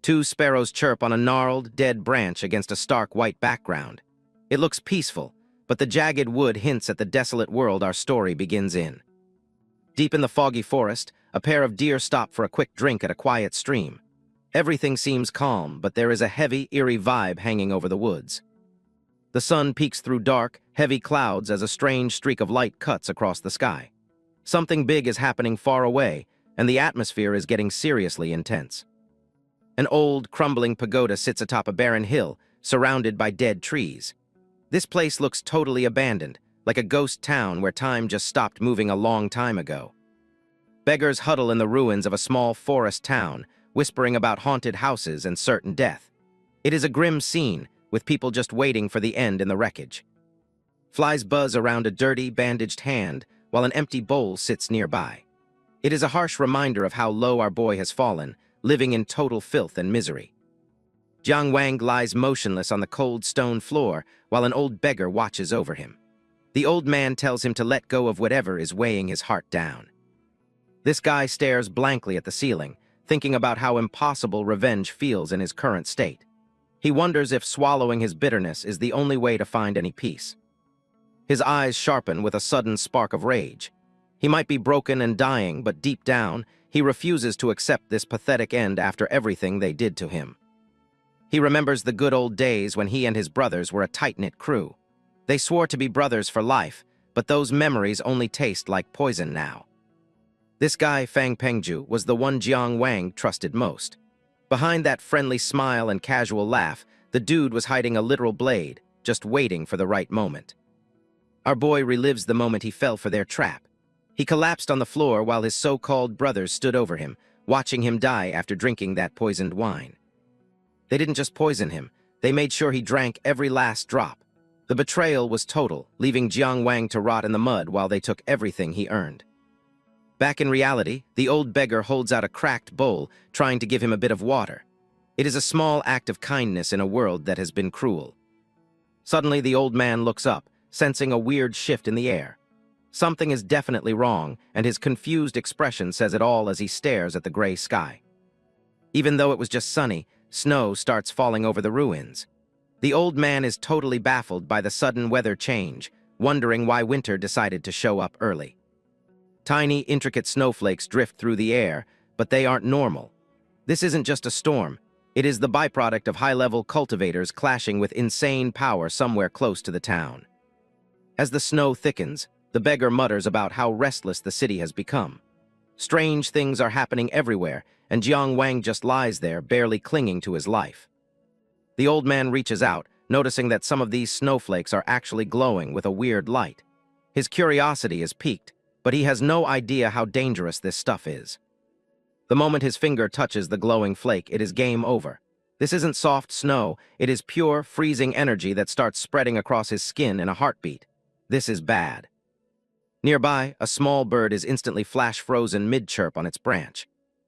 Two sparrows chirp on a gnarled, dead branch against a stark white background. It looks peaceful, but the jagged wood hints at the desolate world our story begins in. Deep in the foggy forest, a pair of deer stop for a quick drink at a quiet stream. Everything seems calm, but there is a heavy, eerie vibe hanging over the woods. The sun peeks through dark, heavy clouds as a strange streak of light cuts across the sky. Something big is happening far away, and the atmosphere is getting seriously intense. An old, crumbling pagoda sits atop a barren hill, surrounded by dead trees. This place looks totally abandoned, like a ghost town where time just stopped moving a long time ago. Beggars huddle in the ruins of a small forest town, whispering about haunted houses and certain death. It is a grim scene, with people just waiting for the end in the wreckage. Flies buzz around a dirty, bandaged hand, while an empty bowl sits nearby. It is a harsh reminder of how low our boy has fallen, living in total filth and misery. Jiang Wang lies motionless on the cold stone floor, while an old beggar watches over him. The old man tells him to let go of whatever is weighing his heart down. This guy stares blankly at the ceiling, thinking about how impossible revenge feels in his current state. He wonders if swallowing his bitterness is the only way to find any peace. His eyes sharpen with a sudden spark of rage. He might be broken and dying, but deep down, he refuses to accept this pathetic end after everything they did to him. He remembers the good old days when he and his brothers were a tight-knit crew. They swore to be brothers for life, but those memories only taste like poison now. This guy, Fang Pengju, was the one Jiang Wang trusted most. Behind that friendly smile and casual laugh, the dude was hiding a literal blade, just waiting for the right moment. Our boy relives the moment he fell for their trap. He collapsed on the floor while his so-called brothers stood over him, watching him die after drinking that poisoned wine. They didn't just poison him, they made sure he drank every last drop. The betrayal was total, leaving Jiang Wang to rot in the mud while they took everything he earned. Back in reality, the old beggar holds out a cracked bowl, trying to give him a bit of water. It is a small act of kindness in a world that has been cruel. Suddenly, the old man looks up, sensing a weird shift in the air. Something is definitely wrong, and his confused expression says it all as he stares at the gray sky. Even though it was just sunny, snow starts falling over the ruins. The old man is totally baffled by the sudden weather change, wondering why winter decided to show up early. Tiny, intricate snowflakes drift through the air, but they aren't normal. This isn't just a storm. It is the byproduct of high-level cultivators clashing with insane power somewhere close to the town. As the snow thickens, the beggar mutters about how restless the city has become. Strange things are happening everywhere, and Jiang Wang just lies there, barely clinging to his life. The old man reaches out, noticing that some of these snowflakes are actually glowing with a weird light. His curiosity is piqued, but he has no idea how dangerous this stuff is. The moment his finger touches the glowing flake, it is game over. This isn't soft snow, it is pure, freezing energy that starts spreading across his skin in a heartbeat. This is bad. Nearby, a small bird is instantly flash-frozen mid-chirp on its branch.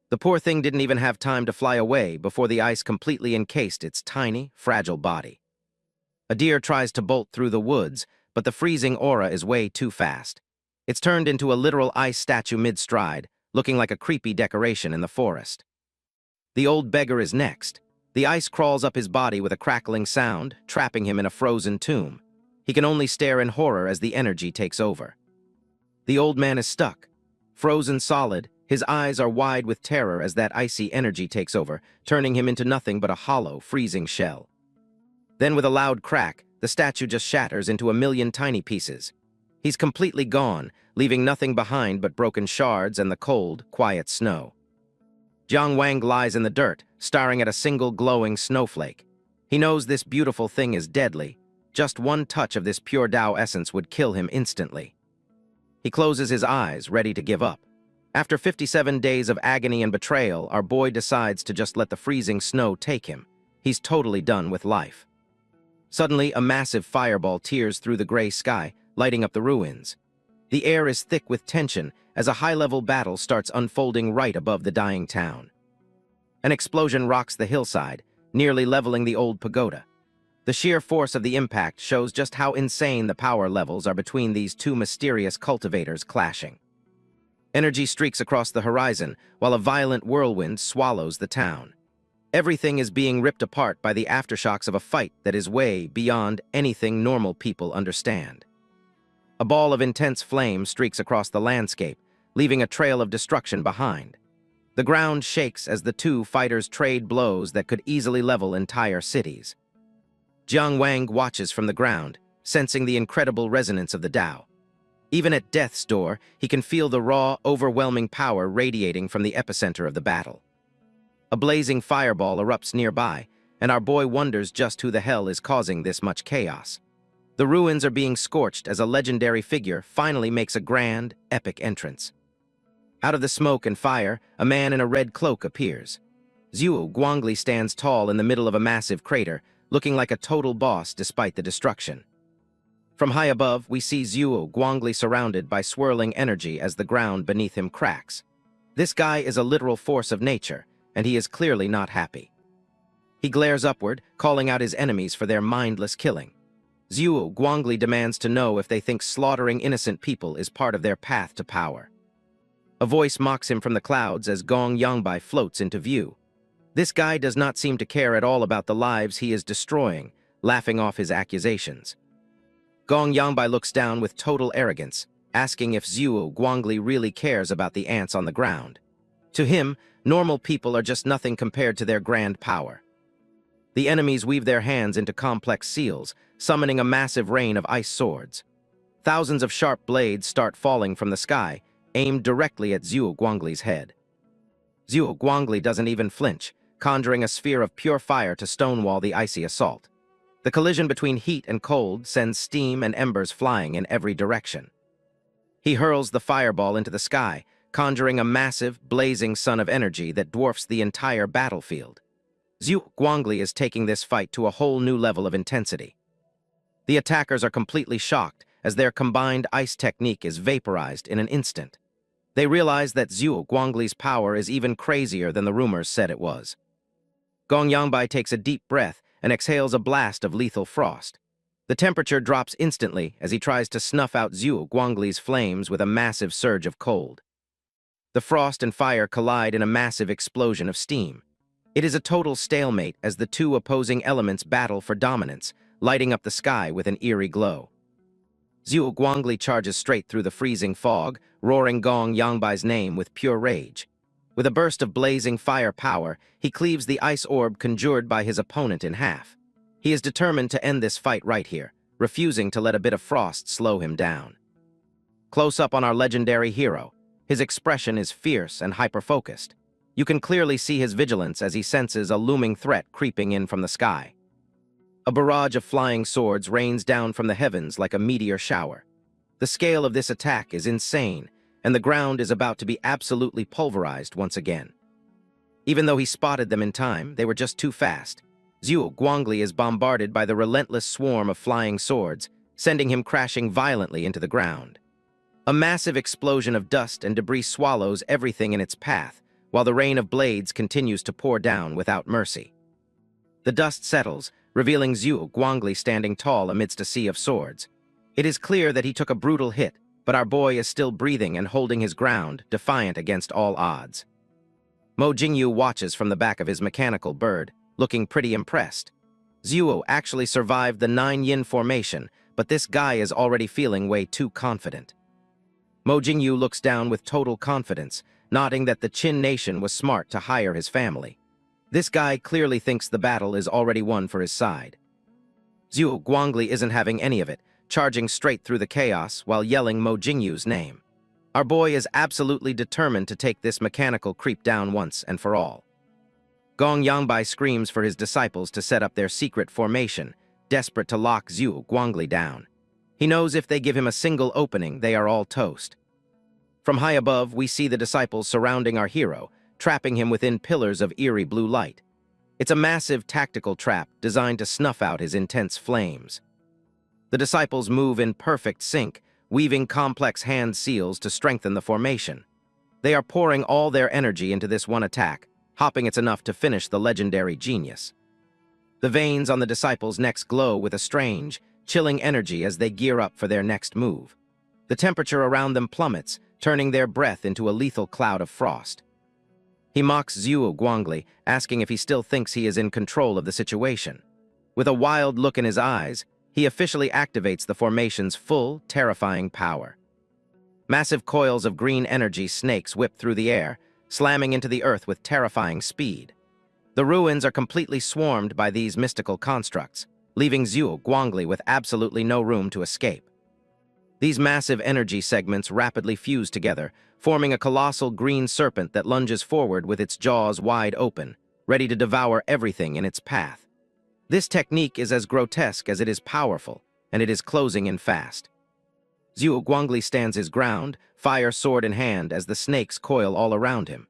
The poor thing didn't even have time to fly away before the ice completely encased its tiny, fragile body. A deer tries to bolt through the woods, but the freezing aura is way too fast. It's turned into a literal ice statue mid-stride, looking like a creepy decoration in the forest. The old beggar is next. The ice crawls up his body with a crackling sound, trapping him in a frozen tomb. He can only stare in horror as the energy takes over. The old man is stuck. Frozen solid, his eyes are wide with terror as that icy energy takes over, turning him into nothing but a hollow, freezing shell. Then with a loud crack, the statue just shatters into a million tiny pieces. He's completely gone, leaving nothing behind but broken shards and the cold, quiet snow. Jiang Wang lies in the dirt, staring at a single glowing snowflake. He knows this beautiful thing is deadly. Just one touch of this pure Tao essence would kill him instantly. He closes his eyes, ready to give up. After 57 days of agony and betrayal, our boy decides to just let the freezing snow take him. He's totally done with life. Suddenly, a massive fireball tears through the gray sky, lighting up the ruins. The air is thick with tension as a high-level battle starts unfolding right above the dying town. An explosion rocks the hillside, nearly leveling the old pagoda. The sheer force of the impact shows just how insane the power levels are between these two mysterious cultivators clashing. Energy streaks across the horizon, while a violent whirlwind swallows the town. Everything is being ripped apart by the aftershocks of a fight that is way beyond anything normal people understand. A ball of intense flame streaks across the landscape, leaving a trail of destruction behind. The ground shakes as the two fighters trade blows that could easily level entire cities. Jiang Wang watches from the ground, sensing the incredible resonance of the Tao. Even at death's door, he can feel the raw, overwhelming power radiating from the epicenter of the battle. A blazing fireball erupts nearby, and our boy wonders just who the hell is causing this much chaos. The ruins are being scorched as a legendary figure finally makes a grand, epic entrance. Out of the smoke and fire, a man in a red cloak appears. Zuo Guanglie stands tall in the middle of a massive crater, looking like a total boss despite the destruction. From high above, we see Zuo Guanglie surrounded by swirling energy as the ground beneath him cracks. This guy is a literal force of nature, and he is clearly not happy. He glares upward, calling out his enemies for their mindless killing. Zuo Guanglie demands to know if they think slaughtering innocent people is part of their path to power. A voice mocks him from the clouds as Gong Yangbai floats into view. This guy does not seem to care at all about the lives he is destroying, laughing off his accusations. Gong Yangbai looks down with total arrogance, asking if Zuo Guanglie really cares about the ants on the ground. To him, normal people are just nothing compared to their grand power. The enemies weave their hands into complex seals, summoning a massive rain of ice swords. Thousands of sharp blades start falling from the sky, aimed directly at Zuo Guanglie's head. Zuo Guanglie doesn't even flinch, conjuring a sphere of pure fire to stonewall the icy assault. The collision between heat and cold sends steam and embers flying in every direction. He hurls the fireball into the sky, conjuring a massive, blazing sun of energy that dwarfs the entire battlefield. Zuo Guanglie is taking this fight to a whole new level of intensity. The attackers are completely shocked as their combined ice technique is vaporized in an instant. They realize that Zuo Guanglie's power is even crazier than the rumors said it was. Gong Yangbai takes a deep breath and exhales a blast of lethal frost. The temperature drops instantly as he tries to snuff out Zuo Guanglie's flames with a massive surge of cold. The frost and fire collide in a massive explosion of steam. It is a total stalemate as the two opposing elements battle for dominance, lighting up the sky with an eerie glow. Zuo Guanglie charges straight through the freezing fog, roaring Gong Yangbai's name with pure rage. With a burst of blazing fire power, he cleaves the ice orb conjured by his opponent in half. He is determined to end this fight right here, refusing to let a bit of frost slow him down. Close up on our legendary hero, his expression is fierce and hyper-focused. You can clearly see his vigilance as he senses a looming threat creeping in from the sky. A barrage of flying swords rains down from the heavens like a meteor shower. The scale of this attack is insane, and the ground is about to be absolutely pulverized once again. Even though he spotted them in time, they were just too fast. Zuo Guanglie is bombarded by the relentless swarm of flying swords, sending him crashing violently into the ground. A massive explosion of dust and debris swallows everything in its path, while the rain of blades continues to pour down without mercy. The dust settles, revealing Zuo Guanglie standing tall amidst a sea of swords. It is clear that he took a brutal hit, but our boy is still breathing and holding his ground, defiant against all odds. Mo Jingyu watches from the back of his mechanical bird, looking pretty impressed. Zuo actually survived the 9-yin formation, but this guy is already feeling way too confident. Mo Jingyu looks down with total confidence, nodding that the Qin nation was smart to hire his family. This guy clearly thinks the battle is already won for his side. Zuo Guanglie isn't having any of it, charging straight through the chaos while yelling Mo Jingyu's name. Our boy is absolutely determined to take this mechanical creep down once and for all. Gong Yangbai screams for his disciples to set up their secret formation, desperate to lock Zuo Guanglie down. He knows if they give him a single opening, they are all toast. From high above, we see the disciples surrounding our hero, trapping him within pillars of eerie blue light. It's a massive tactical trap designed to snuff out his intense flames. The disciples move in perfect sync, weaving complex hand seals to strengthen the formation. They are pouring all their energy into this one attack, hoping it's enough to finish the legendary genius. The veins on the disciples' necks glow with a strange, chilling energy as they gear up for their next move. The temperature around them plummets, turning their breath into a lethal cloud of frost. He mocks Zuo Guanglie, asking if he still thinks he is in control of the situation. With a wild look in his eyes, he officially activates the formation's full, terrifying power. Massive coils of green energy snakes whip through the air, slamming into the earth with terrifying speed. The ruins are completely swarmed by these mystical constructs, leaving Zuo Guanglie with absolutely no room to escape. These massive energy segments rapidly fuse together, forming a colossal green serpent that lunges forward with its jaws wide open, ready to devour everything in its path. This technique is as grotesque as it is powerful, and it is closing in fast. Zuo Guanglie stands his ground, fire sword in hand, as the snakes coil all around him.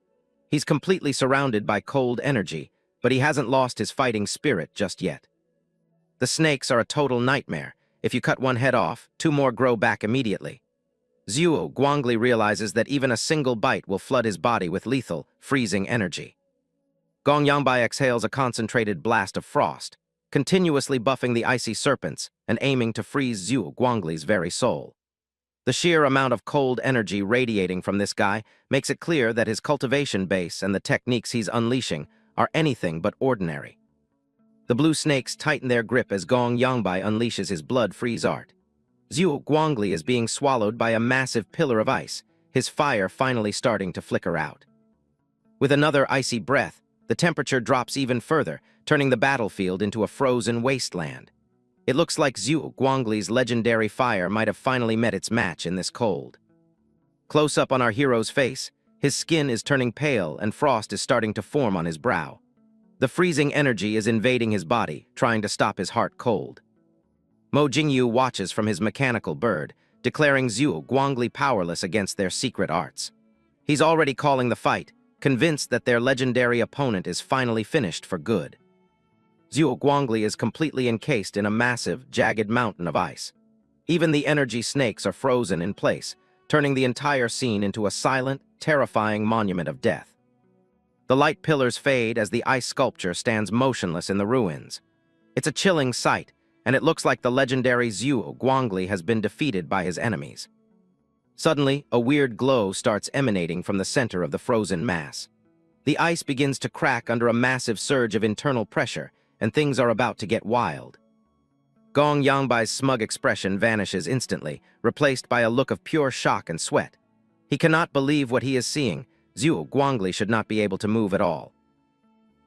He's completely surrounded by cold energy, but he hasn't lost his fighting spirit just yet. The snakes are a total nightmare. If you cut one head off, two more grow back immediately. Zuo Guanglie realizes that even a single bite will flood his body with lethal, freezing energy. Gong Yangbai exhales a concentrated blast of frost, continuously buffing the icy serpents and aiming to freeze Zuo Guanglie's very soul. The sheer amount of cold energy radiating from this guy makes it clear that his cultivation base and the techniques he's unleashing are anything but ordinary. The blue snakes tighten their grip as Gong Yangbai unleashes his blood freeze art. Zuo Guanglie is being swallowed by a massive pillar of ice, his fire finally starting to flicker out. With another icy breath, the temperature drops even further, turning the battlefield into a frozen wasteland. It looks like Zuo Guanglie's legendary fire might have finally met its match in this cold. Close up on our hero's face, his skin is turning pale and frost is starting to form on his brow. The freezing energy is invading his body, trying to stop his heart cold. Mo Jingyu watches from his mechanical bird, declaring Zuo Guanglie powerless against their secret arts. He's already calling the fight, convinced that their legendary opponent is finally finished for good. Zuo Guanglie is completely encased in a massive, jagged mountain of ice. Even the energy snakes are frozen in place, turning the entire scene into a silent, terrifying monument of death. The light pillars fade as the ice sculpture stands motionless in the ruins. It's a chilling sight, and it looks like the legendary Zuo Guanglie has been defeated by his enemies. Suddenly, a weird glow starts emanating from the center of the frozen mass. The ice begins to crack under a massive surge of internal pressure, and things are about to get wild. Gong Yangbai's smug expression vanishes instantly, replaced by a look of pure shock and sweat. He cannot believe what he is seeing. Zuo Guanglie should not be able to move at all.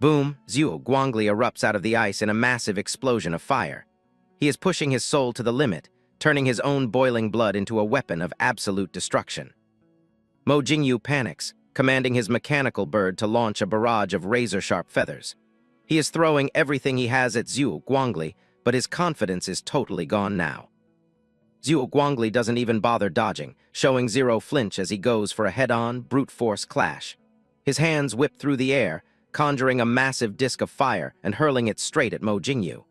Boom! Zuo Guanglie erupts out of the ice in a massive explosion of fire. He is pushing his soul to the limit, turning his own boiling blood into a weapon of absolute destruction. Mo Jingyu panics, commanding his mechanical bird to launch a barrage of razor-sharp feathers. He is throwing everything he has at Zuo Guanglie, but his confidence is totally gone now. Zuo Guanglie doesn't even bother dodging, showing zero flinch as he goes for a head-on, brute-force clash. His hands whip through the air, conjuring a massive disc of fire and hurling it straight at Mo Jingyu.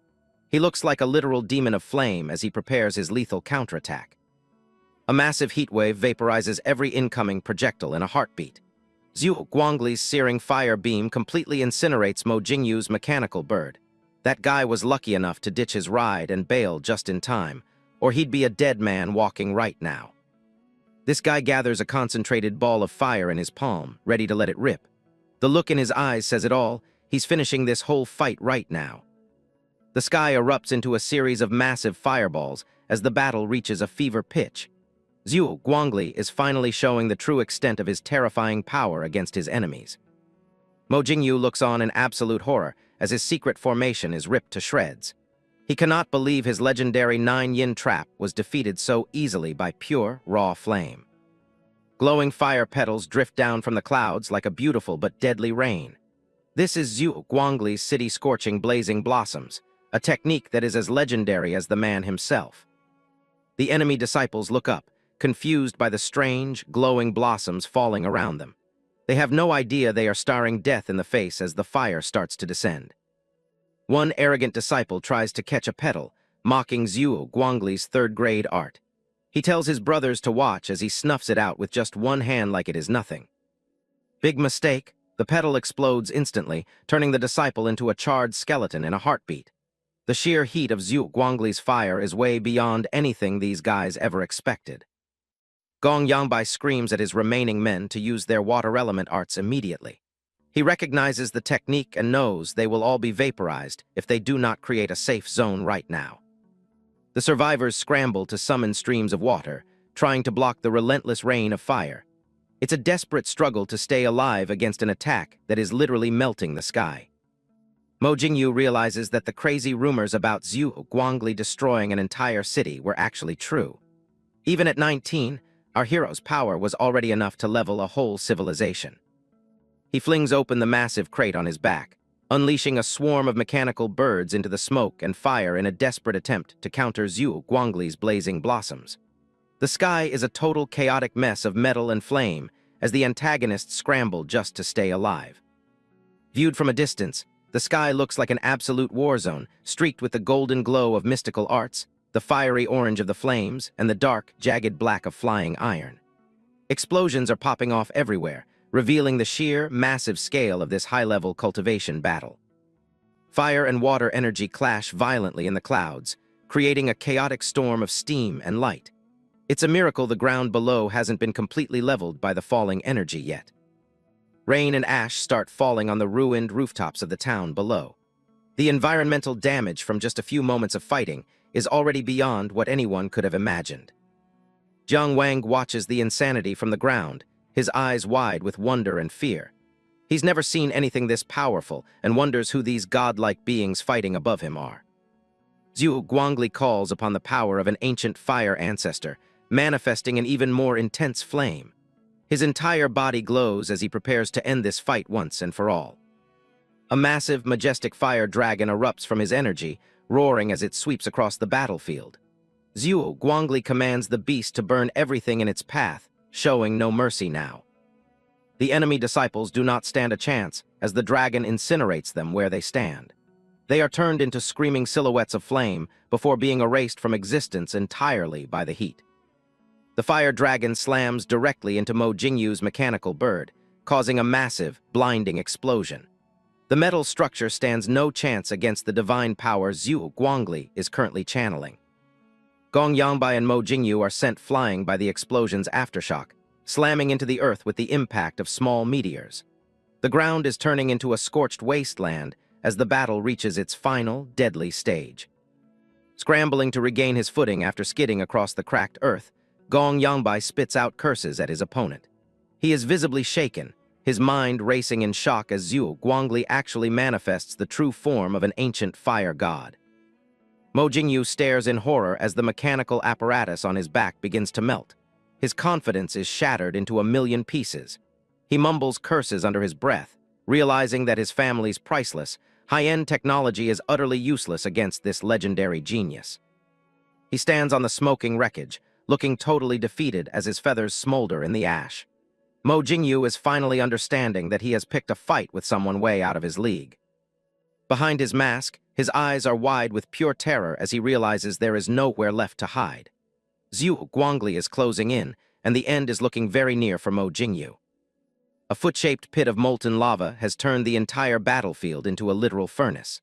He looks like a literal demon of flame as he prepares his lethal counterattack. A massive heatwave vaporizes every incoming projectile in a heartbeat. Zuo Guanglie's searing fire beam completely incinerates Mo Jingyu's mechanical bird. That guy was lucky enough to ditch his ride and bail just in time, or he'd be a dead man walking right now. This guy gathers a concentrated ball of fire in his palm, ready to let it rip. The look in his eyes says it all. He's finishing this whole fight right now. The sky erupts into a series of massive fireballs as the battle reaches a fever pitch. Zuo Guanglie is finally showing the true extent of his terrifying power against his enemies. Mo Jingyu looks on in absolute horror as his secret formation is ripped to shreds. He cannot believe his legendary 9-yin trap was defeated so easily by pure, raw flame. Glowing fire petals drift down from the clouds like a beautiful but deadly rain. This is Zuo Guanglie's city-scorching blazing blossoms, a technique that is as legendary as the man himself. The enemy disciples look up, confused by the strange, glowing blossoms falling around them. They have no idea they are staring death in the face as the fire starts to descend. One arrogant disciple tries to catch a petal, mocking Zuo Guanglie's third-grade art. He tells his brothers to watch as he snuffs it out with just one hand like it is nothing. Big mistake. The petal explodes instantly, turning the disciple into a charred skeleton in a heartbeat. The sheer heat of Zuo Guanglie's fire is way beyond anything these guys ever expected. Gong Yangbai screams at his remaining men to use their water element arts immediately. He recognizes the technique and knows they will all be vaporized if they do not create a safe zone right now. The survivors scramble to summon streams of water, trying to block the relentless rain of fire. It's a desperate struggle to stay alive against an attack that is literally melting the sky. Mo Jingyu realizes that the crazy rumors about Zuo Guanglie destroying an entire city were actually true. Even at 19, our hero's power was already enough to level a whole civilization. He flings open the massive crate on his back, unleashing a swarm of mechanical birds into the smoke and fire in a desperate attempt to counter Zuo Guanglie's blazing blossoms. The sky is a total chaotic mess of metal and flame as the antagonists scramble just to stay alive. Viewed from a distance, the sky looks like an absolute war zone, streaked with the golden glow of mystical arts, the fiery orange of the flames, and the dark, jagged black of flying iron. Explosions are popping off everywhere, revealing the sheer, massive scale of this high-level cultivation battle. Fire and water energy clash violently in the clouds, creating a chaotic storm of steam and light. It's a miracle the ground below hasn't been completely leveled by the falling energy yet. Rain and ash start falling on the ruined rooftops of the town below. The environmental damage from just a few moments of fighting is already beyond what anyone could have imagined. Jiang Wang watches the insanity from the ground, his eyes wide with wonder and fear. He's never seen anything this powerful and wonders who these godlike beings fighting above him are. Zuo Guanglie calls upon the power of an ancient fire ancestor, manifesting an even more intense flame. His entire body glows as he prepares to end this fight once and for all. A massive, majestic fire dragon erupts from his energy, roaring as it sweeps across the battlefield. Zuo Guanglie commands the beast to burn everything in its path, showing no mercy now. The enemy disciples do not stand a chance as the dragon incinerates them where they stand. They are turned into screaming silhouettes of flame before being erased from existence entirely by the heat. The fire dragon slams directly into Mo Jingyu's mechanical bird, causing a massive, blinding explosion. The metal structure stands no chance against the divine power Zuo Guanglie is currently channeling. Gong Yangbai and Mo Jingyu are sent flying by the explosion's aftershock, slamming into the earth with the impact of small meteors. The ground is turning into a scorched wasteland as the battle reaches its final, deadly stage. Scrambling to regain his footing after skidding across the cracked earth, Gong Yangbai spits out curses at his opponent. He is visibly shaken, his mind racing in shock as Zuo Guanglie actually manifests the true form of an ancient fire god. Mo Jingyu stares in horror as the mechanical apparatus on his back begins to melt. His confidence is shattered into a million pieces. He mumbles curses under his breath, realizing that his family's priceless, high-end technology is utterly useless against this legendary genius. He stands on the smoking wreckage, looking totally defeated as his feathers smolder in the ash. Mo Jingyu is finally understanding that he has picked a fight with someone way out of his league. Behind his mask, his eyes are wide with pure terror as he realizes there is nowhere left to hide. Zuo Guanglie is closing in, and the end is looking very near for Mo Jingyu. A foot-shaped pit of molten lava has turned the entire battlefield into a literal furnace.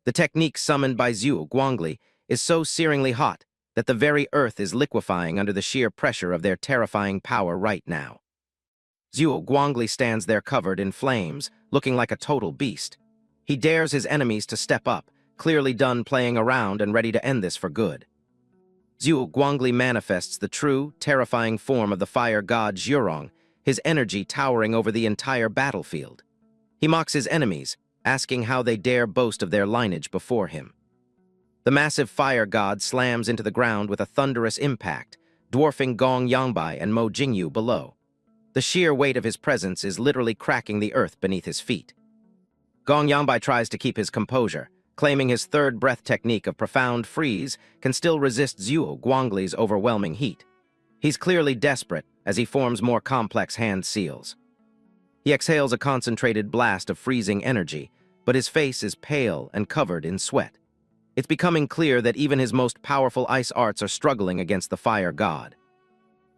The technique summoned by Zuo Guanglie is so searingly hot that the very earth is liquefying under the sheer pressure of their terrifying power right now. Zuo Guanglie stands there covered in flames, looking like a total beast. He dares his enemies to step up, clearly done playing around and ready to end this for good. Zuo Guanglie manifests the true, terrifying form of the fire god Zhurong, his energy towering over the entire battlefield. He mocks his enemies, asking how they dare boast of their lineage before him. The massive fire god slams into the ground with a thunderous impact, dwarfing Gong Yangbai and Mo Jingyu below. The sheer weight of his presence is literally cracking the earth beneath his feet. Gong Yangbai tries to keep his composure, claiming his third breath technique of profound freeze can still resist Zuo Guanglie's overwhelming heat. He's clearly desperate as he forms more complex hand seals. He exhales a concentrated blast of freezing energy, but his face is pale and covered in sweat. It's becoming clear that even his most powerful ice arts are struggling against the fire god.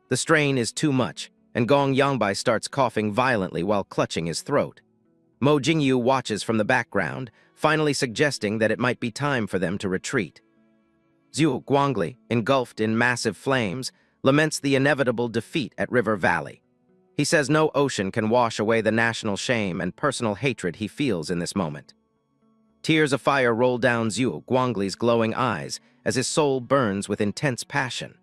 The strain is too much, and Gong Yangbai starts coughing violently while clutching his throat. Mo Jingyu watches from the background, finally suggesting that it might be time for them to retreat. Zuo Guanglie, engulfed in massive flames, laments the inevitable defeat at River Valley. He says no ocean can wash away the national shame and personal hatred he feels in this moment. Tears of fire roll down Zuo Guanglie's glowing eyes as his soul burns with intense passion.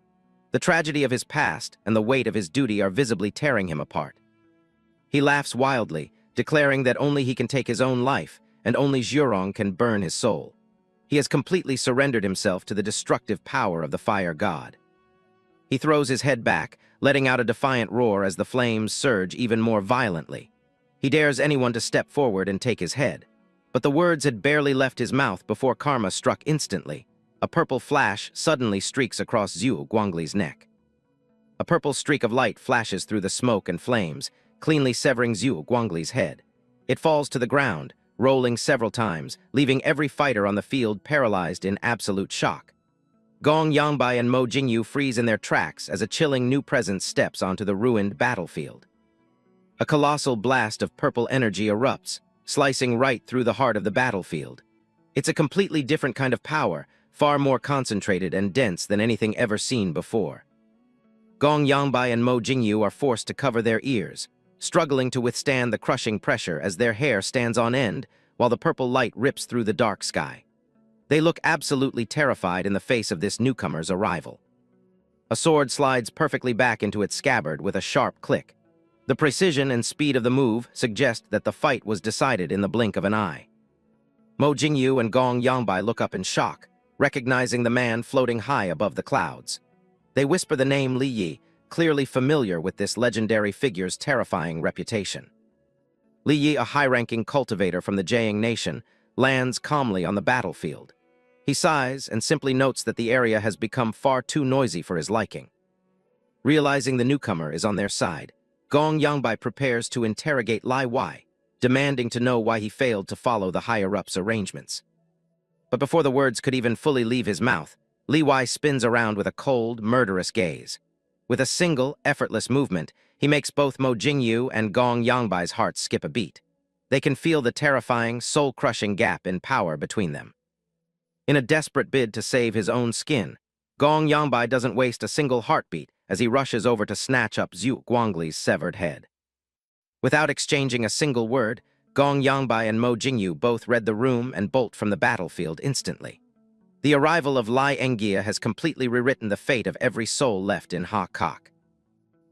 The tragedy of his past and the weight of his duty are visibly tearing him apart. He laughs wildly, declaring that only he can take his own life and only Zhurong can burn his soul. He has completely surrendered himself to the destructive power of the fire god. He throws his head back, letting out a defiant roar as the flames surge even more violently. He dares anyone to step forward and take his head. But the words had barely left his mouth before karma struck instantly. A purple flash suddenly streaks across Zuo Guanglie's neck. A purple streak of light flashes through the smoke and flames, cleanly severing Zuo Guanglie's head. It falls to the ground, rolling several times, leaving every fighter on the field paralyzed in absolute shock. Gong Yangbai and Mo Jingyu freeze in their tracks as a chilling new presence steps onto the ruined battlefield. A colossal blast of purple energy erupts, slicing right through the heart of the battlefield. It's a completely different kind of power, far more concentrated and dense than anything ever seen before. Gong Yangbai and Mo Jingyu are forced to cover their ears, struggling to withstand the crushing pressure as their hair stands on end while the purple light rips through the dark sky. They look absolutely terrified in the face of this newcomer's arrival. A sword slides perfectly back into its scabbard with a sharp click. The precision and speed of the move suggest that the fight was decided in the blink of an eye. Mo Jingyu and Gong Yangbai look up in shock, recognizing the man floating high above the clouds. They whisper the name Li Yi, clearly familiar with this legendary figure's terrifying reputation. Li Yi, a high-ranking cultivator from the Jiang Nation, lands calmly on the battlefield. He sighs and simply notes that the area has become far too noisy for his liking. Realizing the newcomer is on their side, Gong Yangbai prepares to interrogate Lai Wai, demanding to know why he failed to follow the higher-ups' arrangements. But before the words could even fully leave his mouth, Li Wai spins around with a cold, murderous gaze. With a single, effortless movement, he makes both Mo Jingyu and Gong Yangbai's hearts skip a beat. They can feel the terrifying, soul-crushing gap in power between them. In a desperate bid to save his own skin, Gong Yangbai doesn't waste a single heartbeat as he rushes over to snatch up Zuo Guanglie's severed head. Without exchanging a single word, Gong Yangbai and Mo Jingyu both read the room and bolt from the battlefield instantly. The arrival of Lai Engia has completely rewritten the fate of every soul left in Ha Kok.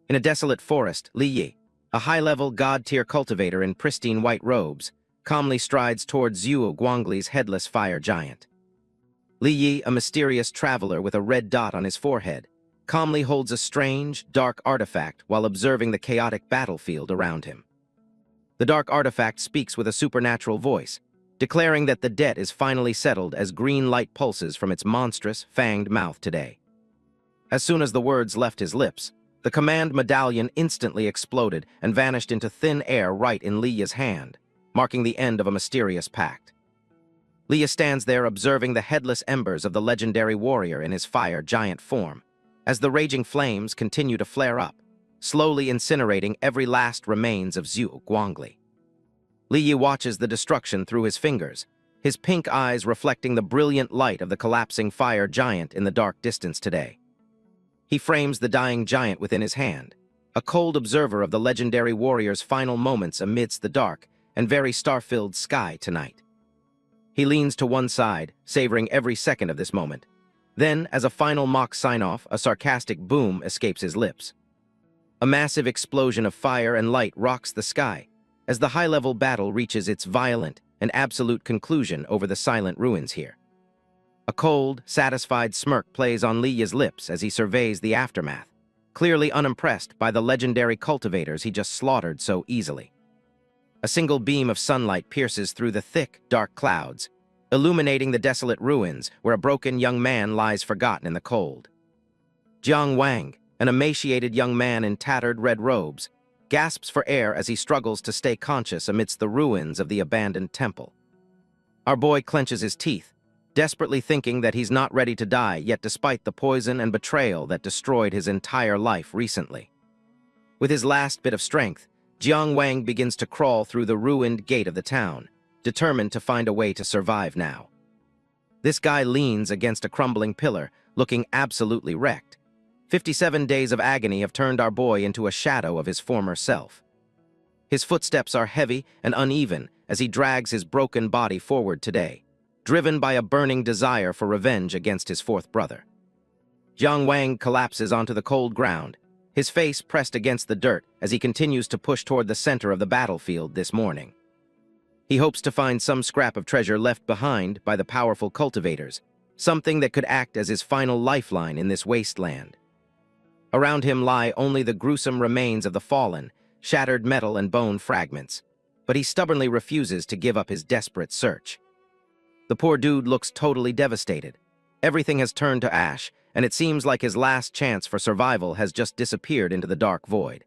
In a desolate forest, Li Yi, a high-level god-tier cultivator in pristine white robes, calmly strides towards Zuo Guanglie's headless fire giant. Li Yi, a mysterious traveler with a red dot on his forehead, calmly holds a strange, dark artifact while observing the chaotic battlefield around him. The dark artifact speaks with a supernatural voice, declaring that the debt is finally settled as green light pulses from its monstrous, fanged mouth today. As soon as the words left his lips, the command medallion instantly exploded and vanished into thin air right in Li Yi's hand, marking the end of a mysterious pact. Li Yi stands there observing the headless embers of the legendary warrior in his fire giant form, as the raging flames continue to flare up, slowly incinerating every last remains of Zuo Guanglie. Li Yi watches the destruction through his fingers, his pink eyes reflecting the brilliant light of the collapsing fire giant in the dark distance today. He frames the dying giant within his hand, a cold observer of the legendary warrior's final moments amidst the dark and very star-filled sky tonight. He leans to one side, savoring every second of this moment. Then, as a final mock sign-off, a sarcastic boom escapes his lips. A massive explosion of fire and light rocks the sky, as the high-level battle reaches its violent and absolute conclusion over the silent ruins here. A cold, satisfied smirk plays on Li Yi's lips as he surveys the aftermath, clearly unimpressed by the legendary cultivators he just slaughtered so easily. A single beam of sunlight pierces through the thick, dark clouds, illuminating the desolate ruins where a broken young man lies forgotten in the cold. Jiang Wang, an emaciated young man in tattered red robes, gasps for air as he struggles to stay conscious amidst the ruins of the abandoned temple. Our boy clenches his teeth, desperately thinking that he's not ready to die, yet despite the poison and betrayal that destroyed his entire life recently. With his last bit of strength, Jiang Wang begins to crawl through the ruined gate of the town, determined to find a way to survive now. This guy leans against a crumbling pillar, looking absolutely wrecked. 57 days of agony have turned our boy into a shadow of his former self. His footsteps are heavy and uneven as he drags his broken body forward today, driven by a burning desire for revenge against his fourth brother. Jiang Wang collapses onto the cold ground, his face pressed against the dirt as he continues to push toward the center of the battlefield this morning. He hopes to find some scrap of treasure left behind by the powerful cultivators, something that could act as his final lifeline in this wasteland. Around him lie only the gruesome remains of the fallen, shattered metal and bone fragments, but he stubbornly refuses to give up his desperate search. The poor dude looks totally devastated. Everything has turned to ash, and it seems like his last chance for survival has just disappeared into the dark void.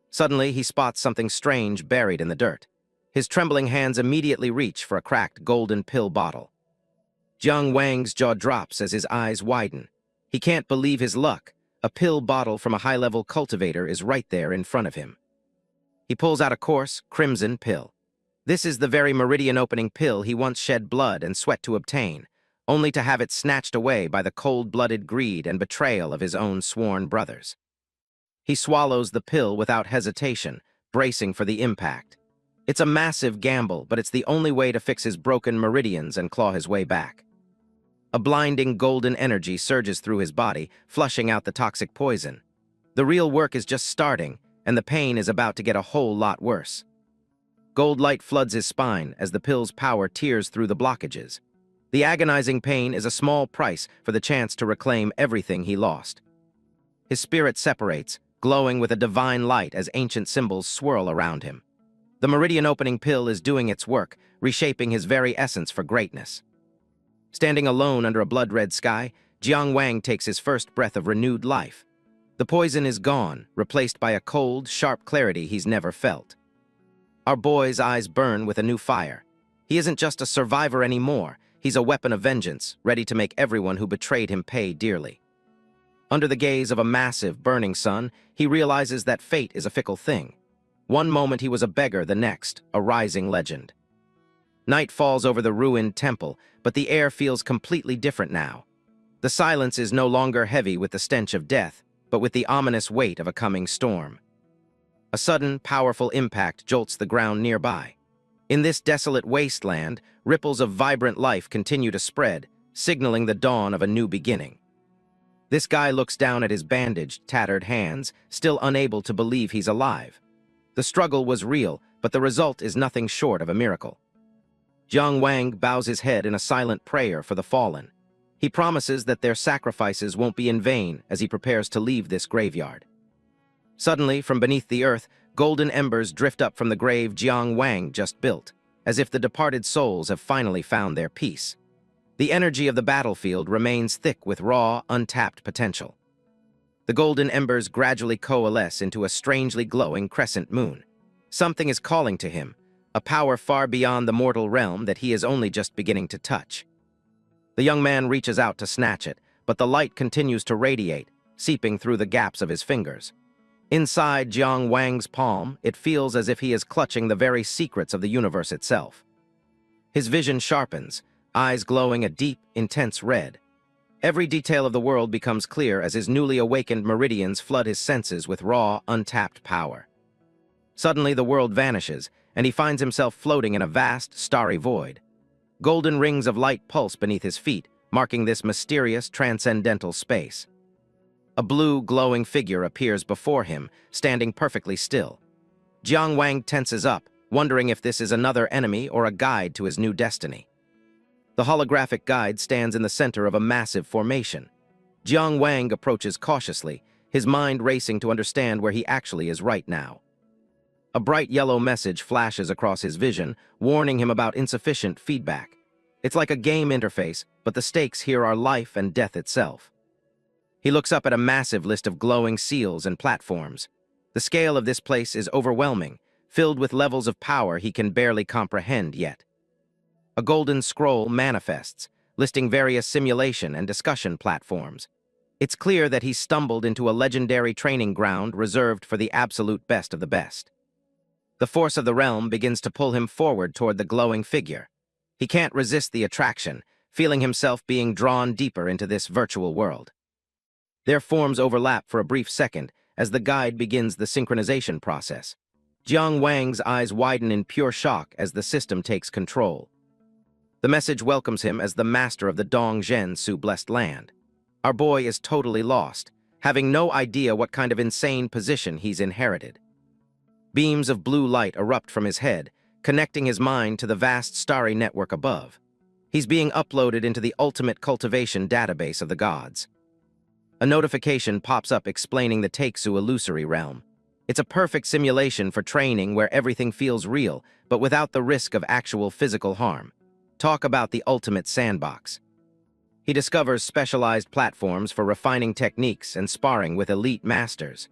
Suddenly, he spots something strange buried in the dirt. His trembling hands immediately reach for a cracked golden pill bottle. Jiang Wang's jaw drops as his eyes widen. He can't believe his luck. A pill bottle from a high-level cultivator is right there in front of him. He pulls out a coarse, crimson pill. This is the very Meridian Opening Pill he once shed blood and sweat to obtain, only to have it snatched away by the cold-blooded greed and betrayal of his own sworn brothers. He swallows the pill without hesitation, bracing for the impact. It's a massive gamble, but it's the only way to fix his broken meridians and claw his way back. A blinding golden energy surges through his body, flushing out the toxic poison. The real work is just starting, and the pain is about to get a whole lot worse. Gold light floods his spine as the pill's power tears through the blockages. The agonizing pain is a small price for the chance to reclaim everything he lost. His spirit separates, glowing with a divine light as ancient symbols swirl around him. The Meridian Opening Pill is doing its work, reshaping his very essence for greatness. Standing alone under a blood-red sky, Jiang Wang takes his first breath of renewed life. The poison is gone, replaced by a cold, sharp clarity he's never felt. Our boy's eyes burn with a new fire. He isn't just a survivor anymore, he's a weapon of vengeance, ready to make everyone who betrayed him pay dearly. Under the gaze of a massive, burning sun, he realizes that fate is a fickle thing. One moment he was a beggar, the next, a rising legend. Night falls over the ruined temple, but the air feels completely different now. The silence is no longer heavy with the stench of death, but with the ominous weight of a coming storm. A sudden, powerful impact jolts the ground nearby. In this desolate wasteland, ripples of vibrant life continue to spread, signaling the dawn of a new beginning. This guy looks down at his bandaged, tattered hands, still unable to believe he's alive. The struggle was real, but the result is nothing short of a miracle. Jiang Wang bows his head in a silent prayer for the fallen. He promises that their sacrifices won't be in vain as he prepares to leave this graveyard. Suddenly, from beneath the earth, golden embers drift up from the grave Jiang Wang just built, as if the departed souls have finally found their peace. The energy of the battlefield remains thick with raw, untapped potential. The golden embers gradually coalesce into a strangely glowing crescent moon. Something is calling to him, a power far beyond the mortal realm that he is only just beginning to touch. The young man reaches out to snatch it, but the light continues to radiate, seeping through the gaps of his fingers. Inside Jiang Wang's palm, it feels as if he is clutching the very secrets of the universe itself. His vision sharpens, eyes glowing a deep, intense red. Every detail of the world becomes clear as his newly awakened meridians flood his senses with raw, untapped power. Suddenly, the world vanishes, and he finds himself floating in a vast, starry void. Golden rings of light pulse beneath his feet, marking this mysterious, transcendental space. A blue, glowing figure appears before him, standing perfectly still. Jiang Wang tenses up, wondering if this is another enemy or a guide to his new destiny. The holographic guide stands in the center of a massive formation. Jiang Wang approaches cautiously, his mind racing to understand where he actually is right now. A bright yellow message flashes across his vision, warning him about insufficient feedback. It's like a game interface, but the stakes here are life and death itself. He looks up at a massive list of glowing seals and platforms. The scale of this place is overwhelming, filled with levels of power he can barely comprehend yet. A golden scroll manifests, listing various simulation and discussion platforms. It's clear that he's stumbled into a legendary training ground reserved for the absolute best of the best. The force of the realm begins to pull him forward toward the glowing figure. He can't resist the attraction, feeling himself being drawn deeper into this virtual world. Their forms overlap for a brief second as the guide begins the synchronization process. Jiang Wang's eyes widen in pure shock as the system takes control. The message welcomes him as the master of the Dongzhen Su blessed land. Our boy is totally lost, having no idea what kind of insane position he's inherited. Beams of blue light erupt from his head, connecting his mind to the vast starry network above. He's being uploaded into the ultimate cultivation database of the gods. A notification pops up explaining the Takesu illusory realm. It's a perfect simulation for training where everything feels real, but without the risk of actual physical harm. Talk about the ultimate sandbox. He discovers specialized platforms for refining techniques and sparring with elite masters.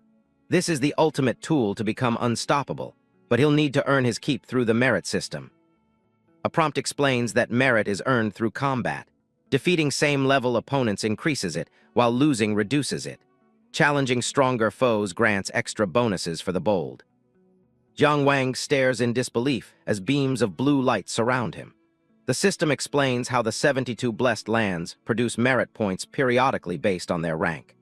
This is the ultimate tool to become unstoppable, but he'll need to earn his keep through the merit system. A prompt explains that merit is earned through combat. Defeating same-level opponents increases it, while losing reduces it. Challenging stronger foes grants extra bonuses for the bold. Jiang Wang stares in disbelief as beams of blue light surround him. The system explains how the 72 blessed lands produce merit points periodically based on their rank.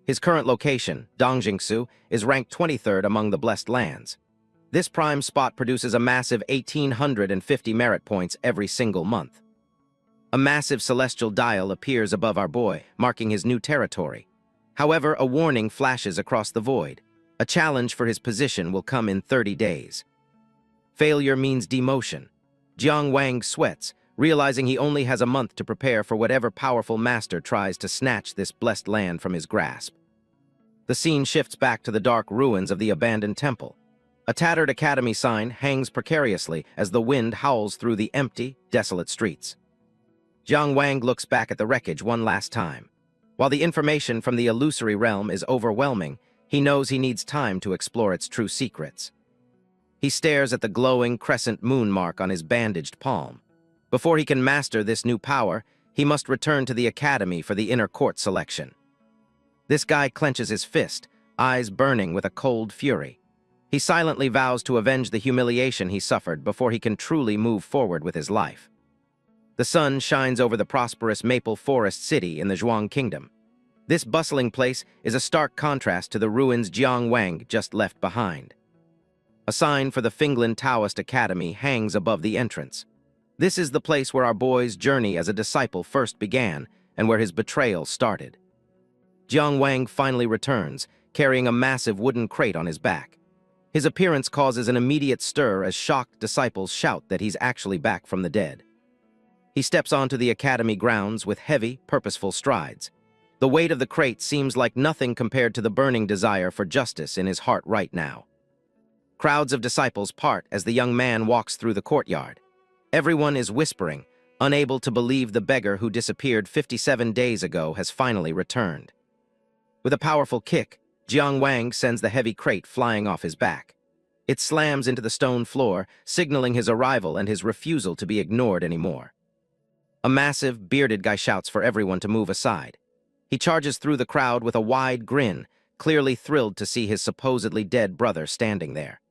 His current location, Dongjingsu, is ranked 23rd among the blessed lands. This prime spot produces a massive 1,850 merit points every single month. A massive celestial dial appears above our boy, marking his new territory. However, a warning flashes across the void. A challenge for his position will come in 30 days. Failure means demotion. Jiang Wang sweats, realizing he only has a month to prepare for whatever powerful master tries to snatch this blessed land from his grasp. The scene shifts back to the dark ruins of the abandoned temple. A tattered academy sign hangs precariously as the wind howls through the empty, desolate streets. Jiang Wang looks back at the wreckage one last time. While the information from the illusory realm is overwhelming, he knows he needs time to explore its true secrets. He stares at the glowing crescent moon mark on his bandaged palm. Before he can master this new power, he must return to the academy for the inner court selection. This guy clenches his fist, eyes burning with a cold fury. He silently vows to avenge the humiliation he suffered before he can truly move forward with his life. The sun shines over the prosperous maple forest city in the Zhuang Kingdom. This bustling place is a stark contrast to the ruins Jiang Wang just left behind. A sign for the Finglin Taoist Academy hangs above the entrance. This is the place where our boy's journey as a disciple first began and where his betrayal started. Jiang Wang finally returns, carrying a massive wooden crate on his back. His appearance causes an immediate stir as shocked disciples shout that he's actually back from the dead. He steps onto the academy grounds with heavy, purposeful strides. The weight of the crate seems like nothing compared to the burning desire for justice in his heart right now. Crowds of disciples part as the young man walks through the courtyard. Everyone is whispering, unable to believe the beggar who disappeared 57 days ago has finally returned. With a powerful kick, Jiang Wang sends the heavy crate flying off his back. It slams into the stone floor, signaling his arrival and his refusal to be ignored anymore. A massive, bearded guy shouts for everyone to move aside. He charges through the crowd with a wide grin, clearly thrilled to see his supposedly dead brother standing there.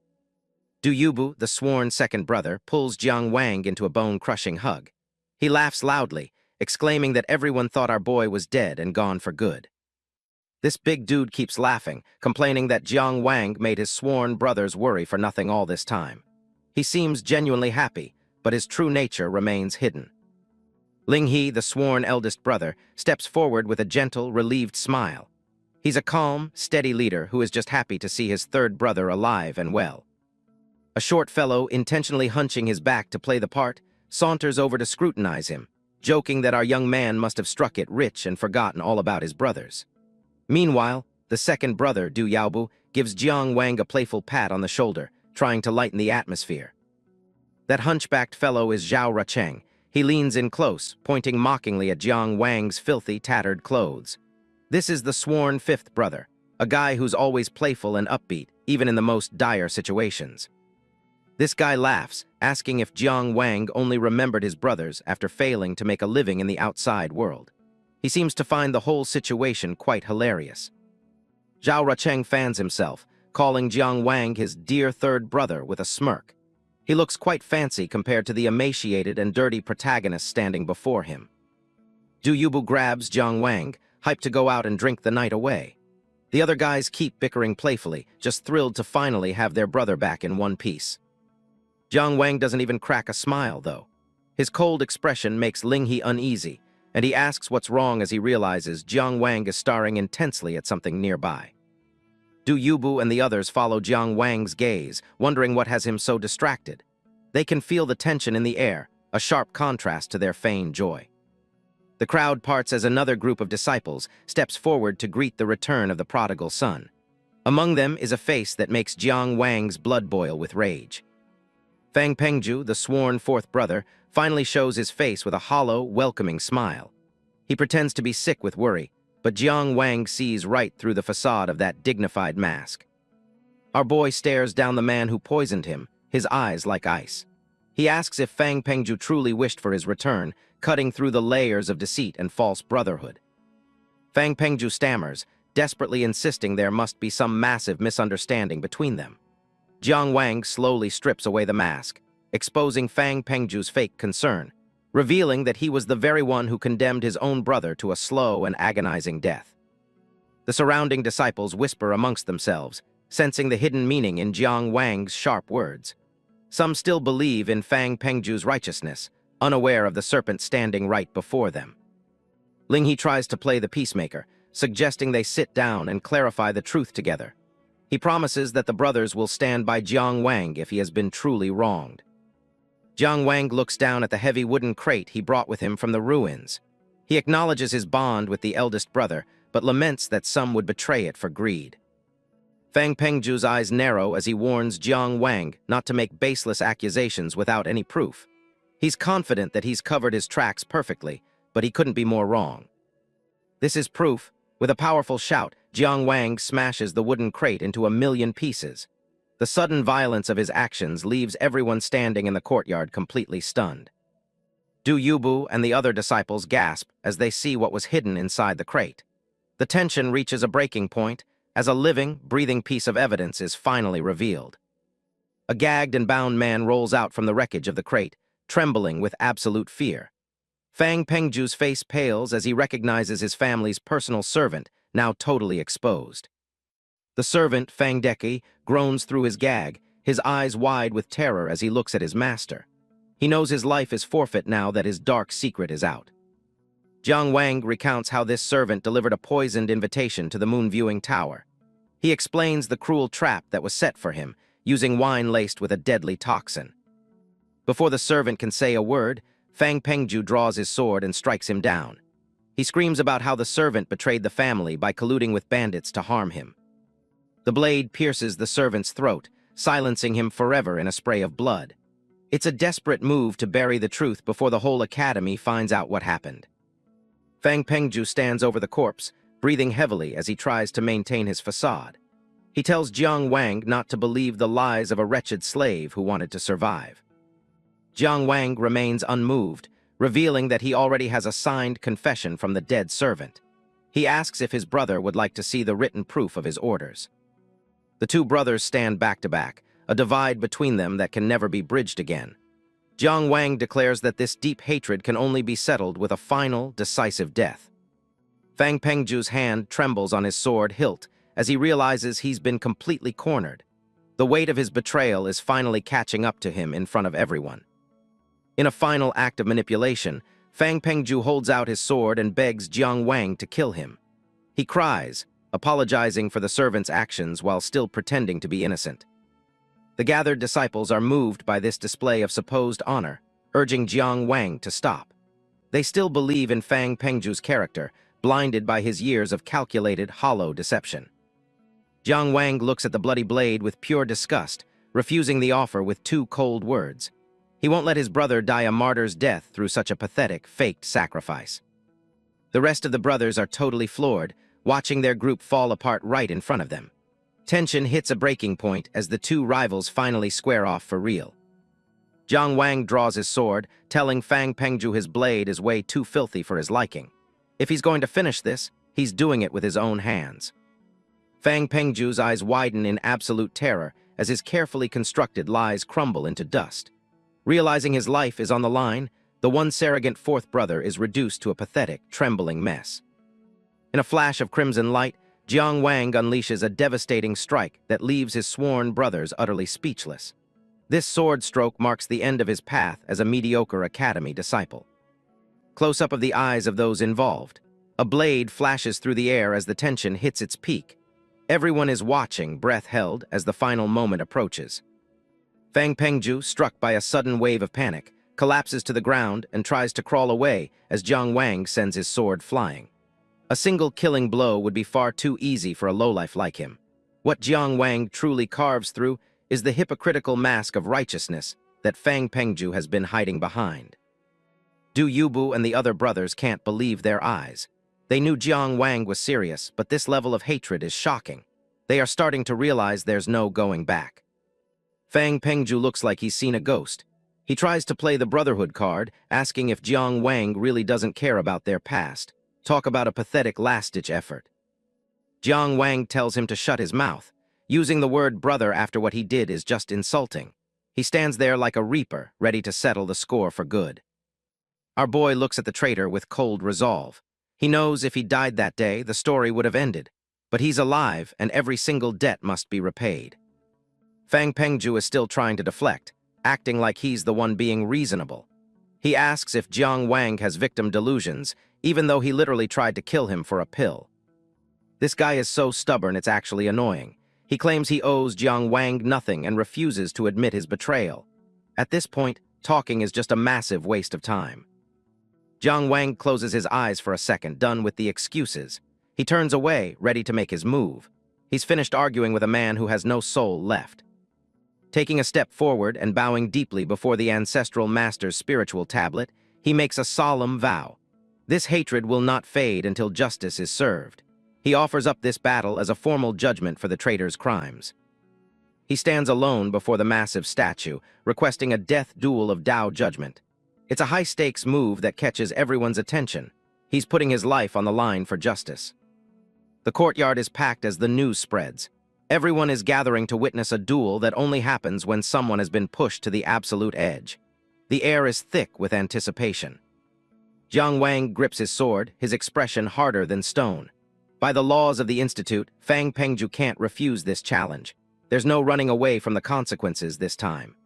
Du Yubu, the sworn second brother, pulls Jiang Wang into a bone-crushing hug. He laughs loudly, exclaiming that everyone thought our boy was dead and gone for good. This big dude keeps laughing, complaining that Jiang Wang made his sworn brothers worry for nothing all this time. He seems genuinely happy, but his true nature remains hidden. Ling He, the sworn eldest brother, steps forward with a gentle, relieved smile. He's a calm, steady leader who is just happy to see his third brother alive and well. A short fellow, intentionally hunching his back to play the part, saunters over to scrutinize him, joking that our young man must have struck it rich and forgotten all about his brothers. Meanwhile, the second brother, Du Yaobu, gives Jiang Wang a playful pat on the shoulder, trying to lighten the atmosphere. That hunchbacked fellow is Zhao Rucheng. He leans in close, pointing mockingly at Jiang Wang's filthy, tattered clothes. This is the sworn fifth brother, a guy who's always playful and upbeat, even in the most dire situations. This guy laughs, asking if Jiang Wang only remembered his brothers after failing to make a living in the outside world. He seems to find the whole situation quite hilarious. Zhao Rucheng fans himself, calling Jiang Wang his dear third brother with a smirk. He looks quite fancy compared to the emaciated and dirty protagonist standing before him. Du Yubu grabs Jiang Wang, hyped to go out and drink the night away. The other guys keep bickering playfully, just thrilled to finally have their brother back in one piece. Jiang Wang doesn't even crack a smile, though. His cold expression makes Linghe uneasy, and he asks what's wrong as he realizes Jiang Wang is staring intensely at something nearby. Du Yubu and the others follow Jiang Wang's gaze, wondering what has him so distracted. They can feel the tension in the air, a sharp contrast to their feigned joy. The crowd parts as another group of disciples steps forward to greet the return of the prodigal son. Among them is a face that makes Jiang Wang's blood boil with rage. Fang Pengju, the sworn fourth brother, finally shows his face with a hollow, welcoming smile. He pretends to be sick with worry, but Jiang Wang sees right through the facade of that dignified mask. Our boy stares down the man who poisoned him, his eyes like ice. He asks if Fang Pengju truly wished for his return, cutting through the layers of deceit and false brotherhood. Fang Pengju stammers, desperately insisting there must be some massive misunderstanding between them. Jiang Wang slowly strips away the mask, exposing Fang Pengju's fake concern, revealing that he was the very one who condemned his own brother to a slow and agonizing death. The surrounding disciples whisper amongst themselves, sensing the hidden meaning in Jiang Wang's sharp words. Some still believe in Fang Pengju's righteousness, unaware of the serpent standing right before them. Linghe tries to play the peacemaker, suggesting they sit down and clarify the truth together. He promises that the brothers will stand by Jiang Wang if he has been truly wronged. Jiang Wang looks down at the heavy wooden crate he brought with him from the ruins. He acknowledges his bond with the eldest brother, but laments that some would betray it for greed. Fang Pengju's eyes narrow as he warns Jiang Wang not to make baseless accusations without any proof. He's confident that he's covered his tracks perfectly, but he couldn't be more wrong. This is proof. With a powerful shout, Jiang Wang smashes the wooden crate into a million pieces. The sudden violence of his actions leaves everyone standing in the courtyard completely stunned. Du Yubu and the other disciples gasp as they see what was hidden inside the crate. The tension reaches a breaking point as a living, breathing piece of evidence is finally revealed. A gagged and bound man rolls out from the wreckage of the crate, trembling with absolute fear. Fang Pengju's face pales as he recognizes his family's personal servant, now totally exposed. The servant, Fang Deki, groans through his gag, his eyes wide with terror as he looks at his master. He knows his life is forfeit now that his dark secret is out. Jiang Wang recounts how this servant delivered a poisoned invitation to the moon-viewing tower. He explains the cruel trap that was set for him, using wine laced with a deadly toxin. Before the servant can say a word, Fang Pengju draws his sword and strikes him down. He screams about how the servant betrayed the family by colluding with bandits to harm him. The blade pierces the servant's throat, silencing him forever in a spray of blood. It's a desperate move to bury the truth before the whole academy finds out what happened. Fang Pengju stands over the corpse, breathing heavily as he tries to maintain his facade. He tells Jiang Wang not to believe the lies of a wretched slave who wanted to survive. Jiang Wang remains unmoved, revealing that he already has a signed confession from the dead servant. He asks if his brother would like to see the written proof of his orders. The two brothers stand back to back, a divide between them that can never be bridged again. Jiang Wang declares that this deep hatred can only be settled with a final, decisive death. Fang Pengju's hand trembles on his sword hilt as he realizes he's been completely cornered. The weight of his betrayal is finally catching up to him in front of everyone. In a final act of manipulation, Fang Pengju holds out his sword and begs Jiang Wang to kill him. He cries, apologizing for the servant's actions while still pretending to be innocent. The gathered disciples are moved by this display of supposed honor, urging Jiang Wang to stop. They still believe in Fang Pengju's character, blinded by his years of calculated, hollow deception. Jiang Wang looks at the bloody blade with pure disgust, refusing the offer with two cold words. He won't let his brother die a martyr's death through such a pathetic, faked sacrifice. The rest of the brothers are totally floored, watching their group fall apart right in front of them. Tension hits a breaking point as the two rivals finally square off for real. Jiang Wang draws his sword, telling Fang Pengju his blade is way too filthy for his liking. If he's going to finish this, he's doing it with his own hands. Fang Pengju's eyes widen in absolute terror as his carefully constructed lies crumble into dust. Realizing his life is on the line, the once arrogant fourth brother is reduced to a pathetic, trembling mess. In a flash of crimson light, Jiang Wang unleashes a devastating strike that leaves his sworn brothers utterly speechless. This sword stroke marks the end of his path as a mediocre academy disciple. Close-up of the eyes of those involved. A blade flashes through the air as the tension hits its peak. Everyone is watching, breath held, as the final moment approaches. Fang Pengju, struck by a sudden wave of panic, collapses to the ground and tries to crawl away as Jiang Wang sends his sword flying. A single killing blow would be far too easy for a lowlife like him. What Jiang Wang truly carves through is the hypocritical mask of righteousness that Fang Pengju has been hiding behind. Du Yubu and the other brothers can't believe their eyes. They knew Jiang Wang was serious, but this level of hatred is shocking. They are starting to realize there's no going back. Fang Pengju looks like he's seen a ghost. He tries to play the Brotherhood card, asking if Jiang Wang really doesn't care about their past. Talk about a pathetic last-ditch effort. Jiang Wang tells him to shut his mouth. Using the word brother after what he did is just insulting. He stands there like a reaper, ready to settle the score for good. Our boy looks at the traitor with cold resolve. He knows if he died that day, the story would have ended. But he's alive, and every single debt must be repaid. Fang Pengju is still trying to deflect, acting like he's the one being reasonable. He asks if Jiang Wang has victim delusions, even though he literally tried to kill him for a pill. This guy is so stubborn it's actually annoying. He claims he owes Jiang Wang nothing and refuses to admit his betrayal. At this point, talking is just a massive waste of time. Jiang Wang closes his eyes for a second, done with the excuses. He turns away, ready to make his move. He's finished arguing with a man who has no soul left. Taking a step forward and bowing deeply before the ancestral master's spiritual tablet, he makes a solemn vow. This hatred will not fade until justice is served. He offers up this battle as a formal judgment for the traitor's crimes. He stands alone before the massive statue, requesting a death duel of Tao judgment. It's a high-stakes move that catches everyone's attention. He's putting his life on the line for justice. The courtyard is packed as the news spreads. Everyone is gathering to witness a duel that only happens when someone has been pushed to the absolute edge. The air is thick with anticipation. Jiang Wang grips his sword, his expression harder than stone. By the laws of the Institute, Fang Pengju can't refuse this challenge. There's no running away from the consequences this time.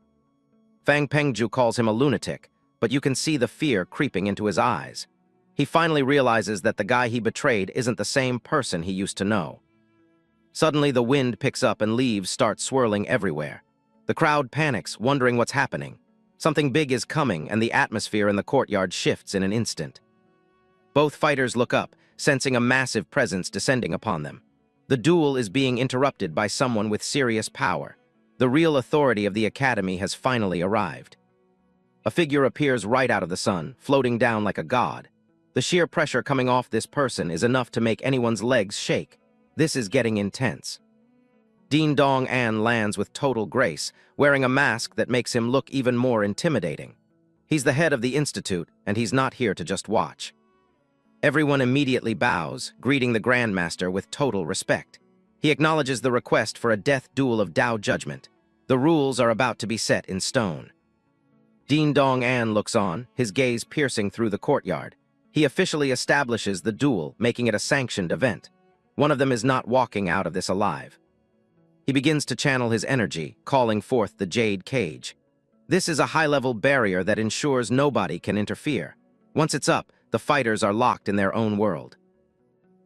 Fang Pengju calls him a lunatic, but you can see the fear creeping into his eyes. He finally realizes that the guy he betrayed isn't the same person he used to know. Suddenly, the wind picks up and leaves start swirling everywhere. The crowd panics, wondering what's happening. Something big is coming, and the atmosphere in the courtyard shifts in an instant. Both fighters look up, sensing a massive presence descending upon them. The duel is being interrupted by someone with serious power. The real authority of the academy has finally arrived. A figure appears right out of the sun, floating down like a god. The sheer pressure coming off this person is enough to make anyone's legs shake. This is getting intense. Din Dong An lands with total grace, wearing a mask that makes him look even more intimidating. He's the head of the Institute, and he's not here to just watch. Everyone immediately bows, greeting the Grandmaster with total respect. He acknowledges the request for a death duel of Tao judgment. The rules are about to be set in stone. Din Dong An looks on, his gaze piercing through the courtyard. He officially establishes the duel, making it a sanctioned event. One of them is not walking out of this alive. He begins to channel his energy, calling forth the Jade Cage. This is a high-level barrier that ensures nobody can interfere. Once it's up, the fighters are locked in their own world.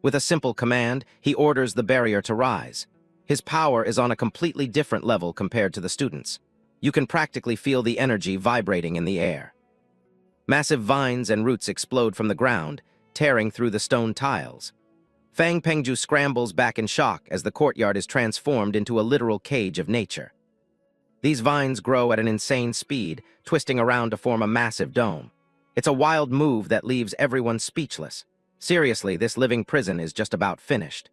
With a simple command, he orders the barrier to rise. His power is on a completely different level compared to the students. You can practically feel the energy vibrating in the air. Massive vines and roots explode from the ground, tearing through the stone tiles. Fang Pengju scrambles back in shock as the courtyard is transformed into a literal cage of nature. These vines grow at an insane speed, twisting around to form a massive dome. It's a wild move that leaves everyone speechless. Seriously, this living prison is just about finished.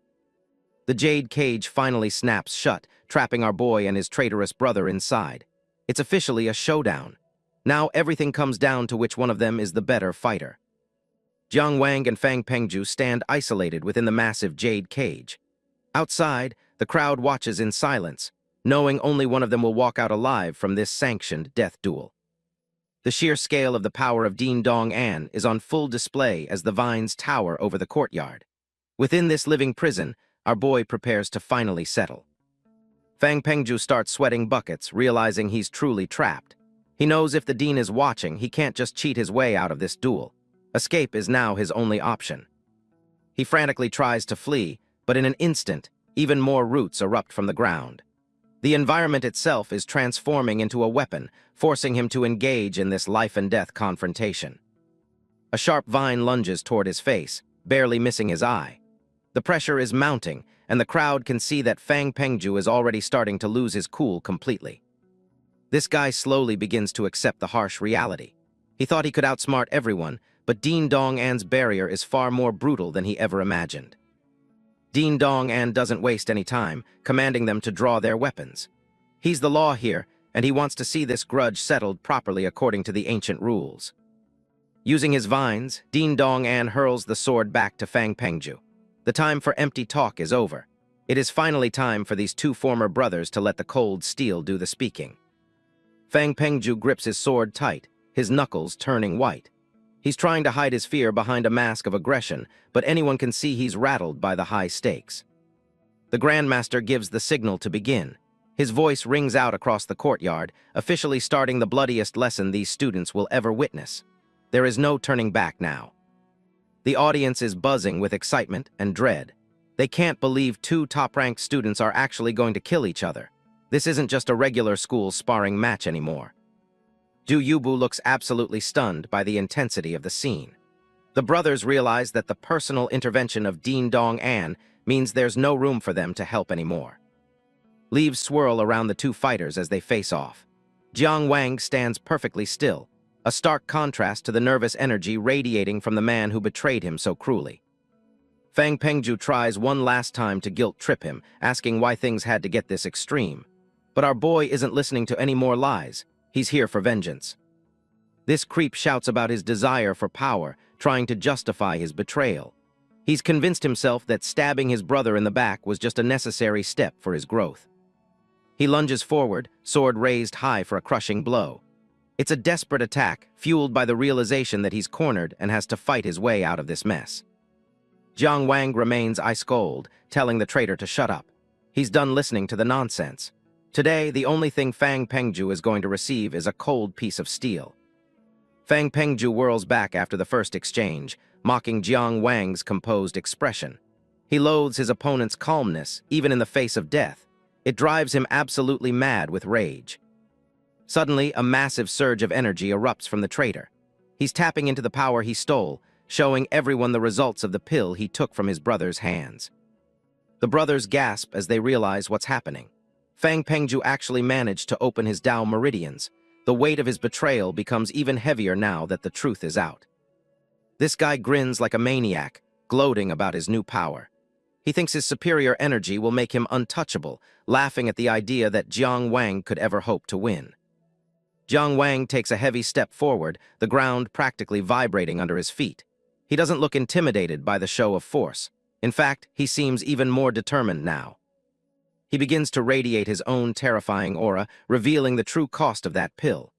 The jade cage finally snaps shut, trapping our boy and his traitorous brother inside. It's officially a showdown. Now everything comes down to which one of them is the better fighter. Jiang Wang and Fang Pengju stand isolated within the massive jade cage. Outside, the crowd watches in silence, knowing only one of them will walk out alive from this sanctioned death duel. The sheer scale of the power of Din Dong An is on full display as the vines tower over the courtyard. Within this living prison, our boy prepares to finally settle. Fang Pengju starts sweating buckets, realizing he's truly trapped. He knows if the dean is watching, he can't just cheat his way out of this duel. Escape is now his only option. He frantically tries to flee, but in an instant, even more roots erupt from the ground. The environment itself is transforming into a weapon, forcing him to engage in this life-and-death confrontation. A sharp vine lunges toward his face, barely missing his eye. The pressure is mounting, and the crowd can see that Fang Pengju is already starting to lose his cool completely. This guy slowly begins to accept the harsh reality. He thought he could outsmart everyone, but Dean Dong An's barrier is far more brutal than he ever imagined. Dean Dong An doesn't waste any time, commanding them to draw their weapons. He's the law here, and he wants to see this grudge settled properly according to the ancient rules. Using his vines, Dean Dong An hurls the sword back to Fang Pengju. The time for empty talk is over. It is finally time for these two former brothers to let the cold steel do the speaking. Fang Pengju grips his sword tight, his knuckles turning white. He's trying to hide his fear behind a mask of aggression, but anyone can see he's rattled by the high stakes. The Grandmaster gives the signal to begin. His voice rings out across the courtyard, officially starting the bloodiest lesson these students will ever witness. There is no turning back now. The audience is buzzing with excitement and dread. They can't believe two top-ranked students are actually going to kill each other. This isn't just a regular school sparring match anymore. Du Yubu looks absolutely stunned by the intensity of the scene. The brothers realize that the personal intervention of Dean Dong An means there's no room for them to help anymore. Leaves swirl around the two fighters as they face off. Jiang Wang stands perfectly still, a stark contrast to the nervous energy radiating from the man who betrayed him so cruelly. Fang Pengju tries one last time to guilt-trip him, asking why things had to get this extreme. But our boy isn't listening to any more lies. He's here for vengeance. This creep shouts about his desire for power, trying to justify his betrayal. He's convinced himself that stabbing his brother in the back was just a necessary step for his growth. He lunges forward, sword raised high for a crushing blow. It's a desperate attack, fueled by the realization that he's cornered and has to fight his way out of this mess. Jiang Wang remains ice-cold, telling the traitor to shut up. He's done listening to the nonsense. Today, the only thing Fang Pengju is going to receive is a cold piece of steel. Fang Pengju whirls back after the first exchange, mocking Jiang Wang's composed expression. He loathes his opponent's calmness, even in the face of death. It drives him absolutely mad with rage. Suddenly, a massive surge of energy erupts from the traitor. He's tapping into the power he stole, showing everyone the results of the pill he took from his brother's hands. The brothers gasp as they realize what's happening. Fang Pengju actually managed to open his Dao meridians. The weight of his betrayal becomes even heavier now that the truth is out. This guy grins like a maniac, gloating about his new power. He thinks his superior energy will make him untouchable, laughing at the idea that Jiang Wang could ever hope to win. Jiang Wang takes a heavy step forward, the ground practically vibrating under his feet. He doesn't look intimidated by the show of force. In fact, he seems even more determined now. He begins to radiate his own terrifying aura, revealing the true cost of that pill.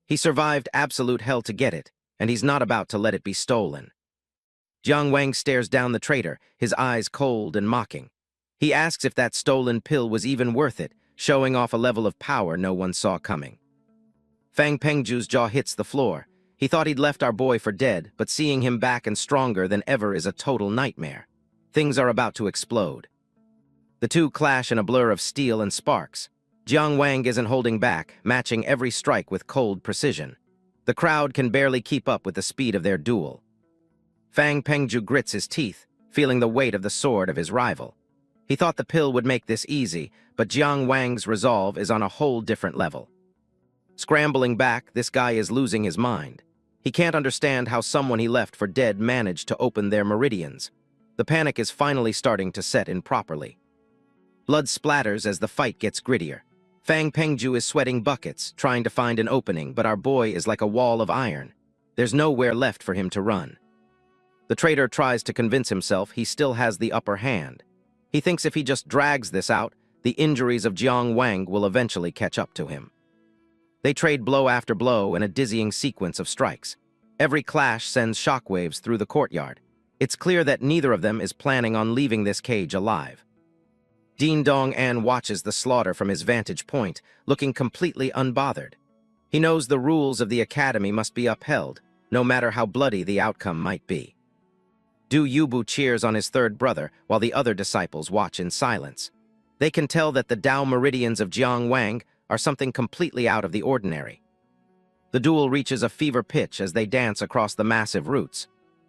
He survived absolute hell to get it, and he's not about to let it be stolen. Jiang Wang stares down the traitor, his eyes cold and mocking. He asks if that stolen pill was even worth it, showing off a level of power no one saw coming. Fang Pengju's jaw hits the floor. He thought he'd left our boy for dead, but seeing him back and stronger than ever is a total nightmare. Things are about to explode. The two clash in a blur of steel and sparks. Jiang Wang isn't holding back, matching every strike with cold precision. The crowd can barely keep up with the speed of their duel. Fang Pengju grits his teeth, feeling the weight of the sword of his rival. He thought the pill would make this easy, but Jiang Wang's resolve is on a whole different level. Scrambling back, this guy is losing his mind. He can't understand how someone he left for dead managed to open their meridians. The panic is finally starting to set in properly. Blood splatters as the fight gets grittier. Fang Pengju is sweating buckets, trying to find an opening, but our boy is like a wall of iron. There's nowhere left for him to run. The traitor tries to convince himself he still has the upper hand. He thinks if he just drags this out, the injuries of Jiang Wang will eventually catch up to him. They trade blow after blow in a dizzying sequence of strikes. Every clash sends shockwaves through the courtyard. It's clear that neither of them is planning on leaving this cage alive. Din Dong An watches the slaughter from his vantage point, looking completely unbothered. He knows the rules of the academy must be upheld, no matter how bloody the outcome might be. Du Yubu cheers on his third brother, while the other disciples watch in silence. They can tell that the Tao meridians of Jiang Wang are something completely out of the ordinary. The duel reaches a fever pitch as they dance across the massive roots.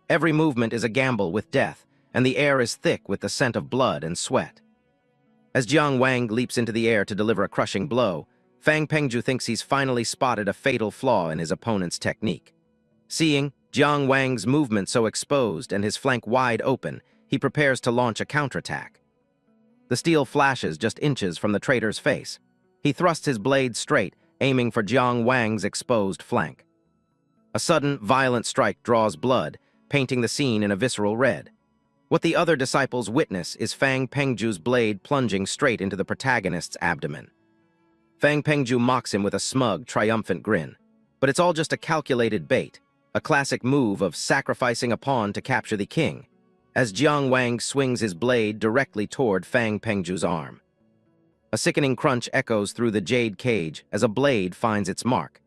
Every movement is a gamble with death, and the air is thick with the scent of blood and sweat. As Jiang Wang leaps into the air to deliver a crushing blow, Fang Pengju thinks he's finally spotted a fatal flaw in his opponent's technique. Seeing Jiang Wang's movement so exposed and his flank wide open, he prepares to launch a counterattack. The steel flashes just inches from the traitor's face. He thrusts his blade straight, aiming for Jiang Wang's exposed flank. A sudden, violent strike draws blood, painting the scene in a visceral red. What the other disciples witness is Fang Pengju's blade plunging straight into the protagonist's abdomen. Fang Pengju mocks him with a smug, triumphant grin. But it's all just a calculated bait, a classic move of sacrificing a pawn to capture the king, as Jiang Wang swings his blade directly toward Fang Pengju's arm. A sickening crunch echoes through the jade cage as a blade finds its mark.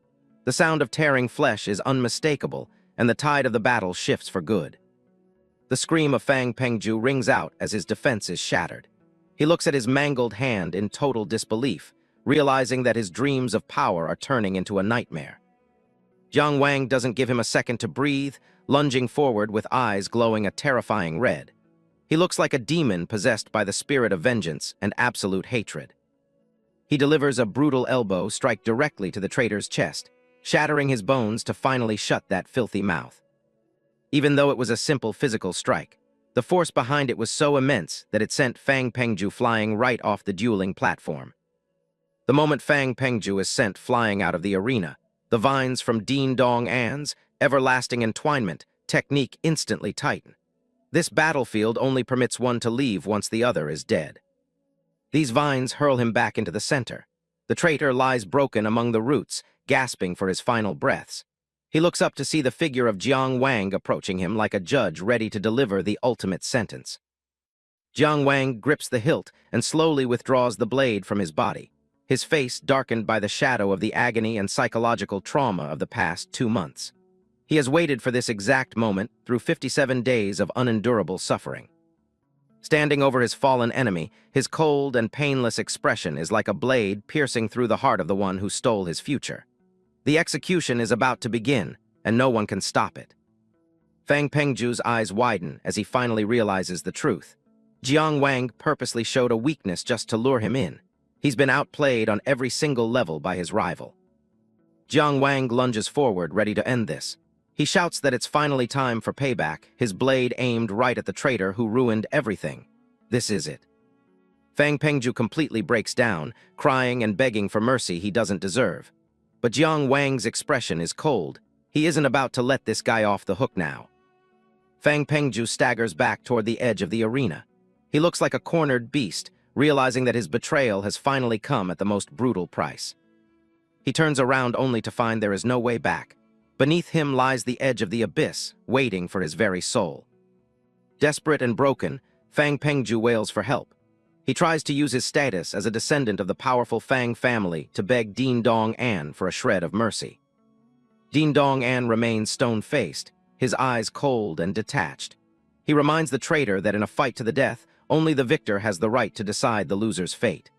The sound of tearing flesh is unmistakable, and the tide of the battle shifts for good. The scream of Fang Pengju rings out as his defense is shattered. He looks at his mangled hand in total disbelief, realizing that his dreams of power are turning into a nightmare. Jiang Wang doesn't give him a second to breathe, lunging forward with eyes glowing a terrifying red. He looks like a demon possessed by the spirit of vengeance and absolute hatred. He delivers a brutal elbow strike directly to the traitor's chest, shattering his bones to finally shut that filthy mouth. Even though it was a simple physical strike, the force behind it was so immense that it sent Fang Pengju flying right off the dueling platform. The moment Fang Pengju is sent flying out of the arena, the vines from Din Dong An's everlasting entwinement technique instantly tighten. This battlefield only permits one to leave once the other is dead. These vines hurl him back into the center. The traitor lies broken among the roots, gasping for his final breaths. He looks up to see the figure of Jiang Wang approaching him like a judge ready to deliver the ultimate sentence. Jiang Wang grips the hilt and slowly withdraws the blade from his body, his face darkened by the shadow of the agony and psychological trauma of the past 2 months. He has waited for this exact moment through 57 days of unendurable suffering. Standing over his fallen enemy, his cold and painless expression is like a blade piercing through the heart of the one who stole his future. The execution is about to begin, and no one can stop it. Fang Pengju's eyes widen as he finally realizes the truth. Jiang Wang purposely showed a weakness just to lure him in. He's been outplayed on every single level by his rival. Jiang Wang lunges forward, ready to end this. He shouts that it's finally time for payback, his blade aimed right at the traitor who ruined everything. This is it. Fang Pengju completely breaks down, crying and begging for mercy he doesn't deserve. But Jiang Wang's expression is cold. He isn't about to let this guy off the hook now. Fang Pengju staggers back toward the edge of the arena. He looks like a cornered beast, realizing that his betrayal has finally come at the most brutal price. He turns around only to find there is no way back. Beneath him lies the edge of the abyss, waiting for his very soul. Desperate and broken, Fang Pengju wails for help. He tries to use his status as a descendant of the powerful Fang family to beg Din Dong An for a shred of mercy. Din Dong An remains stone-faced, his eyes cold and detached. He reminds the traitor that in a fight to the death, only the victor has the right to decide the loser's fate.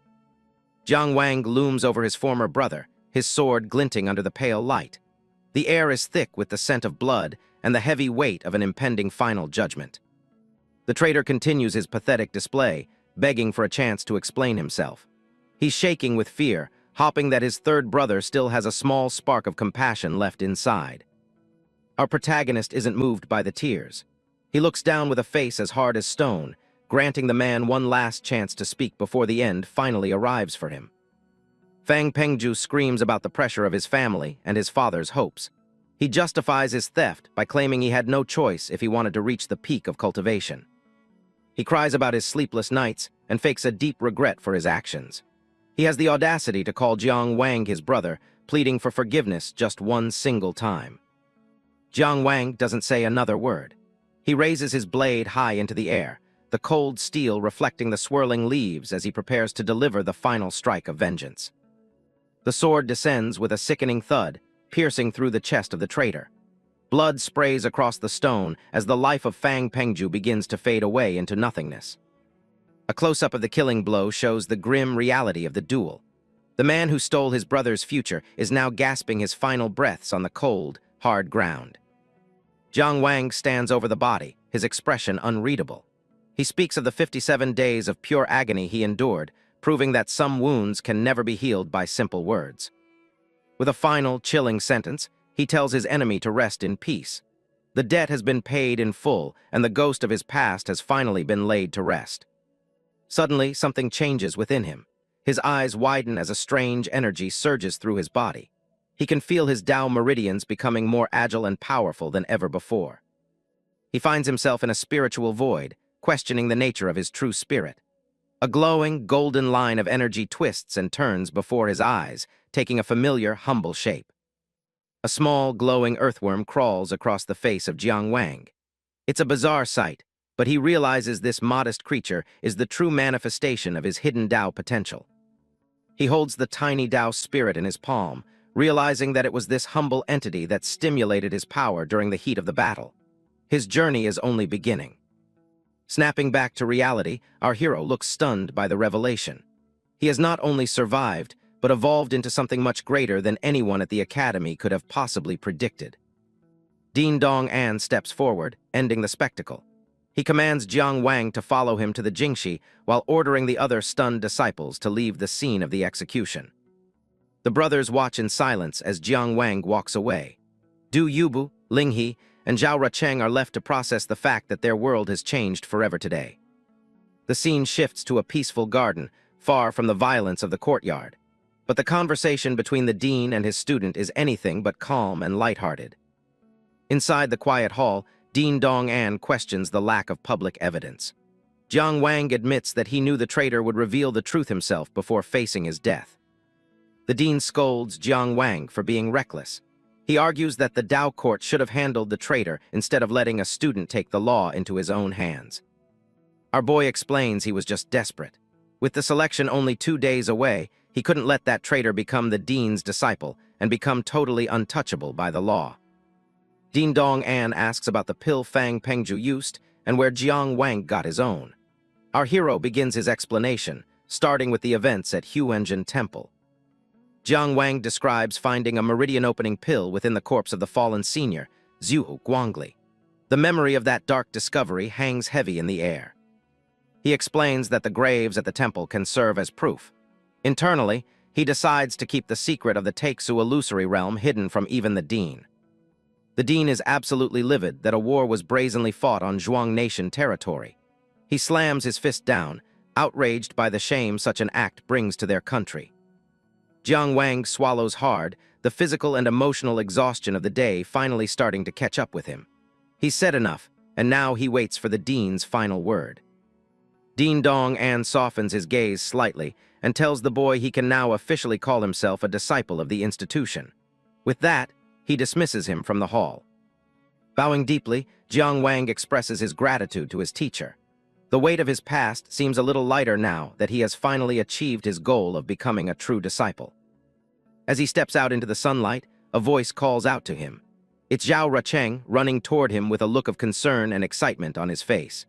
Jiang Wang looms over his former brother, his sword glinting under the pale light. The air is thick with the scent of blood and the heavy weight of an impending final judgment. The traitor continues his pathetic display, begging for a chance to explain himself. He's shaking with fear, hoping that his third brother still has a small spark of compassion left inside. Our protagonist isn't moved by the tears. He looks down with a face as hard as stone, granting the man one last chance to speak before the end finally arrives for him. Fang Pengju screams about the pressure of his family and his father's hopes. He justifies his theft by claiming he had no choice if he wanted to reach the peak of cultivation. He cries about his sleepless nights and fakes a deep regret for his actions. He has the audacity to call Jiang Wang his brother, pleading for forgiveness just one single time. Jiang Wang doesn't say another word. He raises his blade high into the air, the cold steel reflecting the swirling leaves as he prepares to deliver the final strike of vengeance. The sword descends with a sickening thud, piercing through the chest of the traitor. Blood sprays across the stone as the life of Fang Pengju begins to fade away into nothingness. A close-up of the killing blow shows the grim reality of the duel. The man who stole his brother's future is now gasping his final breaths on the cold, hard ground. Jiang Wang stands over the body, his expression unreadable. He speaks of the 57 days of pure agony he endured, proving that some wounds can never be healed by simple words. With a final, chilling sentence, he tells his enemy to rest in peace. The debt has been paid in full, and the ghost of his past has finally been laid to rest. Suddenly, something changes within him. His eyes widen as a strange energy surges through his body. He can feel his Tao meridians becoming more agile and powerful than ever before. He finds himself in a spiritual void, questioning the nature of his true spirit. A glowing, golden line of energy twists and turns before his eyes, taking a familiar, humble shape. A small, glowing earthworm crawls across the face of Jiang Wang. It's a bizarre sight, but he realizes this modest creature is the true manifestation of his hidden Tao potential. He holds the tiny Tao spirit in his palm, realizing that it was this humble entity that stimulated his power during the heat of the battle. His journey is only beginning. Snapping back to reality, our hero looks stunned by the revelation. He has not only survived, but evolved into something much greater than anyone at the academy could have possibly predicted. Din Dong An steps forward, ending the spectacle. He commands Jiang Wang to follow him to the Jingxi while ordering the other stunned disciples to leave the scene of the execution. The brothers watch in silence as Jiang Wang walks away. Du Yubu, Ling He, and Zhao Rucheng are left to process the fact that their world has changed forever today. The scene shifts to a peaceful garden, far from the violence of the courtyard. But the conversation between the dean and his student is anything but calm and lighthearted. Inside the quiet hall, Din Dong An questions the lack of public evidence. Jiang Wang admits that he knew the traitor would reveal the truth himself before facing his death. The dean scolds Jiang Wang for being reckless. He argues that the Tao court should have handled the traitor instead of letting a student take the law into his own hands. Our boy explains he was just desperate. With the selection only 2 days away, he couldn't let that traitor become the dean's disciple and become totally untouchable by the law. Din Dong An asks about the pill Fang Pengju used and where Jiang Wang got his own. Our hero begins his explanation, starting with the events at Huenzhen Temple. Jiang Wang describes finding a Meridian Opening Pill within the corpse of the fallen senior, Zuo Guanglie. The memory of that dark discovery hangs heavy in the air. He explains that the graves at the temple can serve as proof. Internally, he decides to keep the secret of the Taixu illusory realm hidden from even the dean. The dean is absolutely livid that a war was brazenly fought on Zhuang Nation territory. He slams his fist down, outraged by the shame such an act brings to their country. Jiang Wang swallows hard, the physical and emotional exhaustion of the day finally starting to catch up with him. He's said enough, and now he waits for the dean's final word. Din Dong An softens his gaze slightly and tells the boy he can now officially call himself a disciple of the institution. With that, he dismisses him from the hall. Bowing deeply, Jiang Wang expresses his gratitude to his teacher. The weight of his past seems a little lighter now that he has finally achieved his goal of becoming a true disciple. As he steps out into the sunlight, a voice calls out to him. It's Zhao Rucheng running toward him with a look of concern and excitement on his face.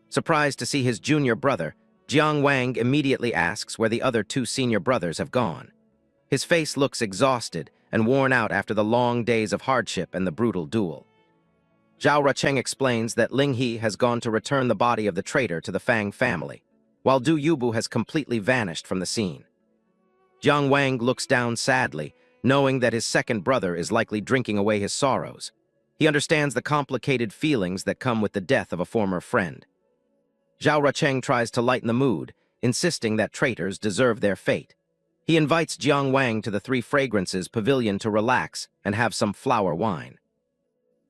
Surprised to see his junior brother, Jiang Wang immediately asks where the other 2 senior brothers have gone. His face looks exhausted and worn out after the long days of hardship and the brutal duel. Zhao Rucheng explains that Ling He has gone to return the body of the traitor to the Fang family, while Du Yubu has completely vanished from the scene. Jiang Wang looks down sadly, knowing that his second brother is likely drinking away his sorrows. He understands the complicated feelings that come with the death of a former friend. Zhao Rucheng tries to lighten the mood, insisting that traitors deserve their fate. He invites Jiang Wang to the 3 Fragrances pavilion to relax and have some flower wine.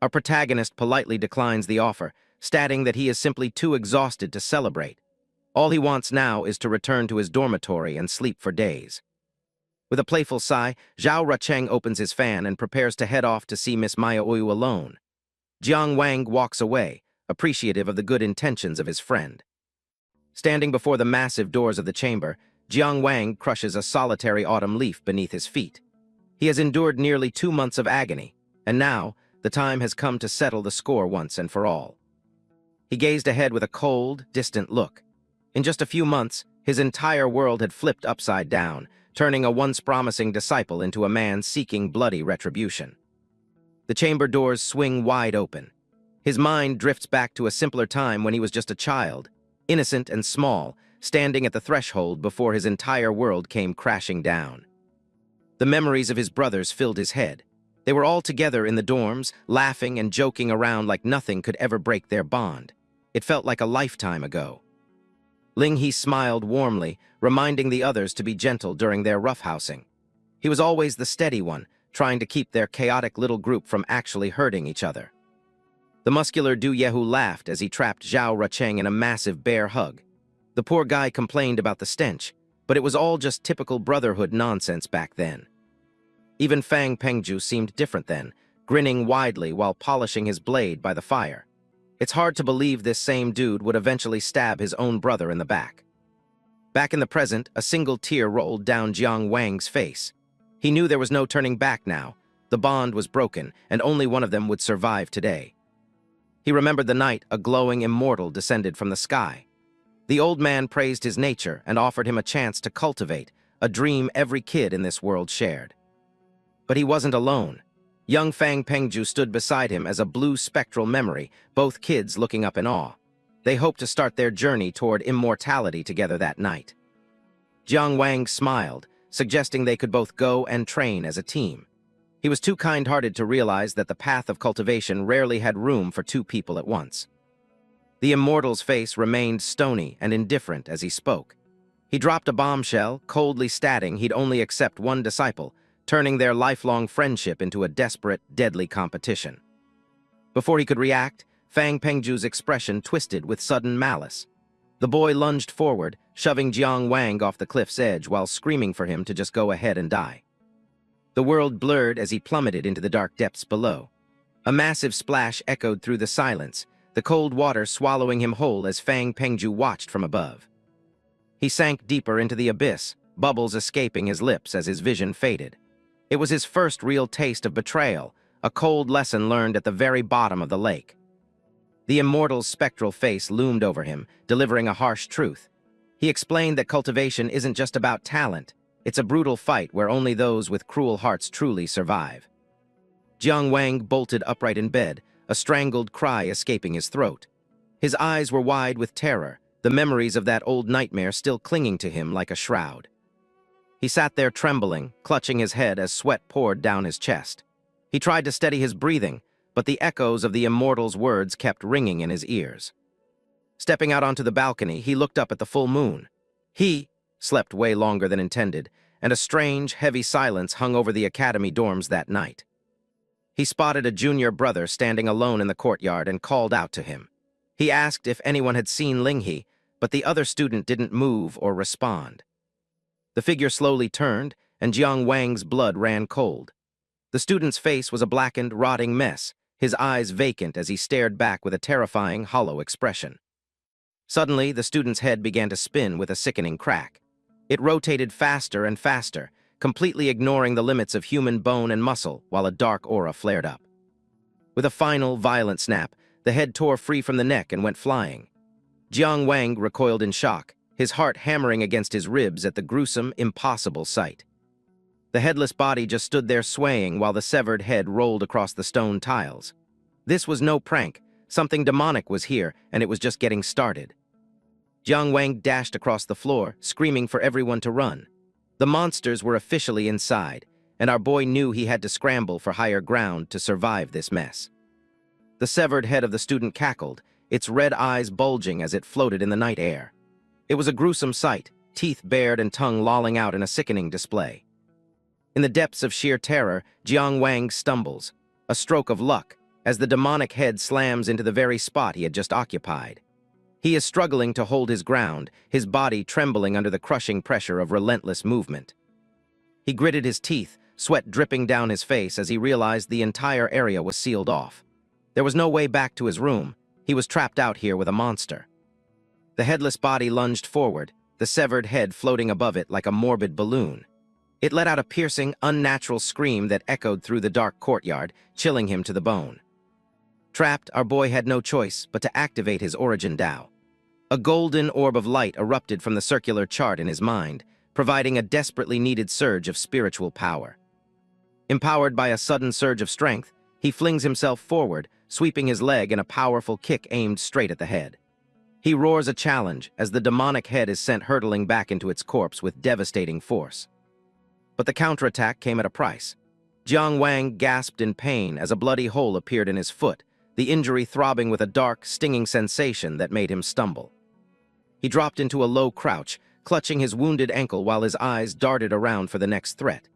Our protagonist politely declines the offer, stating that he is simply too exhausted to celebrate. All he wants now is to return to his dormitory and sleep for days. With a playful sigh, Zhao Rucheng opens his fan and prepares to head off to see Miss Maya Oyu alone. Jiang Wang walks away, appreciative of the good intentions of his friend. Standing before the massive doors of the chamber, Jiang Wang crushes a solitary autumn leaf beneath his feet. He has endured nearly 2 months of agony, and now the time has come to settle the score once and for all. He gazed ahead with a cold, distant look. In just a few months, his entire world had flipped upside down, turning a once promising disciple into a man seeking bloody retribution. The chamber doors swing wide open. His mind drifts back to a simpler time when he was just a child, innocent and small, standing at the threshold before his entire world came crashing down. The memories of his brothers filled his head. They were all together in the dorms, laughing and joking around like nothing could ever break their bond. It felt like a lifetime ago. Ling He smiled warmly, reminding the others to be gentle during their roughhousing. He was always the steady one, trying to keep their chaotic little group from actually hurting each other. The muscular Du Yehu laughed as he trapped Zhao Rucheng in a massive bear hug. The poor guy complained about the stench, but it was all just typical brotherhood nonsense back then. Even Fang Pengju seemed different then, grinning widely while polishing his blade by the fire. It's hard to believe this same dude would eventually stab his own brother in the back. Back in the present, a single tear rolled down Jiang Wang's face. He knew there was no turning back now. The bond was broken, and only one of them would survive today. He remembered the night a glowing immortal descended from the sky. The old man praised his nature and offered him a chance to cultivate, a dream every kid in this world shared. But he wasn't alone. Young Fang Pengju stood beside him as a blue spectral memory, both kids looking up in awe. They hoped to start their journey toward immortality together that night. Jiang Wang smiled, suggesting they could both go and train as a team. He was too kind-hearted to realize that the Path of Cultivation rarely had room for 2 people at once. The immortal's face remained stony and indifferent as he spoke. He dropped a bombshell, coldly stating he'd only accept one disciple, turning their lifelong friendship into a desperate, deadly competition. Before he could react, Fang Pengju's expression twisted with sudden malice. The boy lunged forward, shoving Jiang Wang off the cliff's edge while screaming for him to just go ahead and die. The world blurred as he plummeted into the dark depths below. A massive splash echoed through the silence, the cold water swallowing him whole as Fang Pengju watched from above. He sank deeper into the abyss, bubbles escaping his lips as his vision faded. It was his first real taste of betrayal, a cold lesson learned at the very bottom of the lake. The immortal's spectral face loomed over him, delivering a harsh truth. He explained that cultivation isn't just about talent. It's a brutal fight where only those with cruel hearts truly survive. Jiang Wang bolted upright in bed, a strangled cry escaping his throat. His eyes were wide with terror, the memories of that old nightmare still clinging to him like a shroud. He sat there trembling, clutching his head as sweat poured down his chest. He tried to steady his breathing, but the echoes of the immortal's words kept ringing in his ears. Stepping out onto the balcony, he looked up at the full moon. He slept way longer than intended, and a strange, heavy silence hung over the academy dorms that night. He spotted a junior brother standing alone in the courtyard and called out to him. He asked if anyone had seen Ling He, but the other student didn't move or respond. The figure slowly turned, and Jiang Wang's blood ran cold. The student's face was a blackened, rotting mess, his eyes vacant as he stared back with a terrifying, hollow expression. Suddenly, the student's head began to spin with a sickening crack. It rotated faster and faster, completely ignoring the limits of human bone and muscle while a dark aura flared up. With a final, violent snap, the head tore free from the neck and went flying. Jiang Wang recoiled in shock, his heart hammering against his ribs at the gruesome, impossible sight. The headless body just stood there swaying while the severed head rolled across the stone tiles. This was no prank. Something demonic was here, and it was just getting started. Jiang Wang dashed across the floor, screaming for everyone to run. The monsters were officially inside, and our boy knew he had to scramble for higher ground to survive this mess. The severed head of the student cackled, its red eyes bulging as it floated in the night air. It was a gruesome sight, teeth bared and tongue lolling out in a sickening display. In the depths of sheer terror, Jiang Wang stumbles, a stroke of luck, as the demonic head slams into the very spot he had just occupied. He is struggling to hold his ground, his body trembling under the crushing pressure of relentless movement. He gritted his teeth, sweat dripping down his face as he realized the entire area was sealed off. There was no way back to his room. He was trapped out here with a monster. The headless body lunged forward, the severed head floating above it like a morbid balloon. It let out a piercing, unnatural scream that echoed through the dark courtyard, chilling him to the bone. Trapped, our boy had no choice but to activate his origin Tao. A golden orb of light erupted from the circular chart in his mind, providing a desperately needed surge of spiritual power. Empowered by a sudden surge of strength, he flings himself forward, sweeping his leg in a powerful kick aimed straight at the head. He roars a challenge as the demonic head is sent hurtling back into its corpse with devastating force. But the counterattack came at a price. Jiang Wang gasped in pain as a bloody hole appeared in his foot, the injury throbbing with a dark, stinging sensation that made him stumble. He dropped into a low crouch, clutching his wounded ankle while his eyes darted around for the next threat.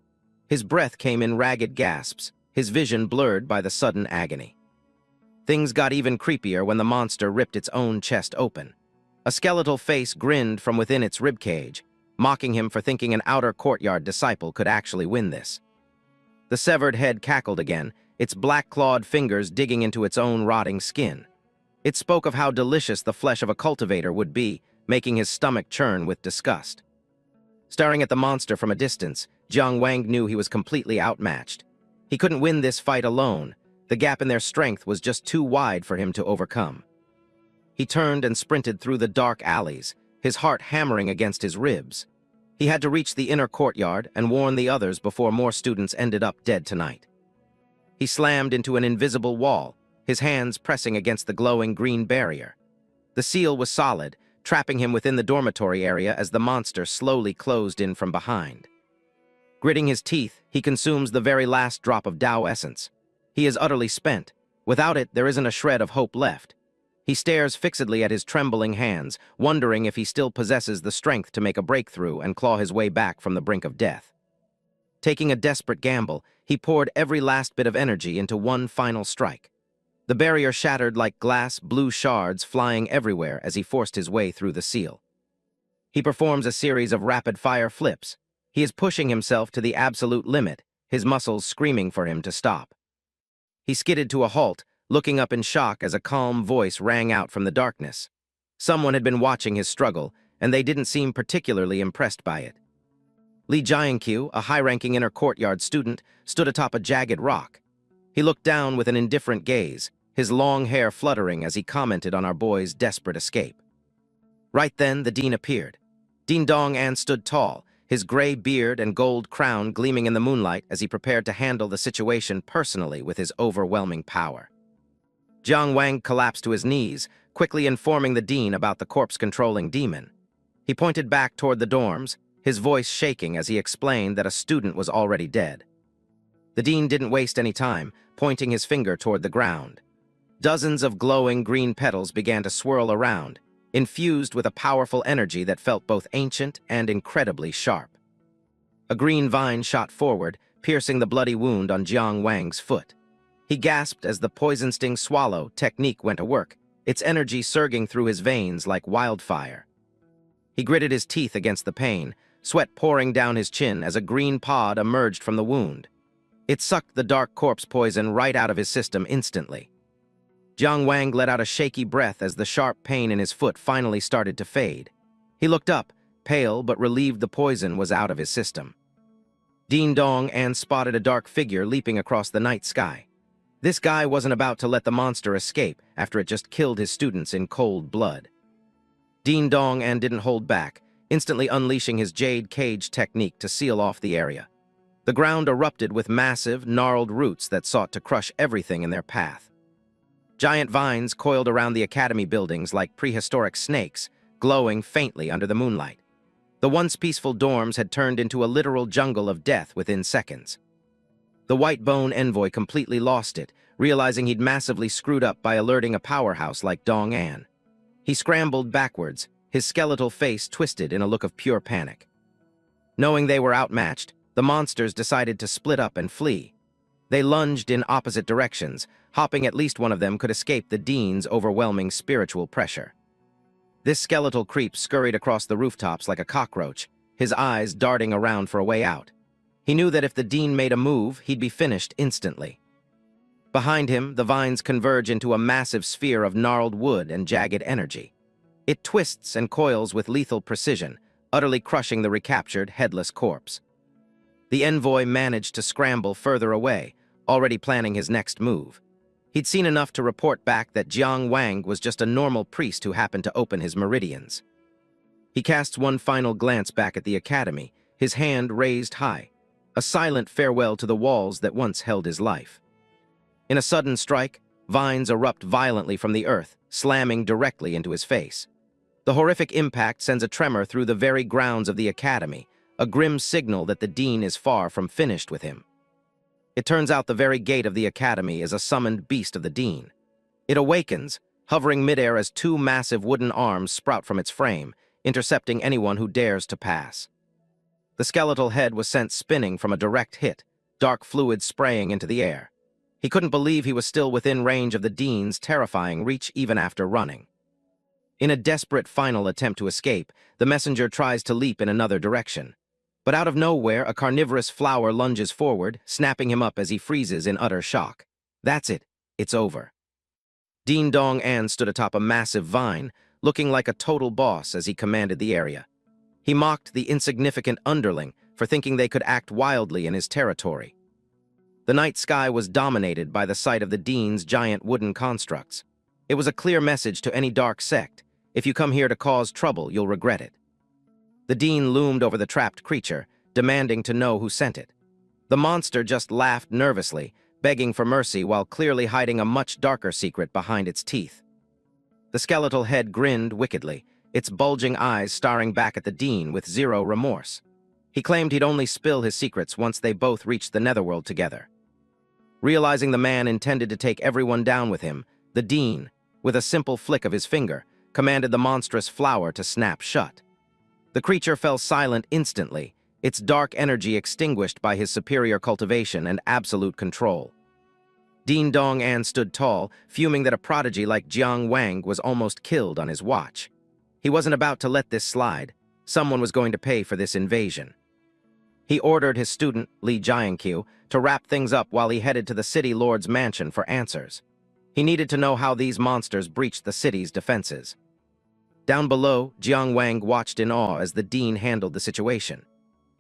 His breath came in ragged gasps, his vision blurred by the sudden agony. Things got even creepier when the monster ripped its own chest open. A skeletal face grinned from within its ribcage, mocking him for thinking an outer courtyard disciple could actually win this. The severed head cackled again, its black-clawed fingers digging into its own rotting skin. It spoke of how delicious the flesh of a cultivator would be, making his stomach churn with disgust. Staring at the monster from a distance, Jiang Wang knew he was completely outmatched. He couldn't win this fight alone. The gap in their strength was just too wide for him to overcome. He turned and sprinted through the dark alleys, his heart hammering against his ribs. He had to reach the inner courtyard and warn the others before more students ended up dead tonight. He slammed into an invisible wall, his hands pressing against the glowing green barrier. The seal was solid, trapping him within the dormitory area as the monster slowly closed in from behind. Gritting his teeth, he consumes the very last drop of Tao essence. He is utterly spent. Without it, there isn't a shred of hope left. He stares fixedly at his trembling hands, wondering if he still possesses the strength to make a breakthrough and claw his way back from the brink of death. Taking a desperate gamble, he poured every last bit of energy into one final strike. The barrier shattered like glass, blue shards flying everywhere as he forced his way through the seal. He performs a series of rapid-fire flips. He is pushing himself to the absolute limit, his muscles screaming for him to stop. He skidded to a halt, looking up in shock as a calm voice rang out from the darkness. Someone had been watching his struggle, and they didn't seem particularly impressed by it. Li Jiangqiu, a high-ranking inner courtyard student, stood atop a jagged rock. He looked down with an indifferent gaze, his long hair fluttering as he commented on our boy's desperate escape. Right then, the dean appeared. Dean Dong An stood tall, his gray beard and gold crown gleaming in the moonlight as he prepared to handle the situation personally with his overwhelming power. Jiang Wang collapsed to his knees, quickly informing the dean about the corpse-controlling demon. He pointed back toward the dorms, his voice shaking as he explained that a student was already dead. The dean didn't waste any time, pointing his finger toward the ground. Dozens of glowing green petals began to swirl around, infused with a powerful energy that felt both ancient and incredibly sharp. A green vine shot forward, piercing the bloody wound on Jiang Wang's foot. He gasped as the poison sting swallow technique went to work, its energy surging through his veins like wildfire. He gritted his teeth against the pain, sweat pouring down his chin as a green pod emerged from the wound. It sucked the dark corpse poison right out of his system instantly. Jiang Wang let out a shaky breath as the sharp pain in his foot finally started to fade. He looked up, pale but relieved the poison was out of his system. Dean Dong An spotted a dark figure leaping across the night sky. This guy wasn't about to let the monster escape after it just killed his students in cold blood. Dean Dong An didn't hold back, instantly unleashing his jade cage technique to seal off the area. The ground erupted with massive, gnarled roots that sought to crush everything in their path. Giant vines coiled around the academy buildings like prehistoric snakes, glowing faintly under the moonlight. The once peaceful dorms had turned into a literal jungle of death within seconds. The White Bone envoy completely lost it, realizing he'd massively screwed up by alerting a powerhouse like Dong An. He scrambled backwards, his skeletal face twisted in a look of pure panic. Knowing they were outmatched, the monsters decided to split up and flee. They lunged in opposite directions, hoping at least one of them could escape the dean's overwhelming spiritual pressure. This skeletal creep scurried across the rooftops like a cockroach, his eyes darting around for a way out. He knew that if the dean made a move, he'd be finished instantly. Behind him, the vines converge into a massive sphere of gnarled wood and jagged energy. It twists and coils with lethal precision, utterly crushing the recaptured, headless corpse. The envoy managed to scramble further away, already planning his next move. He'd seen enough to report back that Jiang Wang was just a normal priest who happened to open his meridians. He casts one final glance back at the academy, his hand raised high, a silent farewell to the walls that once held his life. In a sudden strike, vines erupt violently from the earth, slamming directly into his face. The horrific impact sends a tremor through the very grounds of the academy, a grim signal that the dean is far from finished with him. It turns out the very gate of the academy is a summoned beast of the dean. It awakens, hovering midair as two massive wooden arms sprout from its frame, intercepting anyone who dares to pass. The skeletal head was sent spinning from a direct hit, dark fluid spraying into the air. He couldn't believe he was still within range of the dean's terrifying reach even after running. In a desperate final attempt to escape, the messenger tries to leap in another direction. But out of nowhere, a carnivorous flower lunges forward, snapping him up as he freezes in utter shock. That's it. It's over. Dean Dong An stood atop a massive vine, looking like a total boss as he commanded the area. He mocked the insignificant underling for thinking they could act wildly in his territory. The night sky was dominated by the sight of the dean's giant wooden constructs. It was a clear message to any dark sect: if you come here to cause trouble, you'll regret it. The dean loomed over the trapped creature, demanding to know who sent it. The monster just laughed nervously, begging for mercy while clearly hiding a much darker secret behind its teeth. The skeletal head grinned wickedly, its bulging eyes staring back at the dean with zero remorse. He claimed he'd only spill his secrets once they both reached the netherworld together. Realizing the man intended to take everyone down with him, the dean, with a simple flick of his finger, commanded the monstrous flower to snap shut. The creature fell silent instantly, its dark energy extinguished by his superior cultivation and absolute control. Dean Dong An stood tall, fuming that a prodigy like Jiang Wang was almost killed on his watch. He wasn't about to let this slide. Someone was going to pay for this invasion. He ordered his student, Li Jiangqiu, to wrap things up while he headed to the city lord's mansion for answers. He needed to know how these monsters breached the city's defenses. Down below, Jiang Wang watched in awe as the dean handled the situation.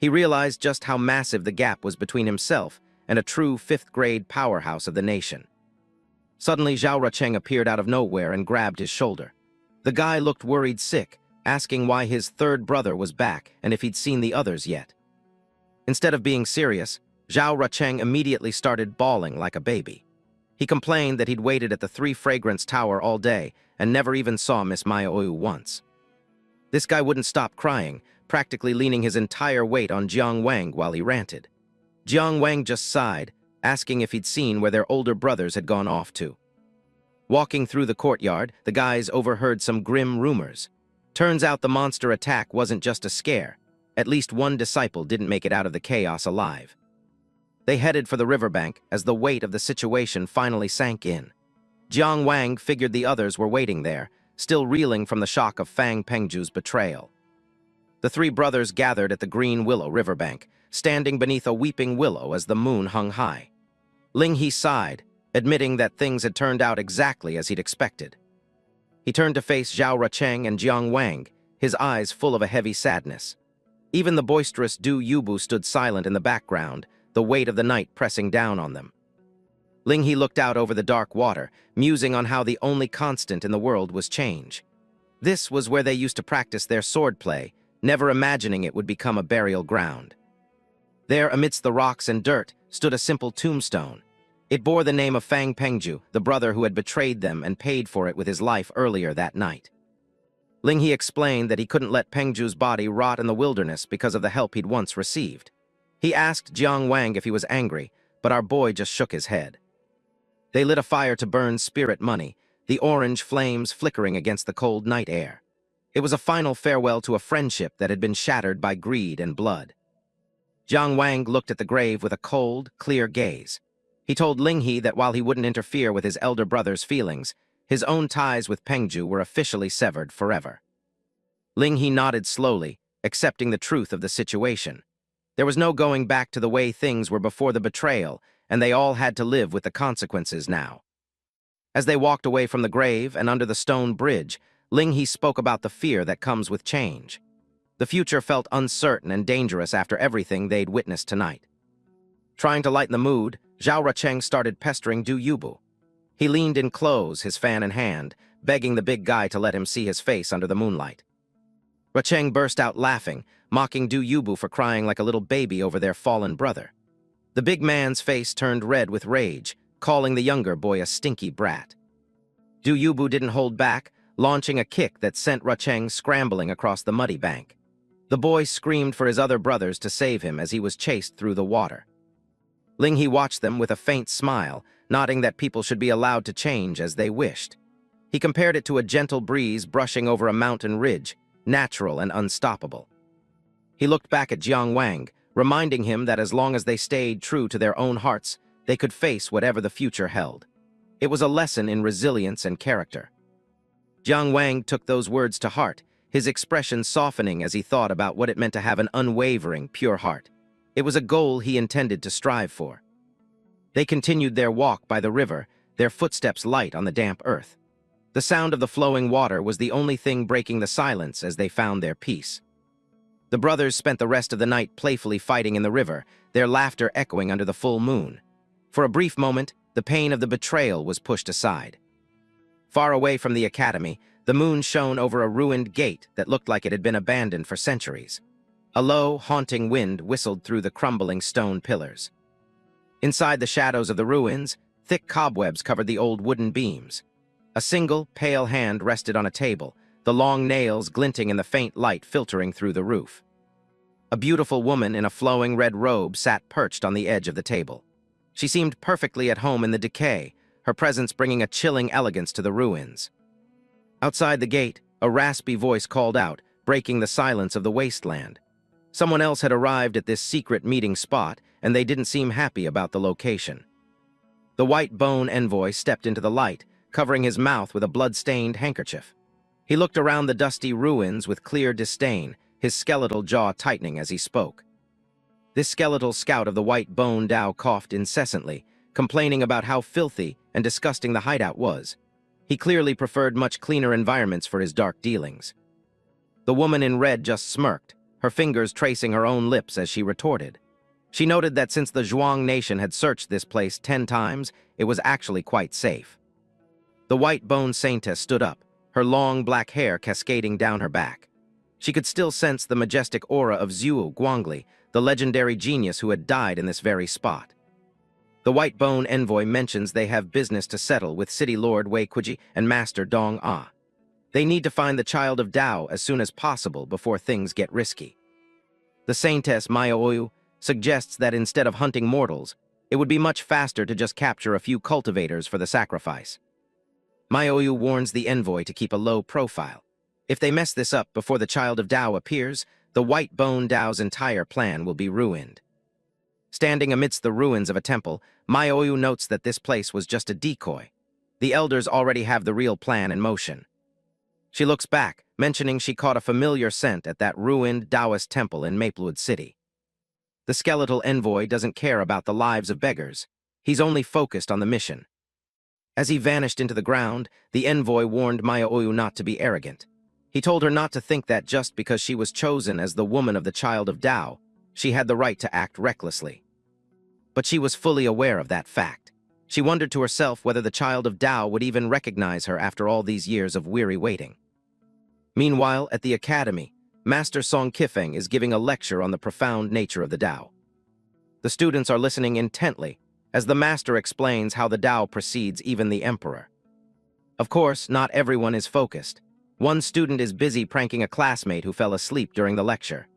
He realized just how massive the gap was between himself and a true fifth-grade powerhouse of the nation. Suddenly, Zhao Rucheng appeared out of nowhere and grabbed his shoulder. The guy looked worried sick, asking why his third brother was back and if he'd seen the others yet. Instead of being serious, Zhao Rucheng immediately started bawling like a baby. He complained that he'd waited at the Three Fragrance Tower all day and never even saw Miss Maya Oyu once. This guy wouldn't stop crying, practically leaning his entire weight on Jiang Wang while he ranted. Jiang Wang just sighed, asking if he'd seen where their older brothers had gone off to. Walking through the courtyard, the guys overheard some grim rumors. Turns out the monster attack wasn't just a scare. At least one disciple didn't make it out of the chaos alive. They headed for the riverbank as the weight of the situation finally sank in. Jiang Wang figured the others were waiting there, still reeling from the shock of Fang Pengju's betrayal. The three brothers gathered at the Green Willow riverbank, standing beneath a weeping willow as the moon hung high. Ling He sighed, admitting that things had turned out exactly as he'd expected. He turned to face Zhao Rucheng and Jiang Wang, his eyes full of a heavy sadness. Even the boisterous Du Yubu stood silent in the background, the weight of the night pressing down on them. Ling He looked out over the dark water, musing on how the only constant in the world was change. This was where they used to practice their swordplay, never imagining it would become a burial ground. There, amidst the rocks and dirt, stood a simple tombstone. It bore the name of Fang Pengju, the brother who had betrayed them and paid for it with his life earlier that night. Ling He explained that he couldn't let Pengju's body rot in the wilderness because of the help he'd once received. He asked Jiang Wang if he was angry, but our boy just shook his head. They lit a fire to burn spirit money, the orange flames flickering against the cold night air. It was a final farewell to a friendship that had been shattered by greed and blood. Jiang Wang looked at the grave with a cold, clear gaze. He told Ling He that while he wouldn't interfere with his elder brother's feelings, his own ties with Pengju were officially severed forever. Ling He nodded slowly, accepting the truth of the situation. There was no going back to the way things were before the betrayal, and they all had to live with the consequences now. As they walked away from the grave and under the stone bridge, Ling He spoke about the fear that comes with change. The future felt uncertain and dangerous after everything they'd witnessed tonight. Trying to lighten the mood, Zhao Rucheng started pestering Du Yubu. He leaned in close, his fan in hand, begging the big guy to let him see his face under the moonlight. Rucheng burst out laughing, mocking Du Yubu for crying like a little baby over their fallen brother. The big man's face turned red with rage, calling the younger boy a stinky brat. Du Yubu didn't hold back, launching a kick that sent Rucheng scrambling across the muddy bank. The boy screamed for his other brothers to save him as he was chased through the water. Ling He watched them with a faint smile, nodding that people should be allowed to change as they wished. He compared it to a gentle breeze brushing over a mountain ridge, natural and unstoppable. He looked back at Jiang Wang, reminding him that as long as they stayed true to their own hearts, they could face whatever the future held. It was a lesson in resilience and character. Jiang Wang took those words to heart, his expression softening as he thought about what it meant to have an unwavering, pure heart. It was a goal he intended to strive for. They continued their walk by the river, their footsteps light on the damp earth. The sound of the flowing water was the only thing breaking the silence as they found their peace. The brothers spent the rest of the night playfully fighting in the river, their laughter echoing under the full moon. For a brief moment, the pain of the betrayal was pushed aside. Far away from the academy, the moon shone over a ruined gate that looked like it had been abandoned for centuries. A low, haunting wind whistled through the crumbling stone pillars. Inside the shadows of the ruins, thick cobwebs covered the old wooden beams. A single, pale hand rested on a table, the long nails glinting in the faint light filtering through the roof. A beautiful woman in a flowing red robe sat perched on the edge of the table. She seemed perfectly at home in the decay, her presence bringing a chilling elegance to the ruins. Outside the gate, a raspy voice called out, breaking the silence of the wasteland. Someone else had arrived at this secret meeting spot, and they didn't seem happy about the location. The white bone envoy stepped into the light, covering his mouth with a blood-stained handkerchief. He looked around the dusty ruins with clear disdain, his skeletal jaw tightening as he spoke. This skeletal scout of the white bone Dao coughed incessantly, complaining about how filthy and disgusting the hideout was. He clearly preferred much cleaner environments for his dark dealings. The woman in red just smirked, her fingers tracing her own lips as she retorted. She noted that since the Zhuang nation had searched this place 10 times, it was actually quite safe. The white bone saintess stood up, her long black hair cascading down her back. She could still sense the majestic aura of Zuo Guanglie, the legendary genius who had died in this very spot. The white bone envoy mentions they have business to settle with City Lord Wei Kuji and Master Dong Ah. They need to find the child of Dao as soon as possible before things get risky. The saintess Maioyu suggests that instead of hunting mortals, it would be much faster to just capture a few cultivators for the sacrifice. Maioyu warns the envoy to keep a low profile. If they mess this up before the child of Dao appears, the white bone Dao's entire plan will be ruined. Standing amidst the ruins of a temple, Maioyu notes that this place was just a decoy. The elders already have the real plan in motion. She looks back, mentioning she caught a familiar scent at that ruined Taoist temple in Maplewood City. The skeletal envoy doesn't care about the lives of beggars. He's only focused on the mission. As he vanished into the ground, the envoy warned Maioyu not to be arrogant. He told her not to think that just because she was chosen as the woman of the child of Dao, she had the right to act recklessly. But she was fully aware of that fact. She wondered to herself whether the child of Dao would even recognize her after all these years of weary waiting. Meanwhile, at the academy, Master Song Kifeng is giving a lecture on the profound nature of the Dao. The students are listening intently as the master explains how the Dao precedes even the emperor. Of course, not everyone is focused. One student is busy pranking a classmate who fell asleep during the lecture.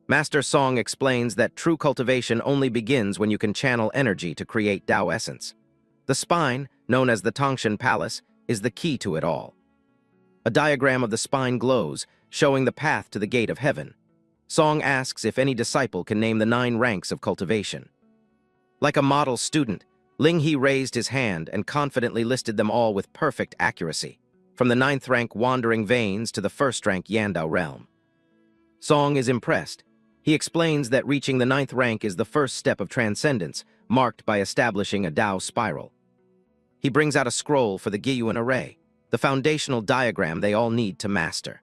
Master Song explains that true cultivation only begins when you can channel energy to create Dao essence. The spine, known as the Tangshan Palace, is the key to it all. A diagram of the spine glows, showing the path to the gate of heaven. Song asks if any disciple can name the 9 ranks of cultivation. Like a model student, Ling He raised his hand and confidently listed them all with perfect accuracy, from the 9th rank Wandering Veins to the 1st rank Yandao Realm. Song is impressed. He explains that reaching the 9th rank is the first step of transcendence, marked by establishing a Dao spiral. He brings out a scroll for the Giyuan array, the foundational diagram they all need to master.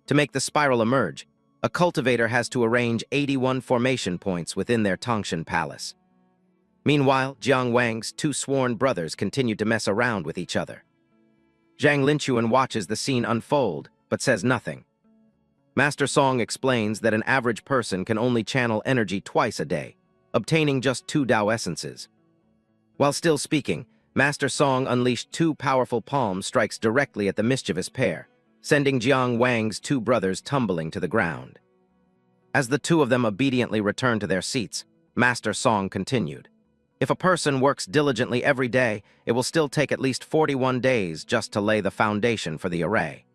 To make the spiral emerge, a cultivator has to arrange 81 formation points within their Tangshan palace. Meanwhile, Jiang Wang's two sworn brothers continue to mess around with each other. Zhang Linchuan watches the scene unfold, but says nothing. Master Song explains that an average person can only channel energy twice a day, obtaining just 2 Dao essences. While still speaking, Master Song unleashed 2 powerful palm strikes directly at the mischievous pair, sending Jiang Wang's 2 brothers tumbling to the ground. As the 2 of them obediently returned to their seats, Master Song continued. If a person works diligently every day, it will still take at least 41 days just to lay the foundation for the array.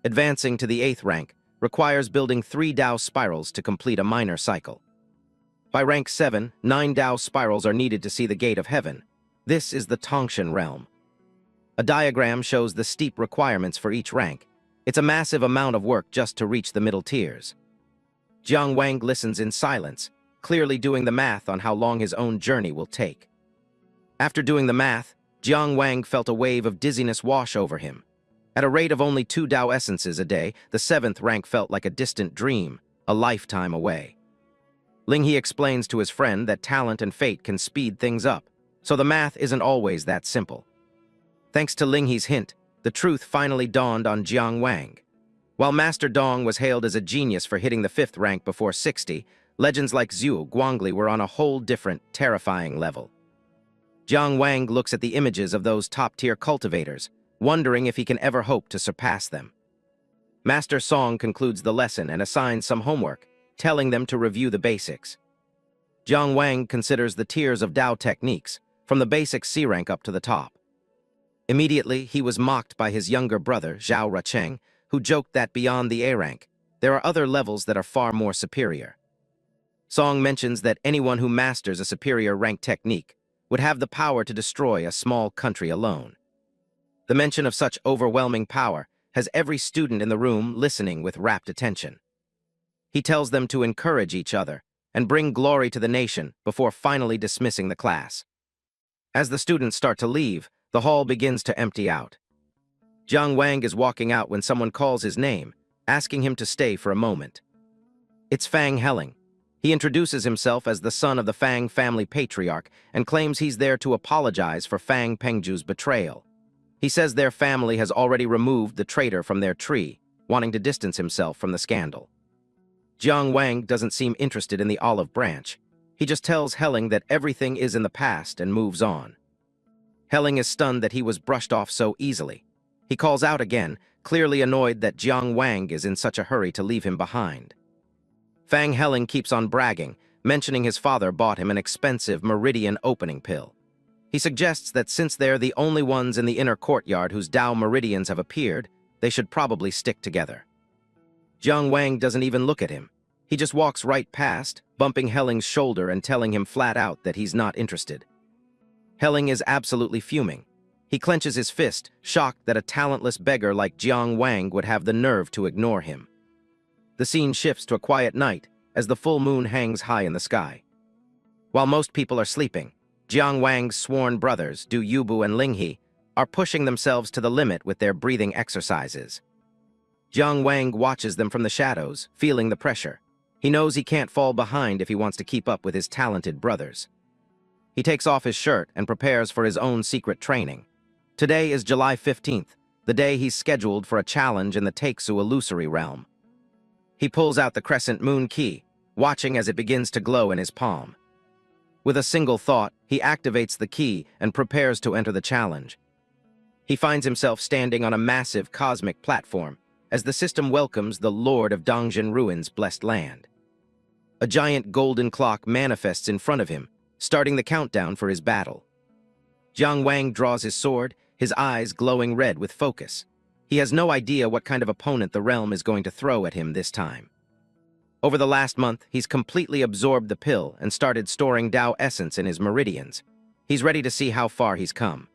Advancing to the 8th rank requires building 3 Dao spirals to complete a minor cycle. By rank 7, 9 Dao spirals are needed to see the gate of heaven. This is the Tangshan realm. A diagram shows the steep requirements for each rank. It's a massive amount of work just to reach the middle tiers. Jiang Wang listens in silence, clearly doing the math on how long his own journey will take. After doing the math, Jiang Wang felt a wave of dizziness wash over him. At a rate of only 2 Dao essences a day, the 7th rank felt like a distant dream, a lifetime away. Linghe explains to his friend that talent and fate can speed things up, so the math isn't always that simple. Thanks to Linghe's hint, the truth finally dawned on Jiang Wang. While Master Dong was hailed as a genius for hitting the 5th rank before 60, legends like Zuo Guanglie were on a whole different, terrifying level. Jiang Wang looks at the images of those top-tier cultivators, wondering if he can ever hope to surpass them. Master Song concludes the lesson and assigns some homework, telling them to review the basics. Jiang Wang considers the tiers of Dao techniques, from the basic C rank up to the top. Immediately, he was mocked by his younger brother, Zhao Rucheng, who joked that beyond the A rank, there are other levels that are far more superior. Song mentions that anyone who masters a superior rank technique would have the power to destroy a small country alone. The mention of such overwhelming power has every student in the room listening with rapt attention. He tells them to encourage each other and bring glory to the nation before finally dismissing the class. As the students start to leave, the hall begins to empty out. Jiang Wang is walking out when someone calls his name, asking him to stay for a moment. It's Fang Heling. He introduces himself as the son of the Fang family patriarch and claims he's there to apologize for Fang Pengju's betrayal. He says their family has already removed the traitor from their tree, wanting to distance himself from the scandal. Jiang Wang doesn't seem interested in the olive branch. He just tells Heling that everything is in the past and moves on. Heling is stunned that he was brushed off so easily. He calls out again, clearly annoyed that Jiang Wang is in such a hurry to leave him behind. Fang Heling keeps on bragging, mentioning his father bought him an expensive Meridian Opening Pill. He suggests that since they're the only ones in the inner courtyard whose Dao meridians have appeared, they should probably stick together. Jiang Wang doesn't even look at him. He just walks right past, bumping Heling's shoulder and telling him flat out that he's not interested. Heling is absolutely fuming. He clenches his fist, shocked that a talentless beggar like Jiang Wang would have the nerve to ignore him. The scene shifts to a quiet night as the full moon hangs high in the sky. While most people are sleeping, Jiang Wang's sworn brothers, Du Yubu and Linghe, are pushing themselves to the limit with their breathing exercises. Jiang Wang watches them from the shadows, feeling the pressure. He knows he can't fall behind if he wants to keep up with his talented brothers. He takes off his shirt and prepares for his own secret training. Today is July 15th, the day he's scheduled for a challenge in the Taixu illusory realm. He pulls out the crescent moon key, watching as it begins to glow in his palm. With a single thought, he activates the key and prepares to enter the challenge. He finds himself standing on a massive cosmic platform as the system welcomes the Lord of Dongjin Ruin's blessed land. A giant golden clock manifests in front of him, starting the countdown for his battle. Jiang Wang draws his sword, his eyes glowing red with focus. He has no idea what kind of opponent the realm is going to throw at him this time. Over the last month, he's completely absorbed the pill and started storing Dao essence in his meridians. He's ready to see how far he's come.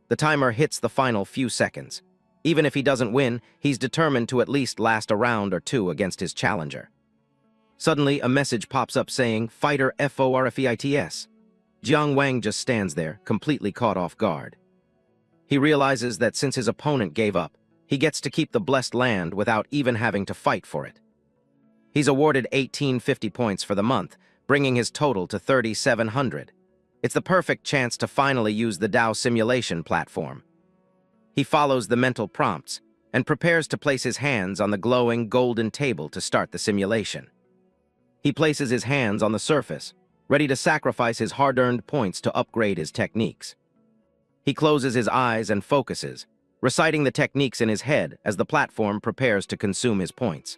The timer hits the final few seconds. Even if he doesn't win, he's determined to at least last a round or two against his challenger. Suddenly, a message pops up saying, "Fighter FORFEITS." Jiang Wang just stands there, completely caught off guard. He realizes that since his opponent gave up, he gets to keep the blessed land without even having to fight for it. He's awarded 1850 points for the month, bringing his total to 3,700. It's the perfect chance to finally use the Dao simulation platform. He follows the mental prompts and prepares to place his hands on the glowing golden table to start the simulation. He places his hands on the surface, ready to sacrifice his hard-earned points to upgrade his techniques. He closes his eyes and focuses, reciting the techniques in his head as the platform prepares to consume his points.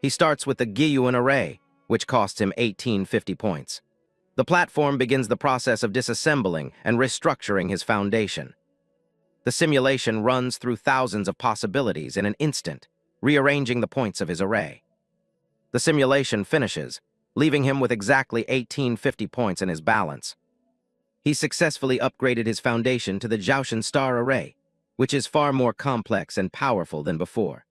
He starts with the Gyuan array, which costs him 1850 points. The platform begins the process of disassembling and restructuring his foundation. The simulation runs through thousands of possibilities in an instant, rearranging the points of his array. The simulation finishes, leaving him with exactly 1850 points in his balance. He successfully upgraded his foundation to the Jiaoshan star array, which is far more complex and powerful than before.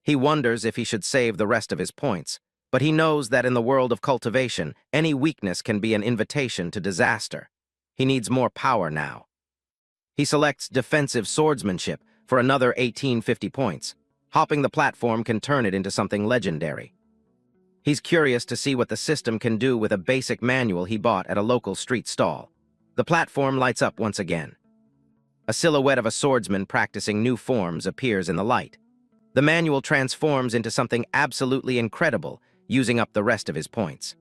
He wonders if he should save the rest of his points, but he knows that in the world of cultivation, any weakness can be an invitation to disaster. He needs more power now. He selects defensive swordsmanship for another 1850 points. Hopping the platform can turn it into something legendary. He's curious to see what the system can do with a basic manual he bought at a local street stall. The platform lights up once again. A silhouette of a swordsman practicing new forms appears in the light. The manual transforms into something absolutely incredible, using up the rest of his points.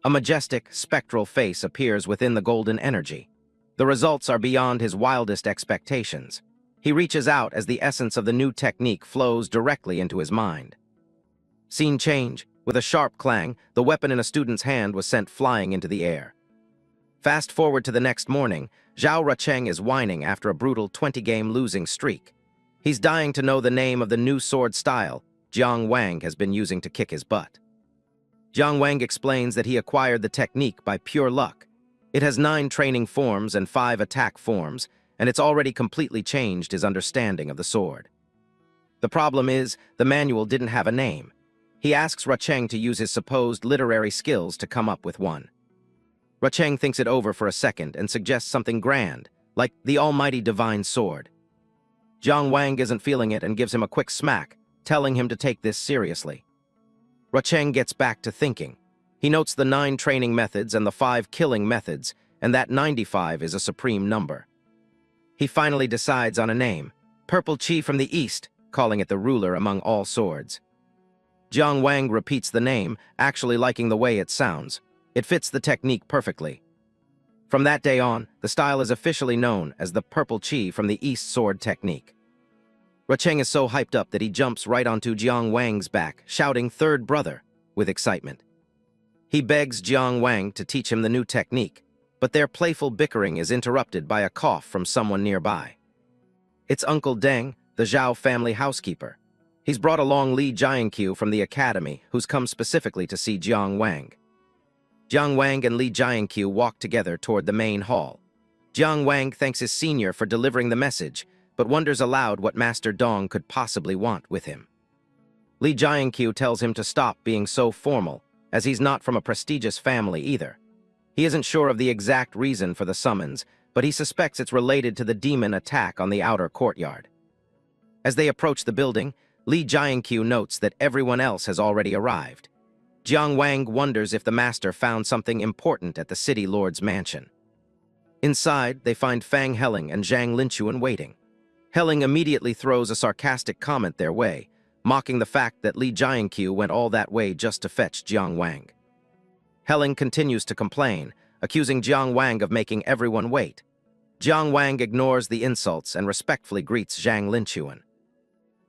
A majestic, spectral face appears within the golden energy. The results are beyond his wildest expectations. He reaches out as the essence of the new technique flows directly into his mind. Scene change. With a sharp clang, the weapon in a student's hand was sent flying into the air. Fast forward to the next morning, Zhao Rucheng is whining after a brutal 20-game losing streak. He's dying to know the name of the new sword style Jiang Wang has been using to kick his butt. Jiang Wang explains that he acquired the technique by pure luck. It has 9 training forms and 5 attack forms, and it's already completely changed his understanding of the sword. The problem is, the manual didn't have a name. He asks Rucheng to use his supposed literary skills to come up with one. Rucheng thinks it over for a second and suggests something grand, like the almighty divine sword. Jiang Wang isn't feeling it and gives him a quick smack, telling him to take this seriously. Rucheng gets back to thinking. He notes the 9 training methods and the 5 killing methods, and that 95 is a supreme number. He finally decides on a name, Purple Chi from the East, calling it the ruler among all swords. Jiang Wang repeats the name, actually liking the way it sounds. It fits the technique perfectly. From that day on, the style is officially known as the Purple Chi from the East sword technique. Rucheng is so hyped up that he jumps right onto Jiang Wang's back, shouting "Third brother" with excitement. He begs Jiang Wang to teach him the new technique, but their playful bickering is interrupted by a cough from someone nearby. It's Uncle Deng, the Zhao family housekeeper. He's brought along Li Jiangqiu from the academy, who's come specifically to see Jiang Wang. Jiang Wang and Li Jiangqiu walk together toward the main hall. Jiang Wang thanks his senior for delivering the message, but wonders aloud what Master Dong could possibly want with him. Li Jiangqiu tells him to stop being so formal, as he's not from a prestigious family either. He isn't sure of the exact reason for the summons, but he suspects it's related to the demon attack on the outer courtyard. As they approach the building, Li Jiangqiu notes that everyone else has already arrived. Jiang Wang wonders if the master found something important at the city lord's mansion. Inside, they find Fang Heling and Zhang Linquan waiting. Heling immediately throws a sarcastic comment their way, mocking the fact that Li Jiangqiu went all that way just to fetch Jiang Wang. Heling continues to complain, accusing Jiang Wang of making everyone wait. Jiang Wang ignores the insults and respectfully greets Zhang Linquan.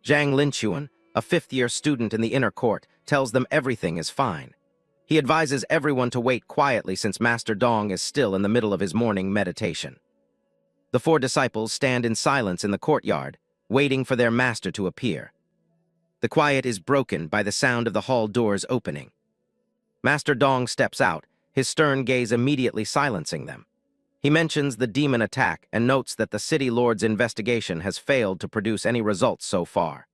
Zhang Linquan, a 5th-year student in the inner court, tells them everything is fine. He advises everyone to wait quietly since Master Dong is still in the middle of his morning meditation. The 4 disciples stand in silence in the courtyard, waiting for their master to appear. The quiet is broken by the sound of the hall doors opening. Master Dong steps out, his stern gaze immediately silencing them. He mentions the demon attack and notes that the city lord's investigation has failed to produce any results so far.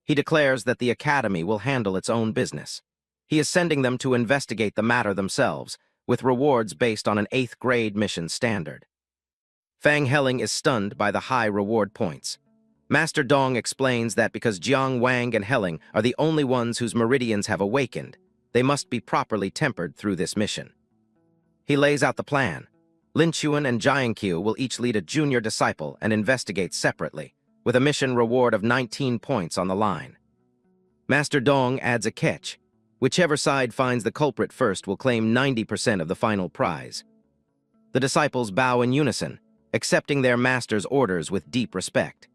He declares that the academy will handle its own business. He is sending them to investigate the matter themselves, with rewards based on an 8th grade mission standard. Fang Heling is stunned by the high reward points. Master Dong explains that because Jiang Wang and Heling are the only ones whose meridians have awakened, they must be properly tempered through this mission. He lays out the plan. Lin Chuan and Jiang Qiu will each lead a junior disciple and investigate separately, with a mission reward of 19 points on the line. Master Dong adds a catch. Whichever side finds the culprit first will claim 90% of the final prize. The disciples bow in unison, accepting their master's orders with deep respect.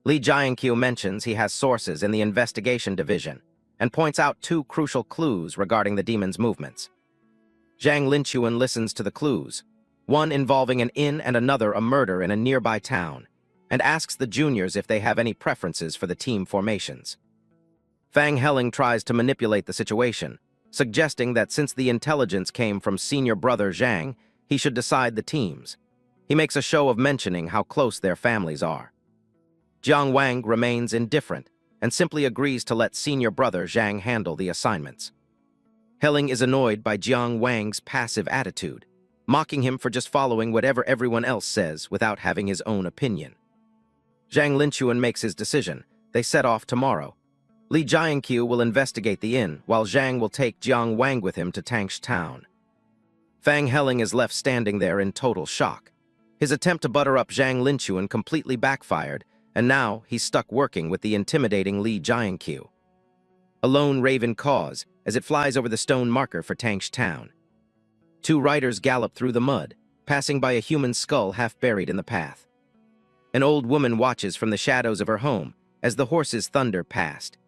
Li Jiankyu mentions he has sources in the investigation division and points out 2 crucial clues regarding the demon's movements. Zhang Linchuan listens to the clues, one involving an inn and another a murder in a nearby town, and asks the juniors if they have any preferences for the team formations. Fang Heling tries to manipulate the situation, suggesting that since the intelligence came from senior brother Zhang, he should decide the teams. He makes a show of mentioning how close their families are. Jiang Wang remains indifferent and simply agrees to let senior brother Zhang handle the assignments. Heling is annoyed by Jiang Wang's passive attitude, mocking him for just following whatever everyone else says without having his own opinion. Zhang Linchuan makes his decision. They set off tomorrow. Li Jiankyu will investigate the inn, while Zhang will take Jiang Wang with him to Tangsh town. Fang Heling is left standing there in total shock. His attempt to butter up Zhang Linchuan completely backfired, and now he's stuck working with the intimidating Li Jiankyu. A lone raven caws as it flies over the stone marker for Tangsh town. 2 riders gallop through the mud, passing by a human skull half buried in the path. An old woman watches from the shadows of her home as the horses thunder past.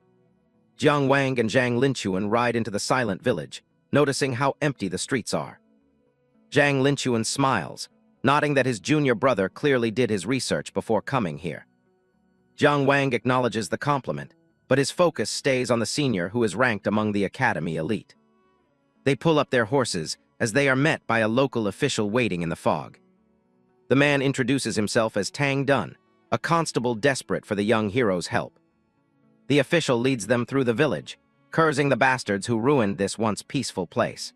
Jiang Wang and Zhang Linchuan ride into the silent village, noticing how empty the streets are. Zhang Linchuan smiles, nodding that his junior brother clearly did his research before coming here. Jiang Wang acknowledges the compliment, but his focus stays on the senior who is ranked among the academy elite. They pull up their horses as they are met by a local official waiting in the fog. The man introduces himself as Tang Dun, a constable desperate for the young hero's help. The official leads them through the village, cursing the bastards who ruined this once peaceful place.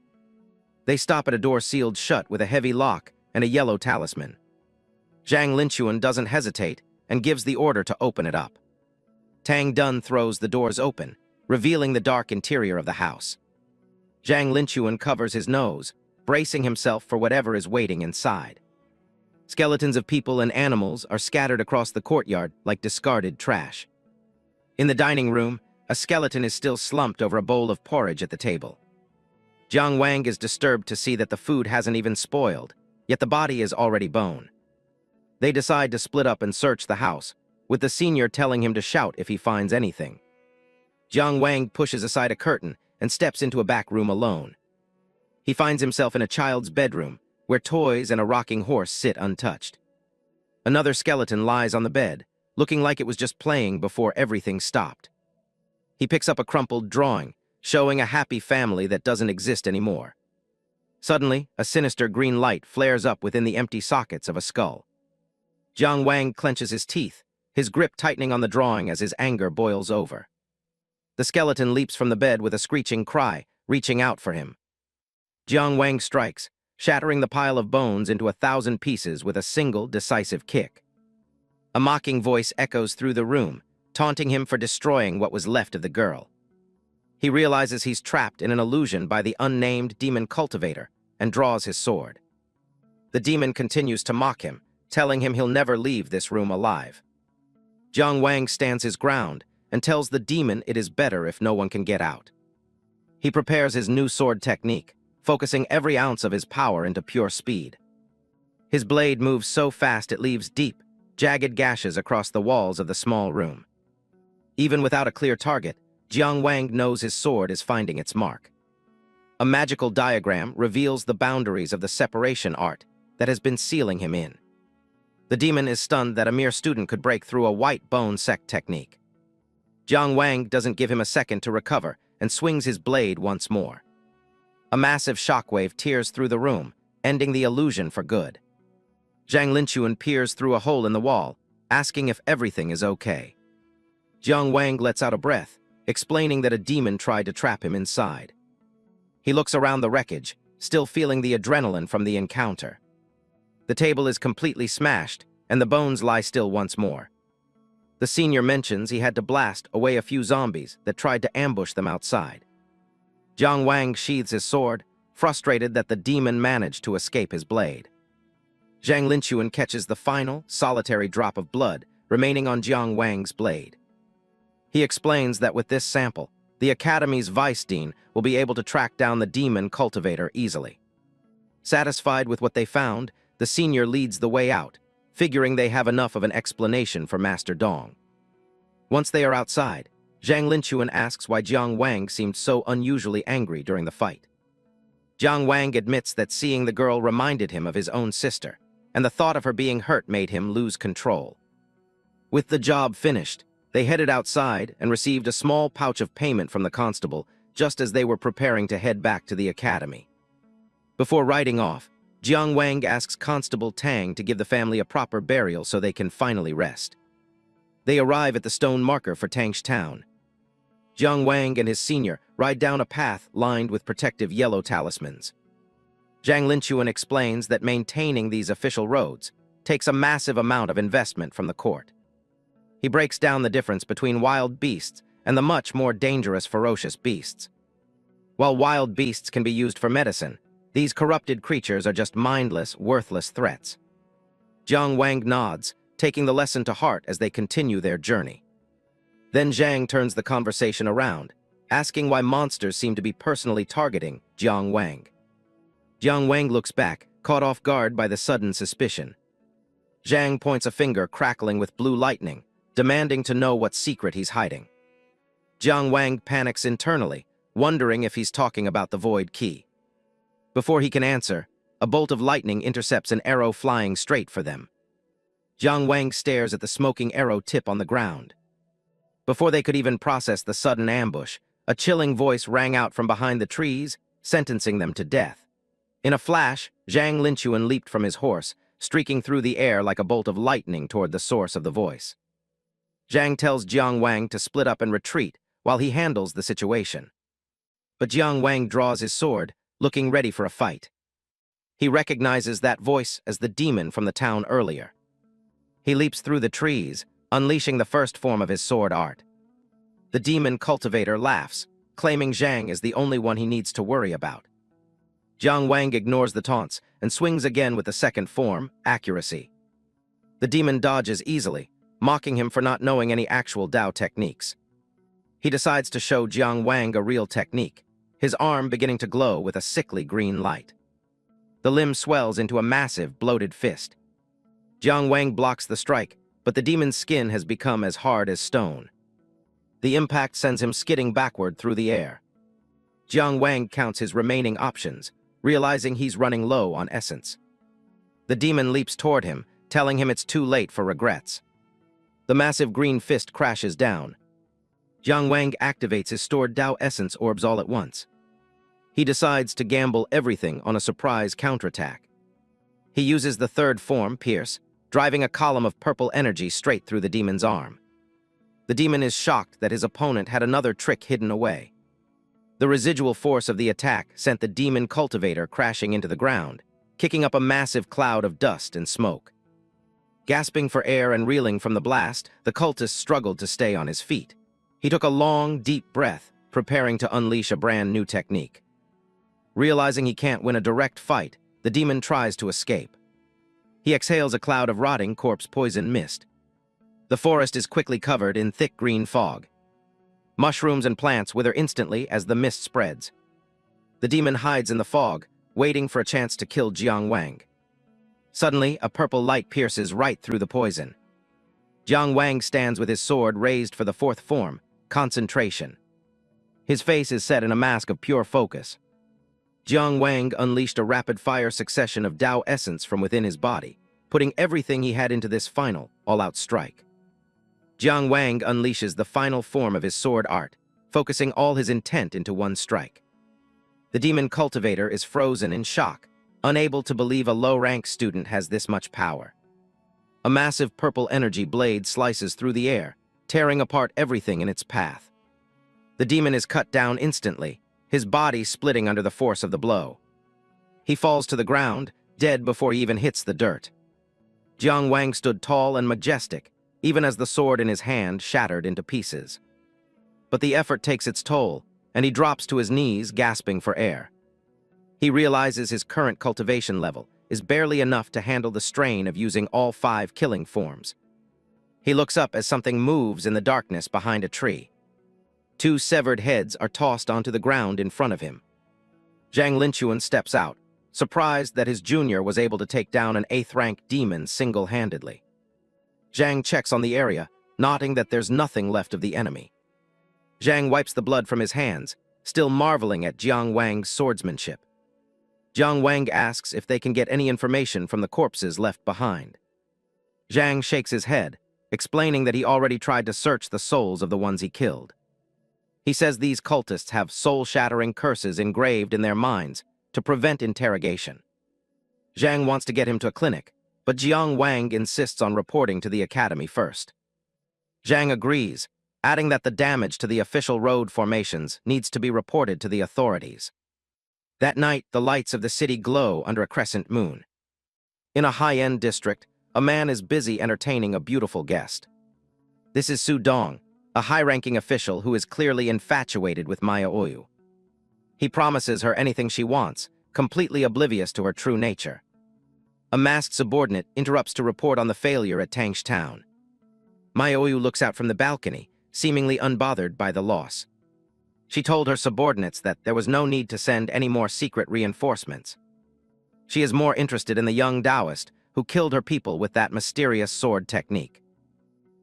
They stop at a door sealed shut with a heavy lock and a yellow talisman. Zhang Linchuan doesn't hesitate and gives the order to open it up. Tang Dun throws the doors open, revealing the dark interior of the house. Zhang Linchuan covers his nose, bracing himself for whatever is waiting inside. Skeletons of people and animals are scattered across the courtyard like discarded trash. In the dining room, a skeleton is still slumped over a bowl of porridge at the table. Jiang Wang is disturbed to see that the food hasn't even spoiled, yet the body is already bone. They decide to split up and search the house, with the senior telling him to shout if he finds anything. Jiang Wang pushes aside a curtain and steps into a back room alone. He finds himself in a child's bedroom, where toys and a rocking horse sit untouched. Another skeleton lies on the bed, looking like it was just playing before everything stopped. He picks up a crumpled drawing, showing a happy family that doesn't exist anymore. Suddenly, a sinister green light flares up within the empty sockets of a skull. Jiang Wang clenches his teeth, his grip tightening on the drawing as his anger boils over. The skeleton leaps from the bed with a screeching cry, reaching out for him. Jiang Wang strikes, shattering the pile of bones into 1,000 pieces with a single decisive kick. A mocking voice echoes through the room, taunting him for destroying what was left of the girl. He realizes he's trapped in an illusion by the unnamed demon cultivator and draws his sword. The demon continues to mock him, telling him he'll never leave this room alive. Jiang Wang stands his ground and tells the demon it is better if no one can get out. He prepares his new sword technique, focusing every ounce of his power into pure speed. His blade moves so fast it leaves deep, jagged gashes across the walls of the small room. Even without a clear target, Jiang Wang knows his sword is finding its mark. A magical diagram reveals the boundaries of the separation art that has been sealing him in. The demon is stunned that a mere student could break through a white bone sect technique. Jiang Wang doesn't give him a second to recover and swings his blade once more. A massive shockwave tears through the room, ending the illusion for good. Zhang Linchuan peers through a hole in the wall, asking if everything is okay. Jiang Wang lets out a breath, explaining that a demon tried to trap him inside. He looks around the wreckage, still feeling the adrenaline from the encounter. The table is completely smashed, and the bones lie still once more. The senior mentions he had to blast away a few zombies that tried to ambush them outside. Jiang Wang sheathes his sword, frustrated that the demon managed to escape his blade. Zhang Linquan catches the final, solitary drop of blood remaining on Jiang Wang's blade. He explains that with this sample, the Academy's vice dean will be able to track down the demon cultivator easily. Satisfied with what they found, the senior leads the way out, figuring they have enough of an explanation for Master Dong. Once they are outside, Zhang Linquan asks why Jiang Wang seemed so unusually angry during the fight. Jiang Wang admits that seeing the girl reminded him of his own sister, and the thought of her being hurt made him lose control. With the job finished, they headed outside and received a small pouch of payment from the constable just as they were preparing to head back to the academy. Before riding off, Jiang Wang asks Constable Tang to give the family a proper burial so they can finally rest. They arrive at the stone marker for Tang's town. Jiang Wang and his senior ride down a path lined with protective yellow talismans. Zhang Linquan explains that maintaining these official roads takes a massive amount of investment from the court. He breaks down the difference between wild beasts and the much more dangerous ferocious beasts. While wild beasts can be used for medicine, these corrupted creatures are just mindless, worthless threats. Jiang Wang nods, taking the lesson to heart as they continue their journey. Then Zhang turns the conversation around, asking why monsters seem to be personally targeting Jiang Wang. Jiang Wang looks back, caught off guard by the sudden suspicion. Zhang points a finger crackling with blue lightning, demanding to know what secret he's hiding. Jiang Wang panics internally, wondering if he's talking about the void key. Before he can answer, a bolt of lightning intercepts an arrow flying straight for them. Jiang Wang stares at the smoking arrow tip on the ground. Before they could even process the sudden ambush, a chilling voice rang out from behind the trees, sentencing them to death. In a flash, Zhang Linquan leaped from his horse, streaking through the air like a bolt of lightning toward the source of the voice. Zhang tells Jiang Wang to split up and retreat while he handles the situation. But Jiang Wang draws his sword, looking ready for a fight. He recognizes that voice as the demon from the town earlier. He leaps through the trees, unleashing the first form of his sword art. The demon cultivator laughs, claiming Zhang is the only one he needs to worry about. Jiang Wang ignores the taunts and swings again with the second form, accuracy. The demon dodges easily, mocking him for not knowing any actual Dao techniques. He decides to show Jiang Wang a real technique, his arm beginning to glow with a sickly green light. The limb swells into a massive, bloated fist. Jiang Wang blocks the strike, but the demon's skin has become as hard as stone. The impact sends him skidding backward through the air. Jiang Wang counts his remaining options, realizing he's running low on essence. The demon leaps toward him, telling him it's too late for regrets. The massive green fist crashes down. Jiang Wang activates his stored Dao essence orbs all at once. He decides to gamble everything on a surprise counterattack. He uses the third form, Pierce, driving a column of purple energy straight through the demon's arm. The demon is shocked that his opponent had another trick hidden away. The residual force of the attack sent the demon cultivator crashing into the ground, kicking up a massive cloud of dust and smoke. Gasping for air and reeling from the blast, the cultist struggled to stay on his feet. He took a long, deep breath, preparing to unleash a brand new technique. Realizing he can't win a direct fight, the demon tries to escape. He exhales a cloud of rotting corpse poison mist. The forest is quickly covered in thick green fog. Mushrooms and plants wither instantly as the mist spreads. The demon hides in the fog, waiting for a chance to kill Jiang Wang. Suddenly, a purple light pierces right through the poison. Jiang Wang stands with his sword raised for the fourth form, concentration. His face is set in a mask of pure focus. Jiang Wang unleashed a rapid-fire succession of Dao essence from within his body, putting everything he had into this final, all-out strike. Jiang Wang unleashes the final form of his sword art, focusing all his intent into one strike. The demon cultivator is frozen in shock, unable to believe a low-rank student has this much power. A massive purple energy blade slices through the air, tearing apart everything in its path. The demon is cut down instantly, his body splitting under the force of the blow. He falls to the ground, dead before he even hits the dirt. Jiang Wang stood tall and majestic, even as the sword in his hand shattered into pieces. But the effort takes its toll, and he drops to his knees, gasping for air. He realizes his current cultivation level is barely enough to handle the strain of using all 5 killing forms. He looks up as something moves in the darkness behind a tree. 2 severed heads are tossed onto the ground in front of him. Zhang Linquan steps out, surprised that his junior was able to take down an 8th-rank demon single-handedly. Zhang checks on the area, noting that there's nothing left of the enemy. Zhang wipes the blood from his hands, still marveling at Jiang Wang's swordsmanship. Jiang Wang asks if they can get any information from the corpses left behind. Zhang shakes his head, explaining that he already tried to search the souls of the ones he killed. He says these cultists have soul-shattering curses engraved in their minds to prevent interrogation. Zhang wants to get him to a clinic, but Jiang Wang insists on reporting to the academy first. Zhang agrees, adding that the damage to the official road formations needs to be reported to the authorities. That night, the lights of the city glow under a crescent moon. In a high-end district, a man is busy entertaining a beautiful guest. This is Su Dong, a high-ranking official who is clearly infatuated with Maya Oyu. He promises her anything she wants, completely oblivious to her true nature. A masked subordinate interrupts to report on the failure at Tangsh Town. Maya Oyu looks out from the balcony, seemingly unbothered by the loss. She told her subordinates that there was no need to send any more secret reinforcements. She is more interested in the young Taoist who killed her people with that mysterious sword technique.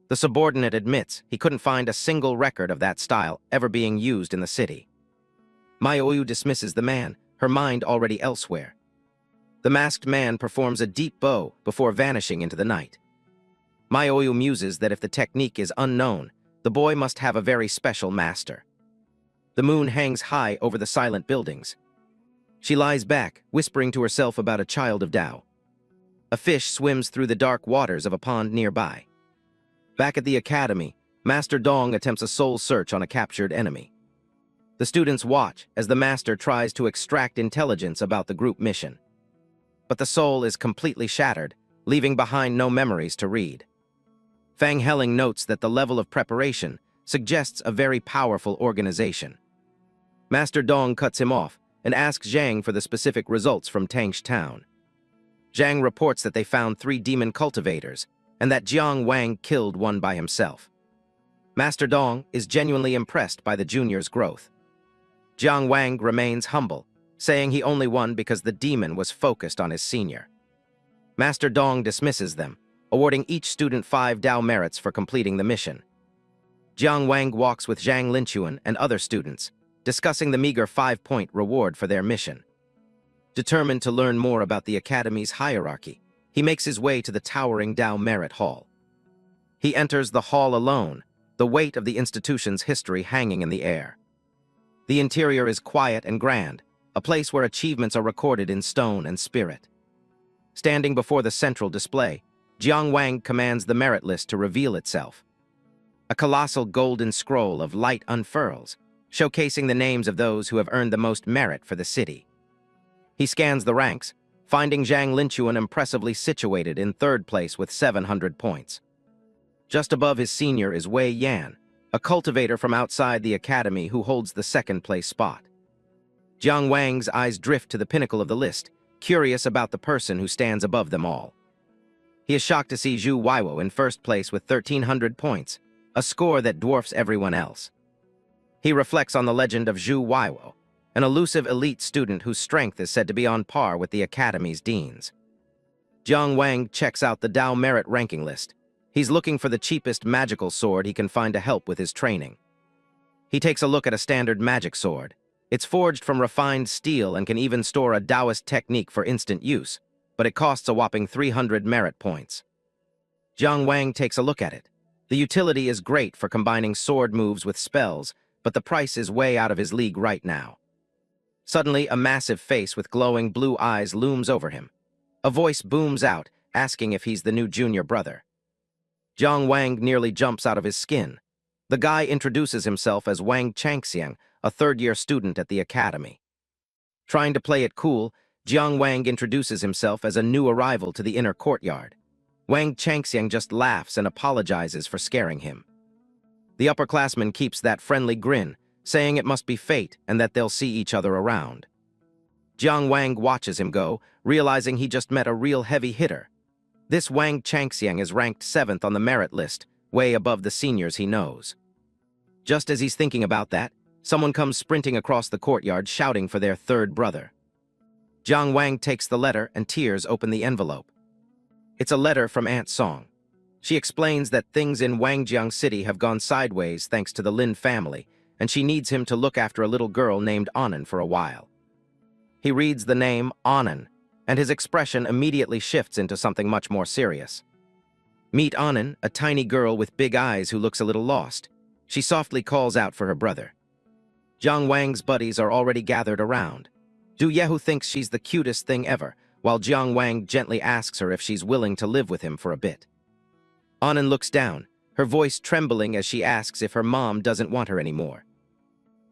The subordinate admits he couldn't find a single record of that style ever being used in the city. Maya Oyu dismisses the man, her mind already elsewhere. The masked man performs a deep bow before vanishing into the night. Maya Oyu muses that if the technique is unknown, the boy must have a very special master. The moon hangs high over the silent buildings. She lies back, whispering to herself about a child of Tao. A fish swims through the dark waters of a pond nearby. Back at the academy, Master Dong attempts a soul search on a captured enemy. The students watch as the master tries to extract intelligence about the group mission. But the soul is completely shattered, leaving behind no memories to read. Fang Helling notes that the level of preparation suggests a very powerful organization. Master Dong cuts him off and asks Zhang for the specific results from Tangsh Town. Zhang reports that they found 3 demon cultivators and that Jiang Wang killed one by himself. Master Dong is genuinely impressed by the junior's growth. Jiang Wang remains humble, saying he only won because the demon was focused on his senior. Master Dong dismisses them, awarding each student 5 Dao merits for completing the mission. Jiang Wang walks with Zhang Linquan and other students, discussing the meager 5-point reward for their mission. Determined to learn more about the Academy's hierarchy, he makes his way to the towering Dao Merit Hall. He enters the hall alone, the weight of the institution's history hanging in the air. The interior is quiet and grand, a place where achievements are recorded in stone and spirit. Standing before the central display, Jiang Wang commands the merit list to reveal itself. A colossal golden scroll of light unfurls, showcasing the names of those who have earned the most merit for the city. He scans the ranks, finding Zhang Linquan impressively situated in 3rd place with 700 points. Just above his senior is Wei Yan, a cultivator from outside the academy who holds the 2nd place spot. Jiang Wang's eyes drift to the pinnacle of the list, curious about the person who stands above them all. He is shocked to see Zhu Weiwo in 1st place with 1,300 points, a score that dwarfs everyone else. He reflects on the legend of Zhu Weiwo, an elusive elite student whose strength is said to be on par with the Academy's deans. Jiang Wang checks out the Dao Merit ranking list. He's looking for the cheapest magical sword he can find to help with his training. He takes a look at a standard magic sword. It's forged from refined steel and can even store a Taoist technique for instant use, but it costs a whopping 300 merit points. Jiang Wang takes a look at it. The utility is great for combining sword moves with spells, but the price is way out of his league right now. Suddenly, a massive face with glowing blue eyes looms over him. A voice booms out, asking if he's the new junior brother. Jiang Wang nearly jumps out of his skin. The guy introduces himself as Wang Changxiang, a 3rd-year student at the academy. Trying to play it cool, Jiang Wang introduces himself as a new arrival to the inner courtyard. Wang Changxiang just laughs and apologizes for scaring him. The upperclassman keeps that friendly grin, saying it must be fate and that they'll see each other around. Jiang Wang watches him go, realizing he just met a real heavy hitter. This Wang Changxiang is ranked 7th on the merit list, way above the seniors he knows. Just as he's thinking about that, someone comes sprinting across the courtyard shouting for their third brother. Jiang Wang takes the letter and tears open the envelope. It's a letter from Aunt Song. She explains that things in Wangjiang City have gone sideways thanks to the Lin family, and she needs him to look after a little girl named Annan for a while. He reads the name Annan, and his expression immediately shifts into something much more serious. Meet Annan, a tiny girl with big eyes who looks a little lost. She softly calls out for her brother. Jiang Wang's buddies are already gathered around. Du Yehu thinks she's the cutest thing ever, while Jiang Wang gently asks her if she's willing to live with him for a bit. Annan looks down, her voice trembling as she asks if her mom doesn't want her anymore.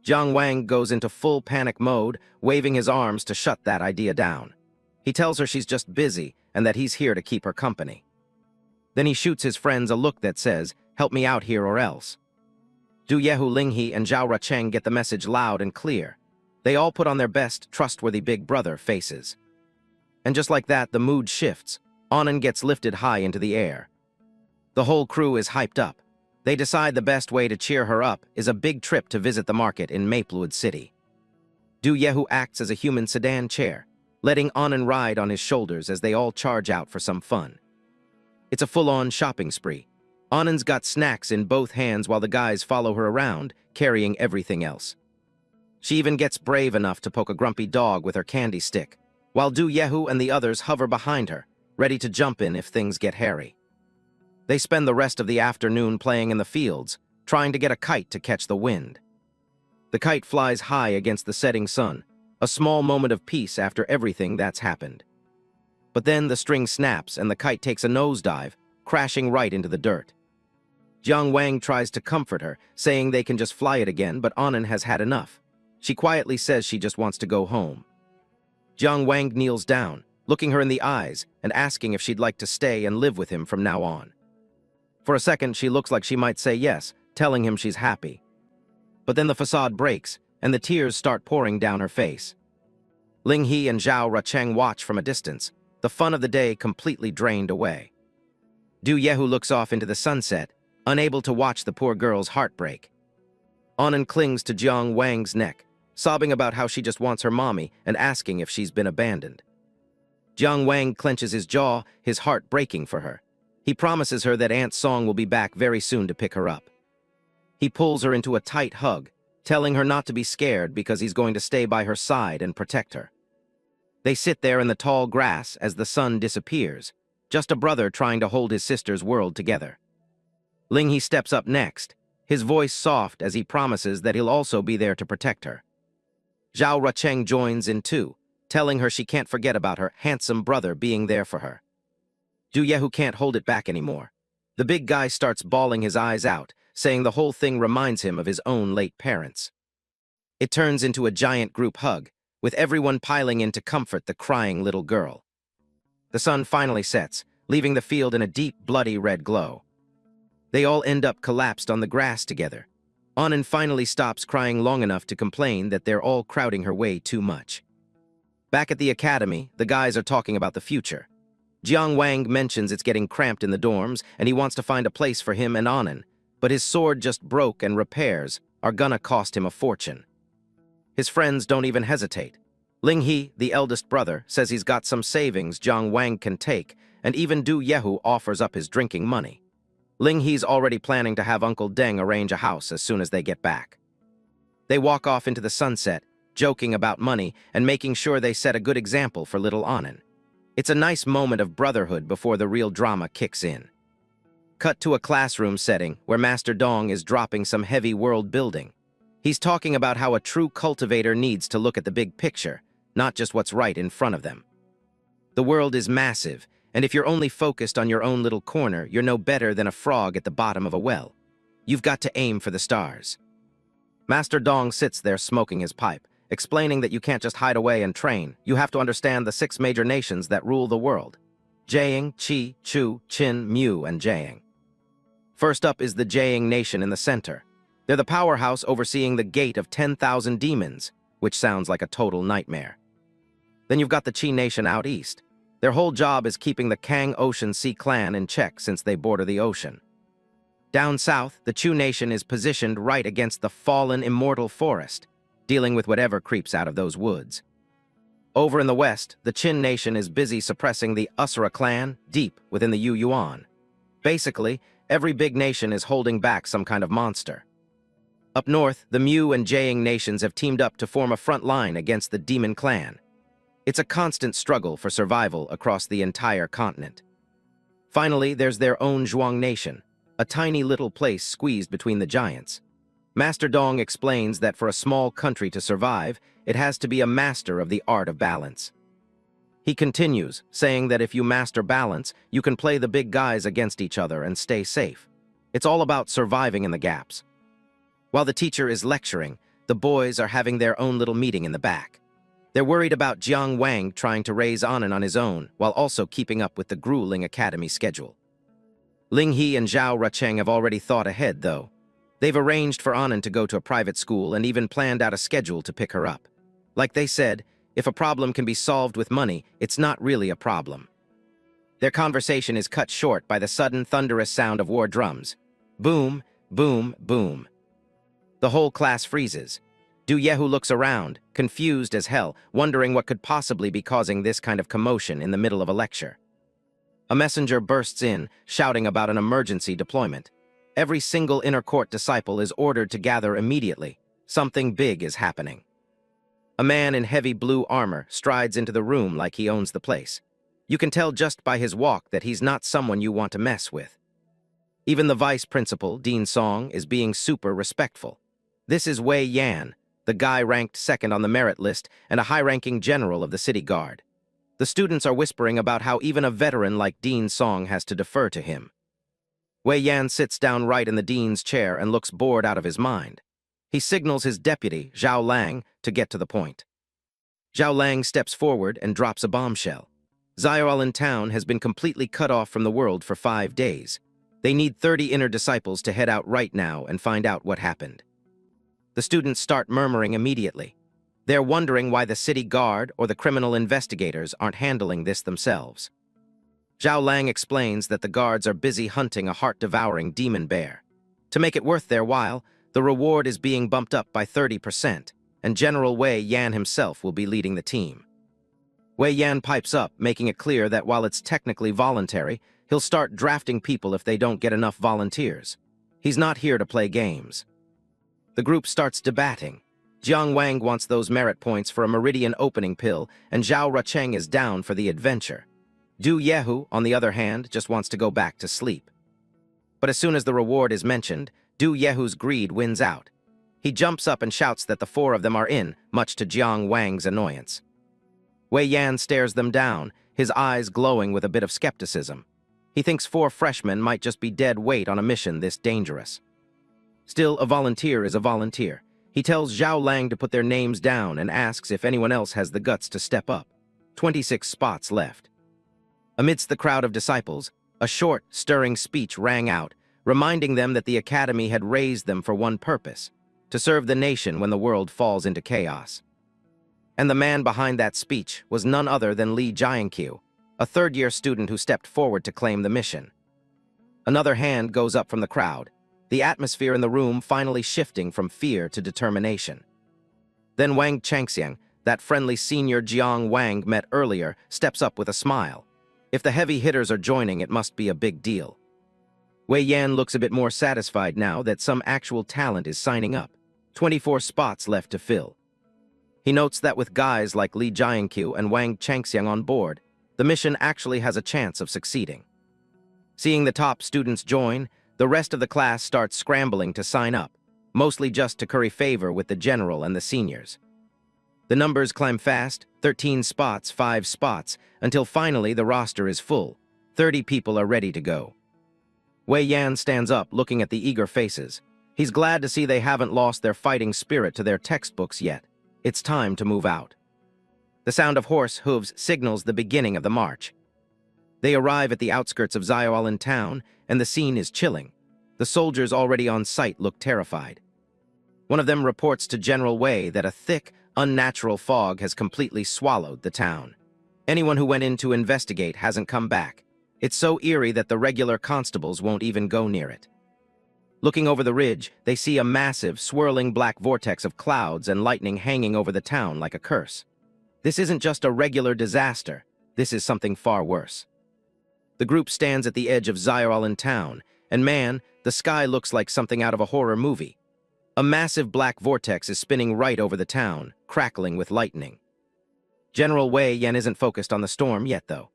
Jiang Wang goes into full panic mode, waving his arms to shut that idea down. He tells her she's just busy and that he's here to keep her company. Then he shoots his friends a look that says, "Help me out here or else." Du Yehu, Linghe, and Zhao Rucheng get the message loud and clear. They all put on their best, trustworthy big brother faces. And just like that, the mood shifts. Annan gets lifted high into the air. The whole crew is hyped up. They decide the best way to cheer her up is a big trip to visit the market in Maplewood City. Du Yehu acts as a human sedan chair, letting Annan ride on his shoulders as they all charge out for some fun. It's a full-on shopping spree. Annan's got snacks in both hands while the guys follow her around, carrying everything else. She even gets brave enough to poke a grumpy dog with her candy stick, while Du Yehu and the others hover behind her, ready to jump in if things get hairy. They spend the rest of the afternoon playing in the fields, trying to get a kite to catch the wind. The kite flies high against the setting sun, a small moment of peace after everything that's happened. But then the string snaps and the kite takes a nosedive, crashing right into the dirt. Jiang Wang tries to comfort her, saying they can just fly it again, but Annan has had enough. She quietly says she just wants to go home. Jiang Wang kneels down, looking her in the eyes and asking if she'd like to stay and live with him from now on. For a second, she looks like she might say yes, telling him she's happy. But then the facade breaks, and the tears start pouring down her face. Linghe and Zhao Rucheng watch from a distance, the fun of the day completely drained away. Du Yehu looks off into the sunset, unable to watch the poor girl's heart break. Annan clings to Jiang Wang's neck, sobbing about how she just wants her mommy and asking if she's been abandoned. Jiang Wang clenches his jaw, his heart breaking for her. He promises her that Aunt Song will be back very soon to pick her up. He pulls her into a tight hug, telling her not to be scared because he's going to stay by her side and protect her. They sit there in the tall grass as the sun disappears, just a brother trying to hold his sister's world together. Linghe steps up next, his voice soft as he promises that he'll also be there to protect her. Zhao Rucheng joins in too, telling her she can't forget about her handsome brother being there for her. Du Yehu can't hold it back anymore. The big guy starts bawling his eyes out, saying the whole thing reminds him of his own late parents. It turns into a giant group hug, with everyone piling in to comfort the crying little girl. The sun finally sets, leaving the field in a deep, bloody red glow. They all end up collapsed on the grass together. Annan finally stops crying long enough to complain that they're all crowding her way too much. Back at the academy, the guys are talking about the future. Jiang Wang mentions it's getting cramped in the dorms and he wants to find a place for him and Annan, but his sword just broke and repairs are gonna cost him a fortune. His friends don't even hesitate. Linghe, the eldest brother, says he's got some savings Jiang Wang can take, and even Du Yehu offers up his drinking money. Linghe's already planning to have Uncle Deng arrange a house as soon as they get back. They walk off into the sunset, joking about money and making sure they set a good example for little Annan. It's a nice moment of brotherhood before the real drama kicks in. Cut to a classroom setting where Master Dong is dropping some heavy world building. He's talking about how a true cultivator needs to look at the big picture, not just what's right in front of them. The world is massive, and if you're only focused on your own little corner, you're no better than a frog at the bottom of a well. You've got to aim for the stars. Master Dong sits there smoking his pipe, explaining that you can't just hide away and train. You have to understand the 6 major nations that rule the world: Jiang, Qi, Chu, Qin, Mu, and Jiang. First up is the Jiang nation in the center. They're the powerhouse overseeing the gate of 10,000 demons, which sounds like a total nightmare. Then you've got the Qi nation out east. Their whole job is keeping the Kang Ocean Sea clan in check since they border the ocean. Down south, the Chu nation is positioned right against the fallen immortal forest, dealing with whatever creeps out of those woods. Over in the west, the Qin nation is busy suppressing the Usura clan deep within the Yuan. Basically, every big nation is holding back some kind of monster. Up north, the Mu and Jiang nations have teamed up to form a front line against the Demon Clan. It's a constant struggle for survival across the entire continent. Finally, there's their own Zhuang nation, a tiny little place squeezed between the giants. Master Dong explains that for a small country to survive, it has to be a master of the art of balance. He continues, saying that if you master balance, you can play the big guys against each other and stay safe. It's all about surviving in the gaps. While the teacher is lecturing, the boys are having their own little meeting in the back. They're worried about Jiang Wang trying to raise Anand on his own, while also keeping up with the grueling academy schedule. Ling He and Zhao Rucheng have already thought ahead, though. They've arranged for Anand to go to a private school and even planned out a schedule to pick her up. Like they said, if a problem can be solved with money, it's not really a problem. Their conversation is cut short by the sudden thunderous sound of war drums. Boom, boom, boom. The whole class freezes. Du Yehu looks around, confused as hell, wondering what could possibly be causing this kind of commotion in the middle of a lecture. A messenger bursts in, shouting about an emergency deployment. Every single inner court disciple is ordered to gather immediately. Something big is happening. A man in heavy blue armor strides into the room like he owns the place. You can tell just by his walk that he's not someone you want to mess with. Even the vice principal, Dean Song, is being super respectful. This is Wei Yan, the guy ranked second on the merit list and a high-ranking general of the city guard. The students are whispering about how even a veteran like Dean Song has to defer to him. Wei Yan sits down right in the dean's chair and looks bored out of his mind. He signals his deputy, Zhao Lang, to get to the point. Zhao Lang steps forward and drops a bombshell. Xiaolan town has been completely cut off from the world for 5 days. They need 30 inner disciples to head out right now and find out what happened. The students start murmuring immediately. They're wondering why the city guard or the criminal investigators aren't handling this themselves. Zhao Lang explains that the guards are busy hunting a heart-devouring demon bear. To make it worth their while, the reward is being bumped up by 30%, and General Wei Yan himself will be leading the team. Wei Yan pipes up, making it clear that while it's technically voluntary, he'll start drafting people if they don't get enough volunteers. He's not here to play games. The group starts debating. Jiang Wang wants those merit points for a Meridian Opening Pill, and Zhao Rucheng is down for the adventure. Du Yehu, on the other hand, just wants to go back to sleep. But as soon as the reward is mentioned, Du Yehu's greed wins out. He jumps up and shouts that the 4 of them are in, much to Jiang Wang's annoyance. Wei Yan stares them down, his eyes glowing with a bit of skepticism. He thinks 4 freshmen might just be dead weight on a mission this dangerous. Still, a volunteer is a volunteer. He tells Zhao Lang to put their names down and asks if anyone else has the guts to step up. 26 spots left. Amidst the crowd of disciples, a short, stirring speech rang out, reminding them that the academy had raised them for one purpose: to serve the nation when the world falls into chaos. And the man behind that speech was none other than Li Jiankyu, a third-year student who stepped forward to claim the mission. Another hand goes up from the crowd, the atmosphere in the room finally shifting from fear to determination. Then Wang Changxiang, that friendly senior Jiang Wang met earlier, steps up with a smile. If the heavy hitters are joining, it must be a big deal. Wei Yan looks a bit more satisfied now that some actual talent is signing up. 24 spots left to fill. He notes that with guys like Li Jiankyu and Wang Changxiang on board, the mission actually has a chance of succeeding. Seeing the top students join, the rest of the class starts scrambling to sign up, mostly just to curry favor with the general and the seniors. The numbers climb fast, 13 spots, 5 spots, until finally the roster is full. 30 people are ready to go. Wei Yan stands up, looking at the eager faces. He's glad to see they haven't lost their fighting spirit to their textbooks yet. It's time to move out. The sound of horse hooves signals the beginning of the march. They arrive at the outskirts of Xiaolan town, and the scene is chilling. The soldiers already on site look terrified. One of them reports to General Wei that a thick, unnatural fog has completely swallowed the town. Anyone who went in to investigate hasn't come back. It's so eerie that the regular constables won't even go near it. Looking over the ridge, they see a massive, swirling black vortex of clouds and lightning hanging over the town like a curse. This isn't just a regular disaster. This is something far worse. The group stands at the edge of Xiaolan town, and man, the sky looks like something out of a horror movie. A massive black vortex is spinning right over the town, crackling with lightning. General Wei Yan isn't focused on the storm yet, though.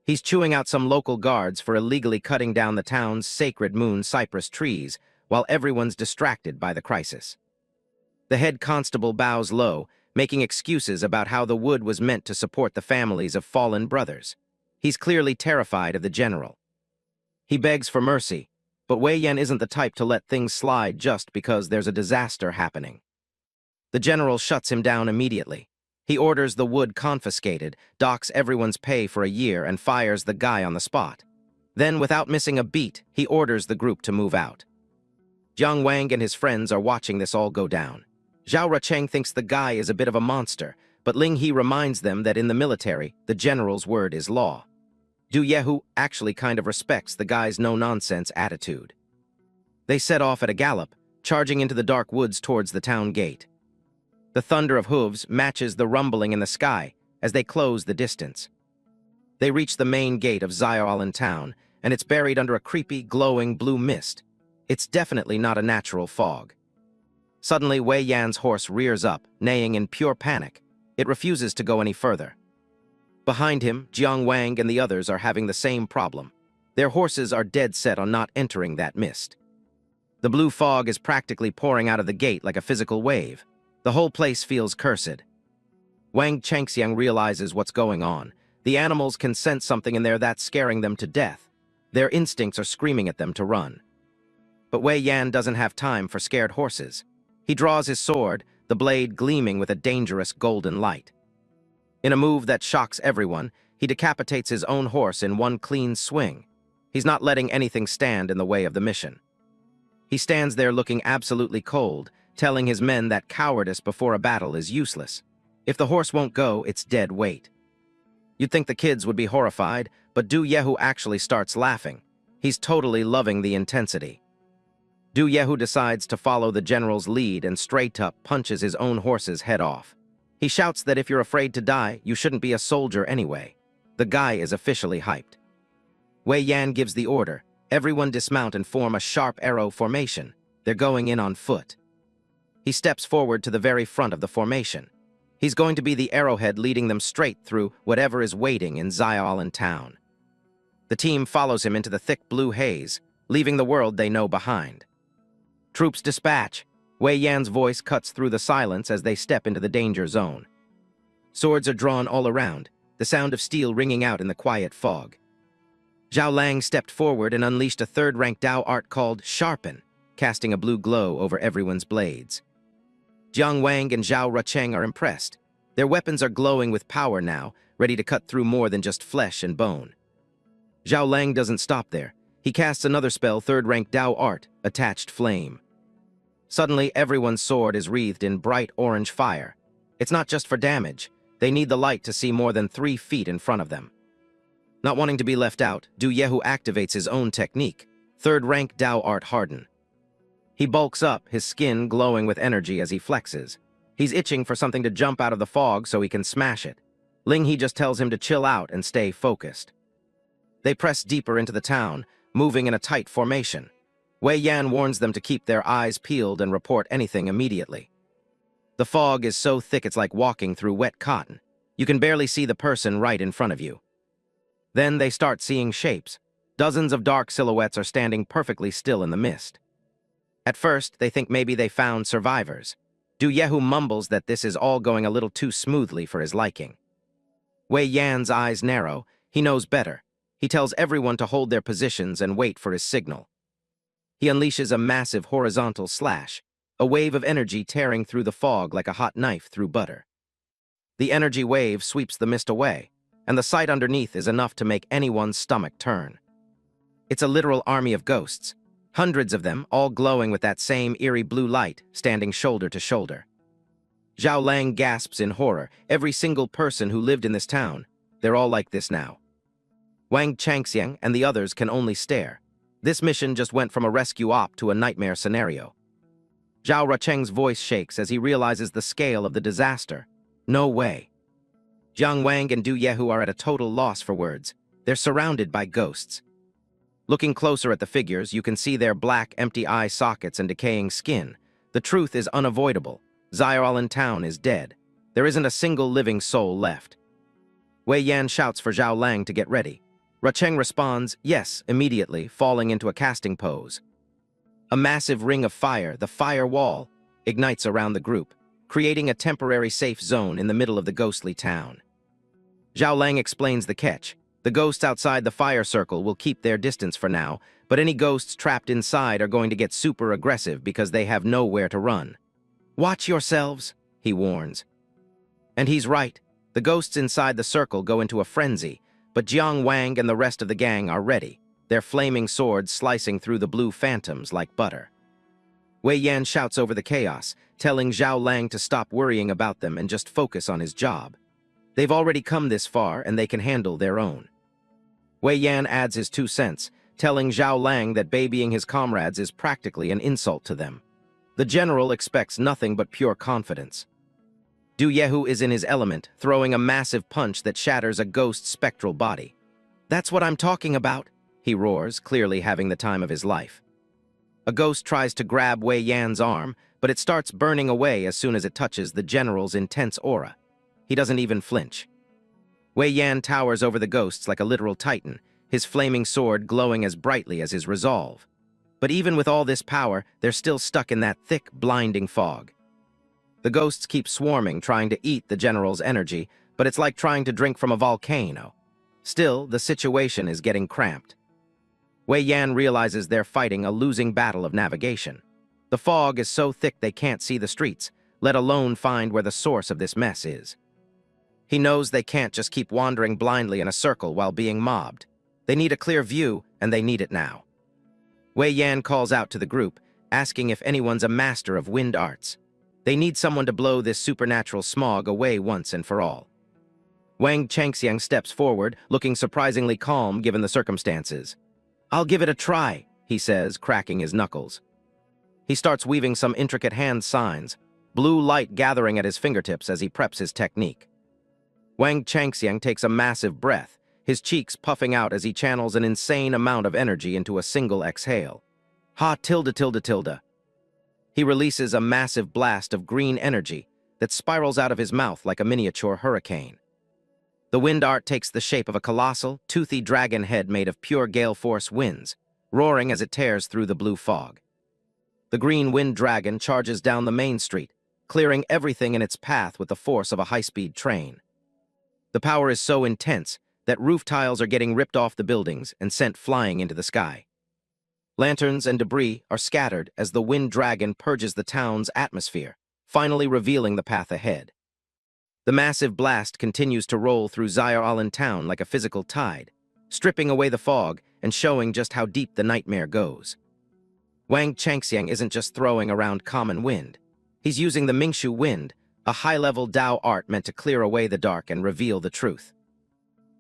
He's chewing out some local guards for illegally cutting down the town's sacred moon cypress trees, while everyone's distracted by the crisis. The head constable bows low, making excuses about how the wood was meant to support the families of fallen brothers. He's clearly terrified of the general. He begs for mercy, but Wei Yan isn't the type to let things slide just because there's a disaster happening. The general shuts him down immediately. He orders the wood confiscated, docks everyone's pay for a year, and fires the guy on the spot. Then, without missing a beat, he orders the group to move out. Jiang Wang and his friends are watching this all go down. Zhao Rucheng thinks the guy is a bit of a monster, but Ling He reminds them that in the military, the general's word is law. Du Yehu actually kind of respects the guy's no-nonsense attitude. They set off at a gallop, charging into the dark woods towards the town gate. The thunder of hooves matches the rumbling in the sky as they close the distance. They reach the main gate of Xiaolan town, and it's buried under a creepy, glowing blue mist. It's definitely not a natural fog. Suddenly, Wei Yan's horse rears up, neighing in pure panic. It refuses to go any further. Behind him, Jiang Wang and the others are having the same problem. Their horses are dead set on not entering that mist. The blue fog is practically pouring out of the gate like a physical wave. The whole place feels cursed. Wang Chengxiang realizes what's going on. The animals can sense something in there that's scaring them to death. Their instincts are screaming at them to run. But Wei Yan doesn't have time for scared horses. He draws his sword, the blade gleaming with a dangerous golden light. In a move that shocks everyone, he decapitates his own horse in one clean swing. He's not letting anything stand in the way of the mission. He stands there looking absolutely cold, telling his men that cowardice before a battle is useless. If the horse won't go, it's dead weight. You'd think the kids would be horrified, but Du Yehu actually starts laughing. He's totally loving the intensity. Du Yehu decides to follow the general's lead and straight up punches his own horse's head off. He shouts that if you're afraid to die, you shouldn't be a soldier anyway. The guy is officially hyped. Wei Yan gives the order. Everyone dismount and form a sharp arrow formation. They're going in on foot. He steps forward to the very front of the formation. He's going to be the arrowhead leading them straight through whatever is waiting in Xiaolan town. The team follows him into the thick blue haze, leaving the world they know behind. Troops dispatch. Wei Yan's voice cuts through the silence as they step into the danger zone. Swords are drawn all around, the sound of steel ringing out in the quiet fog. Zhao Lang stepped forward and unleashed a third-rank Dao art called Sharpen, casting a blue glow over everyone's blades. Jiang Wang and Zhao Rucheng are impressed. Their weapons are glowing with power now, ready to cut through more than just flesh and bone. Zhao Lang doesn't stop there. He casts another spell, third-rank Dao art, Attached Flame. Suddenly, everyone's sword is wreathed in bright orange fire. It's not just for damage. They need the light to see more than 3 feet in front of them. Not wanting to be left out, Du Yehu activates his own technique, third-rank Dao art Harden. He bulks up, his skin glowing with energy as he flexes. He's itching for something to jump out of the fog so he can smash it. Ling He just tells him to chill out and stay focused. They press deeper into the town, moving in a tight formation. Wei Yan warns them to keep their eyes peeled and report anything immediately. The fog is so thick it's like walking through wet cotton. You can barely see the person right in front of you. Then they start seeing shapes. Dozens of dark silhouettes are standing perfectly still in the mist. At first, they think maybe they found survivors. Du Yehu mumbles that this is all going a little too smoothly for his liking. Wei Yan's eyes narrow. He knows better. He tells everyone to hold their positions and wait for his signal. He unleashes a massive horizontal slash. a wave of energy tearing through the fog like a hot knife through butter. The energy wave sweeps the mist away, and the sight underneath is enough to make anyone's stomach turn. It's a literal army of ghosts, hundreds of them, all glowing with that same eerie blue light, standing shoulder to shoulder. Zhao Lang gasps in horror. Every single person who lived in this town, they're all like this now. Wang Changxiang and the others can only stare. This mission just went from a rescue op to a nightmare scenario. Zhao Rucheng's voice shakes as he realizes the scale of the disaster. No way. Jiang Wang and Du Yehu are at a total loss for words. They're surrounded by ghosts. Looking closer at the figures, you can see their black, empty eye sockets and decaying skin. The truth is unavoidable. Xiaolan town is dead. There isn't a single living soul left. Wei Yan shouts for Zhao Lang to get ready. Rucheng responds, yes, immediately, falling into a casting pose. A massive ring of fire, the fire wall, ignites around the group, creating a temporary safe zone in the middle of the ghostly town. Zhao Lang explains the catch. The ghosts outside the fire circle will keep their distance for now, but any ghosts trapped inside are going to get super aggressive because they have nowhere to run. Watch yourselves, he warns. And he's right. The ghosts inside the circle go into a frenzy, but Jiang Wang and the rest of the gang are ready, their flaming swords slicing through the blue phantoms like butter. Wei Yan shouts over the chaos, telling Zhao Lang to stop worrying about them and just focus on his job. They've already come this far and they can handle their own. Wei Yan adds his 2 cents, telling Zhao Lang that babying his comrades is practically an insult to them. The general expects nothing but pure confidence. Du Yehu is in his element, throwing a massive punch that shatters a ghost's spectral body. That's what I'm talking about, he roars, clearly having the time of his life. A ghost tries to grab Wei Yan's arm, but it starts burning away as soon as it touches the general's intense aura. He doesn't even flinch. Wei Yan towers over the ghosts like a literal titan, his flaming sword glowing as brightly as his resolve. But even with all this power, they're still stuck in that thick, blinding fog. The ghosts keep swarming, trying to eat the general's energy, but it's like trying to drink from a volcano. Still, the situation is getting cramped. Wei Yan realizes they're fighting a losing battle of navigation. The fog is so thick they can't see the streets, let alone find where the source of this mess is. He knows they can't just keep wandering blindly in a circle while being mobbed. They need a clear view, and they need it now. Wei Yan calls out to the group, asking if anyone's a master of wind arts. They need someone to blow this supernatural smog away once and for all. Wang Changxiang steps forward, looking surprisingly calm given the circumstances. I'll give it a try, he says, cracking his knuckles. He starts weaving some intricate hand signs, blue light gathering at his fingertips as he preps his technique. Wang Changxiang takes a massive breath, his cheeks puffing out as he channels an insane amount of energy into a single exhale. Ha tilde tilde tilde. He releases a massive blast of green energy that spirals out of his mouth like a miniature hurricane. The wind art takes the shape of a colossal, toothy dragon head made of pure gale force winds, roaring as it tears through the blue fog. The green wind dragon charges down the main street, clearing everything in its path with the force of a high-speed train. The power is so intense that roof tiles are getting ripped off the buildings and sent flying into the sky. Lanterns and debris are scattered as the wind dragon purges the town's atmosphere, finally revealing the path ahead. The massive blast continues to roll through Xiaolan town like a physical tide, stripping away the fog and showing just how deep the nightmare goes. Wang Changxiang isn't just throwing around common wind. He's using the Mingshu wind, a high-level Dao art meant to clear away the dark and reveal the truth.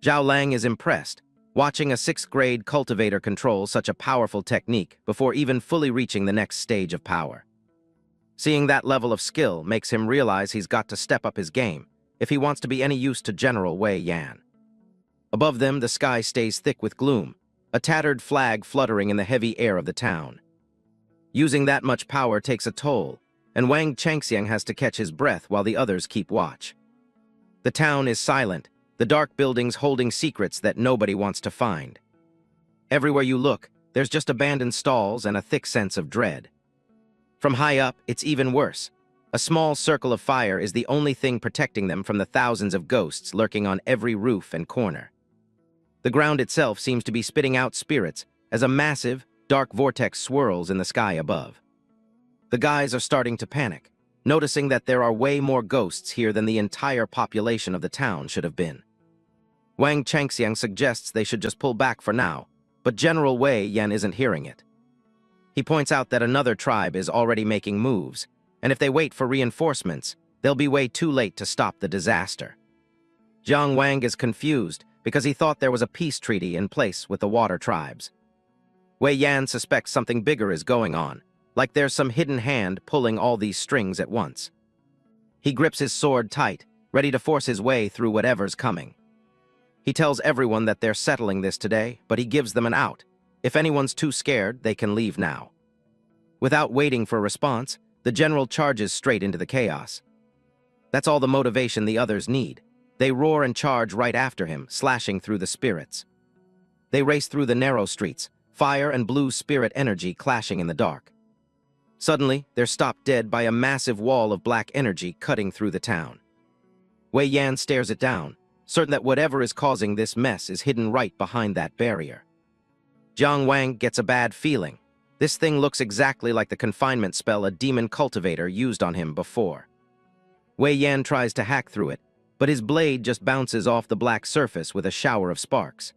Zhao Lang is impressed, watching a 6th-grade cultivator control such a powerful technique before even fully reaching the next stage of power. Seeing that level of skill makes him realize he's got to step up his game if he wants to be any use to General Wei Yan. Above them, the sky stays thick with gloom, a tattered flag fluttering in the heavy air of the town. Using that much power takes a toll, and Wang Changxiang has to catch his breath while the others keep watch. The town is silent, the dark buildings holding secrets that nobody wants to find. Everywhere you look, there's just abandoned stalls and a thick sense of dread. From high up, it's even worse. A small circle of fire is the only thing protecting them from the thousands of ghosts lurking on every roof and corner. The ground itself seems to be spitting out spirits as a massive, dark vortex swirls in the sky above. The guys are starting to panic, noticing that there are way more ghosts here than the entire population of the town should have been. Wang Changxiang suggests they should just pull back for now, but General Wei Yan isn't hearing it. He points out that another tribe is already making moves, and if they wait for reinforcements, they'll be way too late to stop the disaster. Jiang Wang is confused because he thought there was a peace treaty in place with the water tribes. Wei Yan suspects something bigger is going on, like there's some hidden hand pulling all these strings at once. He grips his sword tight, ready to force his way through whatever's coming. He tells everyone that they're settling this today, but he gives them an out. If anyone's too scared, they can leave now. Without waiting for a response, the general charges straight into the chaos. That's all the motivation the others need. They roar and charge right after him, slashing through the spirits. They race through the narrow streets, fire and blue spirit energy clashing in the dark. Suddenly, they're stopped dead by a massive wall of black energy cutting through the town. Wei Yan stares it down, certain that whatever is causing this mess is hidden right behind that barrier. Jiang Wang gets a bad feeling. This thing looks exactly like the confinement spell a demon cultivator used on him before. Wei Yan tries to hack through it, but his blade just bounces off the black surface with a shower of sparks.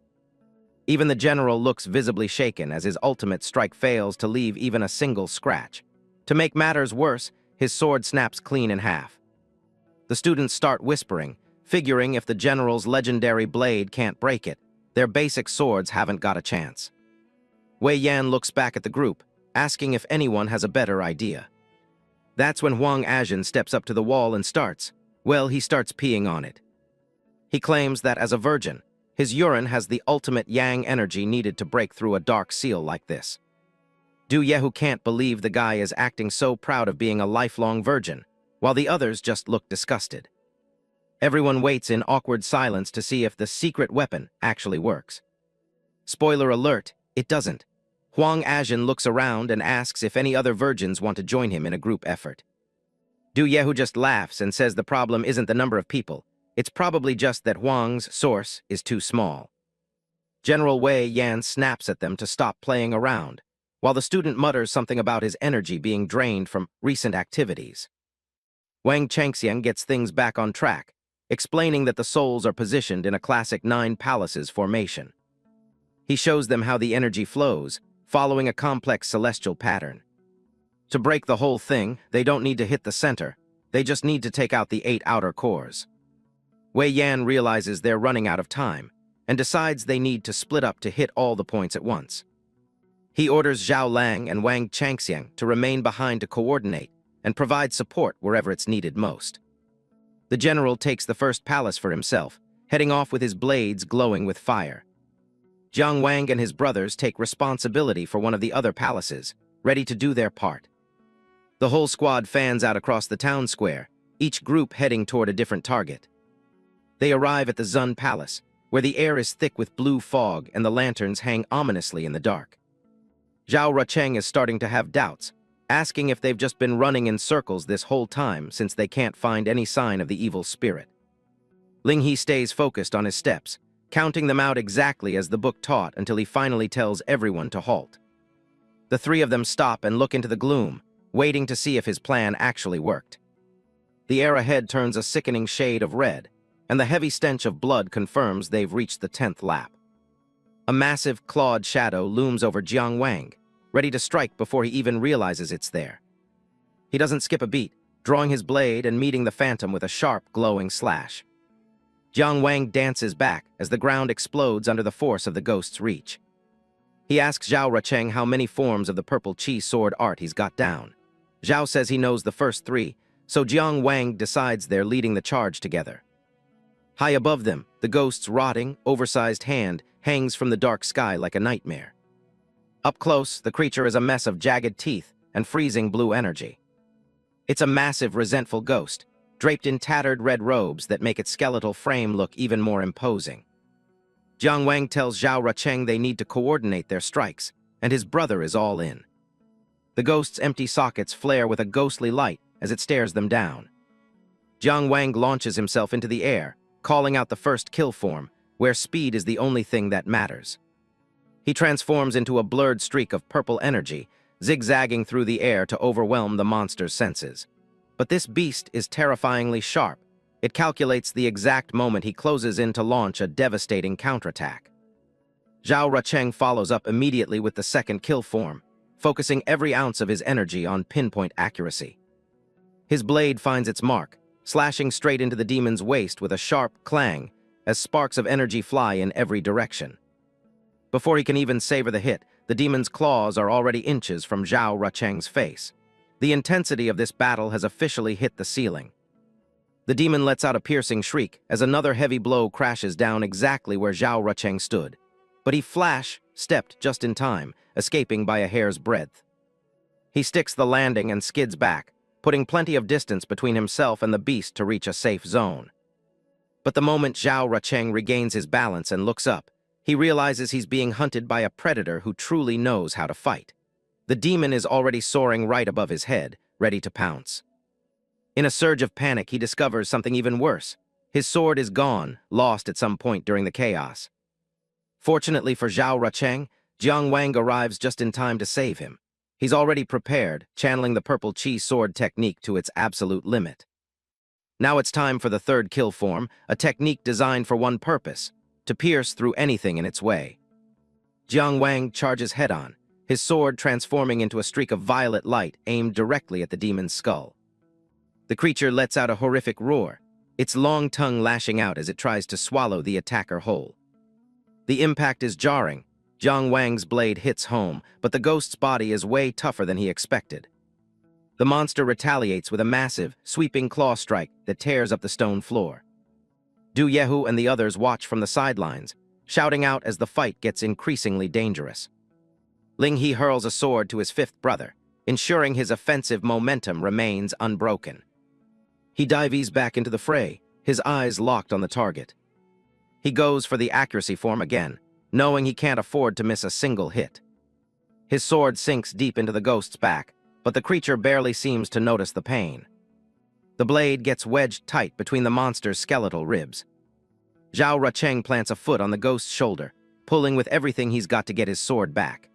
Even the general looks visibly shaken as his ultimate strike fails to leave even a single scratch. To make matters worse, his sword snaps clean in half. The students start whispering, figuring if the general's legendary blade can't break it, their basic swords haven't got a chance. Wei Yan looks back at the group, asking if anyone has a better idea. That's when Huang Azhen steps up to the wall and starts peeing on it. He claims that as a virgin, his urine has the ultimate yang energy needed to break through a dark seal like this. Du Yehu can't believe the guy is acting so proud of being a lifelong virgin, while the others just look disgusted. Everyone waits in awkward silence to see if the secret weapon actually works. Spoiler alert, it doesn't. Huang Azhen looks around and asks if any other virgins want to join him in a group effort. Du Yehu just laughs and says the problem isn't the number of people, it's probably just that Huang's source is too small. General Wei Yan snaps at them to stop playing around, while the student mutters something about his energy being drained from recent activities. Wang Changxiang gets things back on track, explaining that the souls are positioned in a classic 9 palaces formation. He shows them how the energy flows, following a complex celestial pattern. To break the whole thing, they don't need to hit the center, they just need to take out the 8 outer cores. Wei Yan realizes they're running out of time, and decides they need to split up to hit all the points at once. He orders Zhao Lang and Wang Changxiang to remain behind to coordinate and provide support wherever it's needed most. The general takes the first palace for himself, heading off with his blades glowing with fire. Jiang Wang and his brothers take responsibility for one of the other palaces, ready to do their part. The whole squad fans out across the town square, each group heading toward a different target. They arrive at the Zun Palace, where the air is thick with blue fog and the lanterns hang ominously in the dark. Zhao Rucheng is starting to have doubts, asking if they've just been running in circles this whole time since they can't find any sign of the evil spirit. Ling He stays focused on his steps, counting them out exactly as the book taught until he finally tells everyone to halt. The 3 of them stop and look into the gloom, waiting to see if his plan actually worked. The air ahead turns a sickening shade of red, and the heavy stench of blood confirms they've reached the 10th lap. A massive, clawed shadow looms over Jiang Wang, ready to strike before he even realizes it's there. He doesn't skip a beat, drawing his blade and meeting the phantom with a sharp, glowing slash. Jiang Wang dances back as the ground explodes under the force of the ghost's reach. He asks Zhao Rucheng how many forms of the purple chi sword art he's got down. Zhao says he knows the first 3, so Jiang Wang decides they're leading the charge together. High above them, the ghost's rotting, oversized hand hangs from the dark sky like a nightmare. Up close, the creature is a mess of jagged teeth and freezing blue energy. It's a massive, resentful ghost, draped in tattered red robes that make its skeletal frame look even more imposing. Jiang Wang tells Zhao Rucheng they need to coordinate their strikes, and his brother is all in. The ghost's empty sockets flare with a ghostly light as it stares them down. Jiang Wang launches himself into the air, calling out the first kill form, where speed is the only thing that matters. He transforms into a blurred streak of purple energy, zigzagging through the air to overwhelm the monster's senses. But this beast is terrifyingly sharp. It calculates the exact moment he closes in to launch a devastating counterattack. Zhao Rucheng follows up immediately with the second kill form, focusing every ounce of his energy on pinpoint accuracy. His blade finds its mark, slashing straight into the demon's waist with a sharp clang as sparks of energy fly in every direction. Before he can even savor the hit, the demon's claws are already inches from Zhao Rucheng's face. The intensity of this battle has officially hit the ceiling. The demon lets out a piercing shriek as another heavy blow crashes down exactly where Zhao Rucheng stood. But he stepped just in time, escaping by a hair's breadth. He sticks the landing and skids back, putting plenty of distance between himself and the beast to reach a safe zone. But the moment Zhao Rucheng regains his balance and looks up, he realizes he's being hunted by a predator who truly knows how to fight. The demon is already soaring right above his head, ready to pounce. In a surge of panic, he discovers something even worse. His sword is gone, lost at some point during the chaos. Fortunately for Zhao Rucheng, Jiang Wang arrives just in time to save him. He's already prepared, channeling the purple chi sword technique to its absolute limit. Now it's time for the third kill form, a technique designed for one purpose: to pierce through anything in its way. Jiang Wang charges head-on, his sword transforming into a streak of violet light aimed directly at the demon's skull. The creature lets out a horrific roar, its long tongue lashing out as it tries to swallow the attacker whole. The impact is jarring. Jiang Wang's blade hits home, but the ghost's body is way tougher than he expected. The monster retaliates with a massive, sweeping claw strike that tears up the stone floor. Du Yehu and the others watch from the sidelines, shouting out as the fight gets increasingly dangerous. Ling He hurls a sword to his fifth brother, ensuring his offensive momentum remains unbroken. He dives back into the fray, his eyes locked on the target. He goes for the accuracy form again, knowing he can't afford to miss a single hit. His sword sinks deep into the ghost's back, but the creature barely seems to notice the pain. The blade gets wedged tight between the monster's skeletal ribs. Zhao Rucheng plants a foot on the ghost's shoulder, pulling with everything he's got to get his sword back.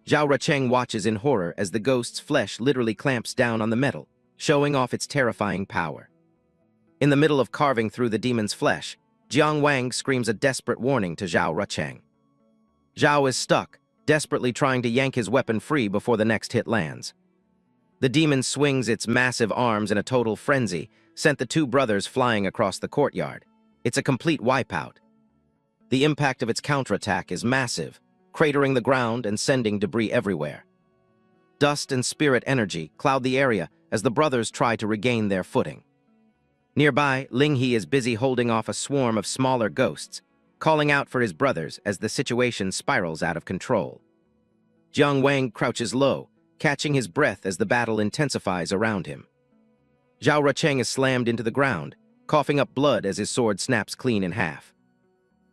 Zhao Rucheng watches in horror as the ghost's flesh literally clamps down on the metal, showing off its terrifying power. In the middle of carving through the demon's flesh, Jiang Wang screams a desperate warning to Zhao Rucheng. Zhao is stuck, desperately trying to yank his weapon free before the next hit lands. The demon swings its massive arms in a total frenzy, sent the two brothers flying across the courtyard. It's a complete wipeout. The impact of its counterattack is massive, cratering the ground and sending debris everywhere. Dust and spirit energy cloud the area as the brothers try to regain their footing. Nearby, Ling He is busy holding off a swarm of smaller ghosts, calling out for his brothers as the situation spirals out of control. Jiang Wang crouches low, catching his breath as the battle intensifies around him. Zhao Rucheng is slammed into the ground, coughing up blood as his sword snaps clean in half.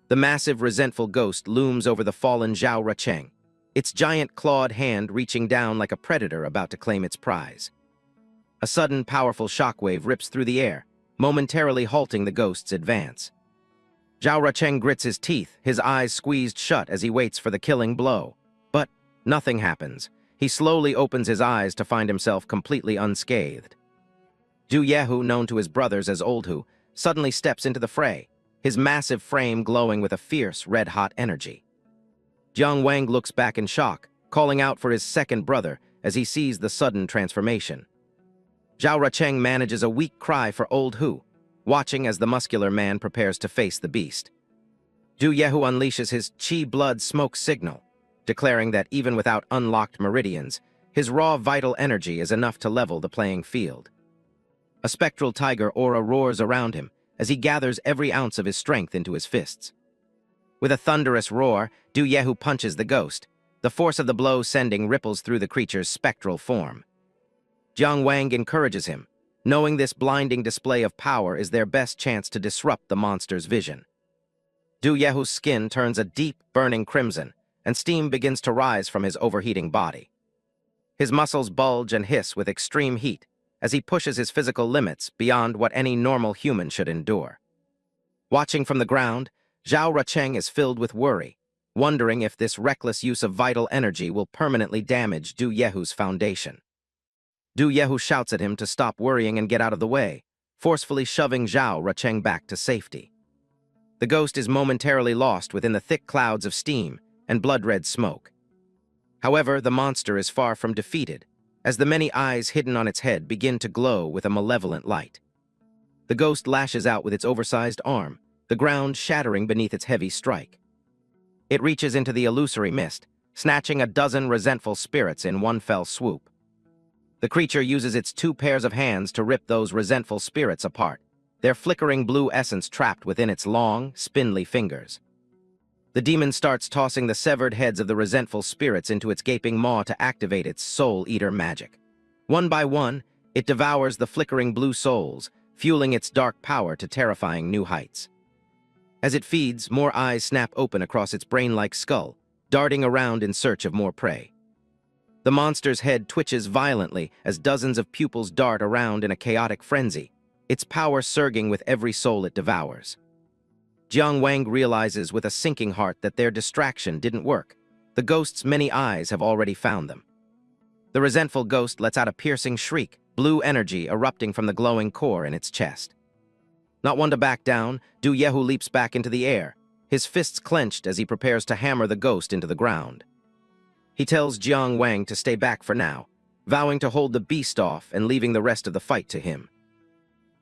The massive, resentful ghost looms over the fallen Zhao Rucheng, its giant clawed hand reaching down like a predator about to claim its prize. A sudden, powerful shockwave rips through the air, momentarily halting the ghost's advance. Zhao Rucheng grits his teeth, his eyes squeezed shut as he waits for the killing blow. But nothing happens. He slowly opens his eyes to find himself completely unscathed. Du Yehu, known to his brothers as Old Hu, suddenly steps into the fray, his massive frame glowing with a fierce, red-hot energy. Jiang Wang looks back in shock, calling out for his second brother as he sees the sudden transformation. Zhao Rucheng manages a weak cry for Old Hu, watching as the muscular man prepares to face the beast. Du Yehu unleashes his chi blood smoke signal, declaring that even without unlocked meridians, his raw vital energy is enough to level the playing field. A spectral tiger aura roars around him as he gathers every ounce of his strength into his fists. With a thunderous roar, Du Yehu punches the ghost, the force of the blow sending ripples through the creature's spectral form. Jiang Wang encourages him, knowing this blinding display of power is their best chance to disrupt the monster's vision. Du Yehu's skin turns a deep, burning crimson, and steam begins to rise from his overheating body. His muscles bulge and hiss with extreme heat as he pushes his physical limits beyond what any normal human should endure. Watching from the ground, Zhao Rucheng is filled with worry, wondering if this reckless use of vital energy will permanently damage Du Yehu's foundation. Du Yehu shouts at him to stop worrying and get out of the way, forcefully shoving Zhao Rucheng back to safety. The ghost is momentarily lost within the thick clouds of steam and blood-red smoke. However, the monster is far from defeated, as the many eyes hidden on its head begin to glow with a malevolent light. The ghost lashes out with its oversized arm, the ground shattering beneath its heavy strike. It reaches into the illusory mist, snatching a dozen resentful spirits in one fell swoop. The creature uses its 2 pairs of hands to rip those resentful spirits apart, their flickering blue essence trapped within its long, spindly fingers. The demon starts tossing the severed heads of the resentful spirits into its gaping maw to activate its soul-eater magic. One by one, it devours the flickering blue souls, fueling its dark power to terrifying new heights. As it feeds, more eyes snap open across its brain-like skull, darting around in search of more prey. The monster's head twitches violently as dozens of pupils dart around in a chaotic frenzy, its power surging with every soul it devours. Jiang Wang realizes with a sinking heart that their distraction didn't work. The ghost's many eyes have already found them. The resentful ghost lets out a piercing shriek, blue energy erupting from the glowing core in its chest. Not one to back down, Du Yehu leaps back into the air, his fists clenched as he prepares to hammer the ghost into the ground. He tells Jiang Wang to stay back for now, vowing to hold the beast off and leaving the rest of the fight to him.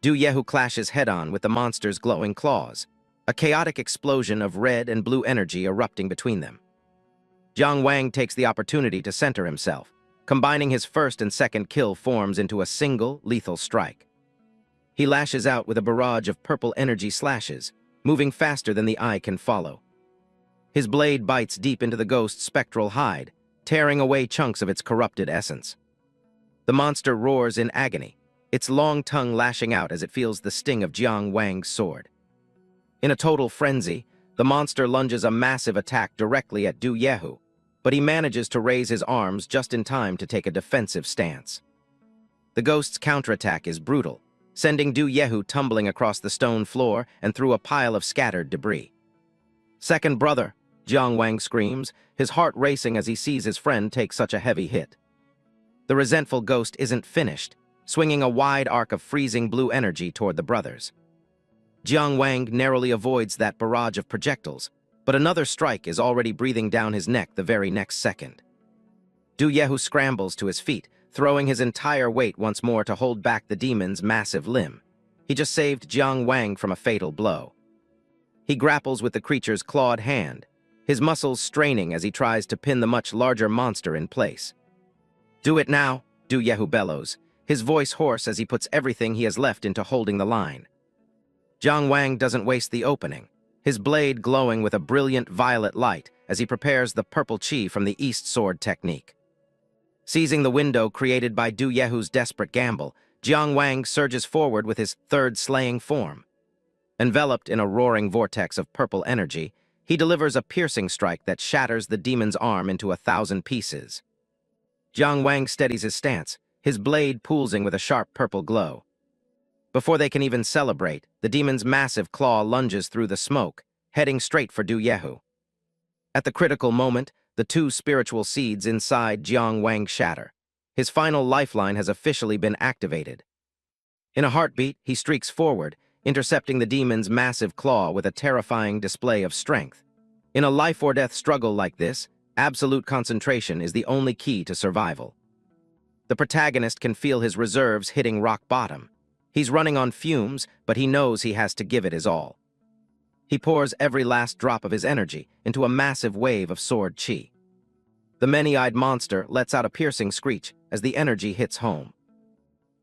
Du Yehu clashes head-on with the monster's glowing claws, a chaotic explosion of red and blue energy erupting between them. Jiang Wang takes the opportunity to center himself, combining his first and second kill forms into a single, lethal strike. He lashes out with a barrage of purple energy slashes, moving faster than the eye can follow. His blade bites deep into the ghost's spectral hide, tearing away chunks of its corrupted essence. The monster roars in agony, its long tongue lashing out as it feels the sting of Jiang Wang's sword. In a total frenzy, the monster lunges a massive attack directly at Du Yehu, but he manages to raise his arms just in time to take a defensive stance. The ghost's counterattack is brutal, sending Du Yehu tumbling across the stone floor and through a pile of scattered debris. "Second brother," Jiang Wang screams, his heart racing as he sees his friend take such a heavy hit. The resentful ghost isn't finished, swinging a wide arc of freezing blue energy toward the brothers. Jiang Wang narrowly avoids that barrage of projectiles, but another strike is already breathing down his neck the very next second. Du Yehu scrambles to his feet, throwing his entire weight once more to hold back the demon's massive limb. He just saved Jiang Wang from a fatal blow. He grapples with the creature's clawed hand, his muscles straining as he tries to pin the much larger monster in place. "Do it now," Du Yehu bellows, his voice hoarse as he puts everything he has left into holding the line. Jiang Wang doesn't waste the opening, his blade glowing with a brilliant violet light as he prepares the purple chi from the East Sword technique. Seizing the window created by Du Yehu's desperate gamble, Jiang Wang surges forward with his third slaying form. Enveloped in a roaring vortex of purple energy, he delivers a piercing strike that shatters the demon's arm into 1,000 pieces. Jiang Wang steadies his stance, his blade pulsing with a sharp purple glow. Before they can even celebrate, the demon's massive claw lunges through the smoke, heading straight for Du Yehu. At the critical moment, the 2 spiritual seeds inside Jiang Wang shatter. His final lifeline has officially been activated. In a heartbeat, he streaks forward, intercepting the demon's massive claw with a terrifying display of strength. In a life-or-death struggle like this, absolute concentration is the only key to survival. The protagonist can feel his reserves hitting rock bottom. He's running on fumes, but he knows he has to give it his all. He pours every last drop of his energy into a massive wave of sword chi. The many-eyed monster lets out a piercing screech as the energy hits home.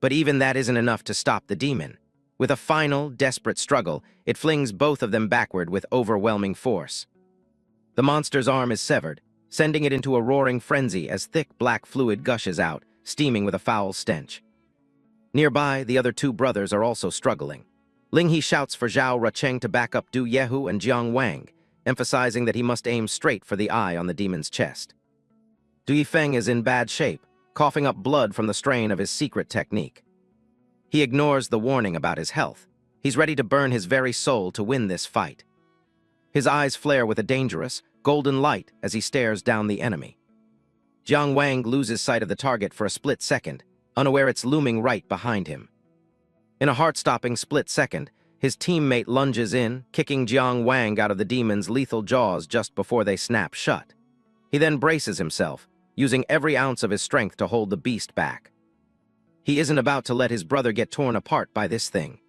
But even that isn't enough to stop the demon. With a final, desperate struggle, it flings both of them backward with overwhelming force. The monster's arm is severed, sending it into a roaring frenzy as thick black fluid gushes out, steaming with a foul stench. Nearby, the other 2 brothers are also struggling. Ling He shouts for Zhao Rucheng to back up Du Yehu and Jiang Wang, emphasizing that he must aim straight for the eye on the demon's chest. Du Yifeng is in bad shape, coughing up blood from the strain of his secret technique. He ignores the warning about his health. He's ready to burn his very soul to win this fight. His eyes flare with a dangerous, golden light as he stares down the enemy. Jiang Wang loses sight of the target for a split second, unaware it's looming right behind him. In a heart-stopping split second, his teammate lunges in, kicking Jiang Wang out of the demon's lethal jaws just before they snap shut. He then braces himself, using every ounce of his strength to hold the beast back. He isn't about to let his brother get torn apart by this thing.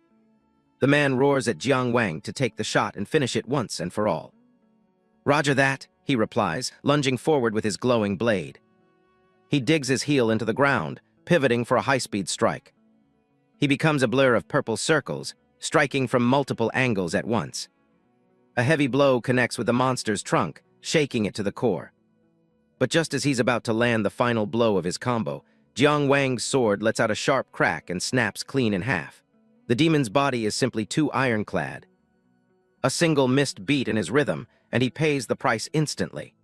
The man roars at Jiang Wang to take the shot and finish it once and for all. "Roger that," he replies, lunging forward with his glowing blade. He digs his heel into the ground, pivoting for a high-speed strike. He becomes a blur of purple circles, striking from multiple angles at once. A heavy blow connects with the monster's trunk, shaking it to the core. But just as he's about to land the final blow of his combo, Jiang Wang's sword lets out a sharp crack and snaps clean in half. The demon's body is simply too ironclad. A single missed beat in his rhythm, and he pays the price instantly.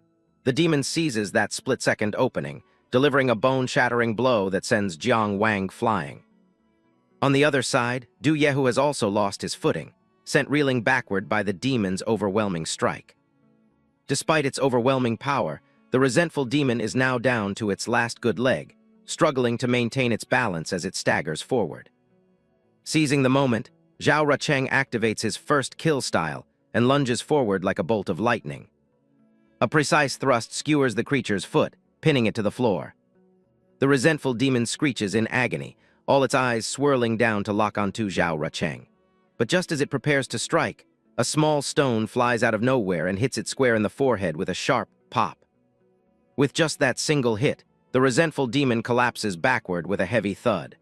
The demon seizes that split-second opening, delivering a bone-shattering blow that sends Jiang Wang flying. On the other side, Du Yehu has also lost his footing, sent reeling backward by the demon's overwhelming strike. Despite its overwhelming power, the resentful demon is now down to its last good leg, struggling to maintain its balance as it staggers forward. Seizing the moment, Zhao Rucheng activates his first kill style and lunges forward like a bolt of lightning. A precise thrust skewers the creature's foot, pinning it to the floor. The resentful demon screeches in agony, all its eyes swirling down to lock onto Zhao Rucheng. But just as it prepares to strike, a small stone flies out of nowhere and hits it square in the forehead with a sharp pop. With just that single hit, the resentful demon collapses backward with a heavy thud.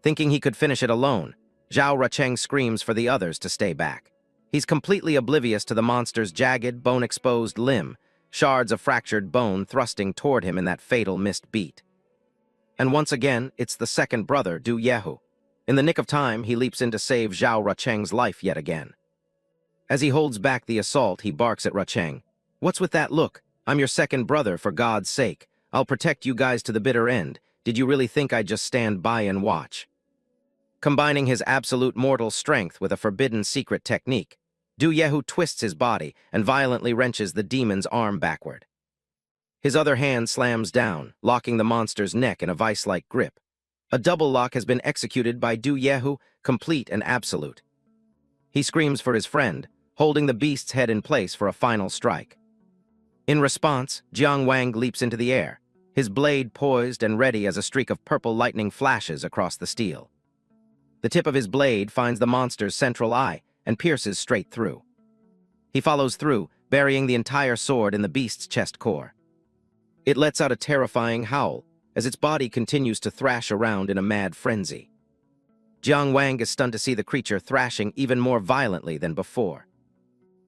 Thinking he could finish it alone, Zhao Rucheng screams for the others to stay back. He's completely oblivious to the monster's jagged, bone-exposed limb, shards of fractured bone thrusting toward him in that fatal missed beat. And once again, it's the second brother, Du Yehu. In the nick of time, he leaps in to save Zhao Rucheng's life yet again. As he holds back the assault, he barks at Rucheng. "What's with that look? I'm your second brother, for God's sake. I'll protect you guys to the bitter end. Did you really think I'd just stand by and watch?" Combining his absolute mortal strength with a forbidden secret technique, Du Yehu twists his body and violently wrenches the demon's arm backward. His other hand slams down, locking the monster's neck in a vice-like grip. A double lock has been executed by Du Yehu, complete and absolute. He screams for his friend, holding the beast's head in place for a final strike. In response, Jiang Wang leaps into the air, his blade poised and ready as a streak of purple lightning flashes across the steel. The tip of his blade finds the monster's central eye and pierces straight through. He follows through, burying the entire sword in the beast's chest core. It lets out a terrifying howl as its body continues to thrash around in a mad frenzy. Jiang Wang is stunned to see the creature thrashing even more violently than before.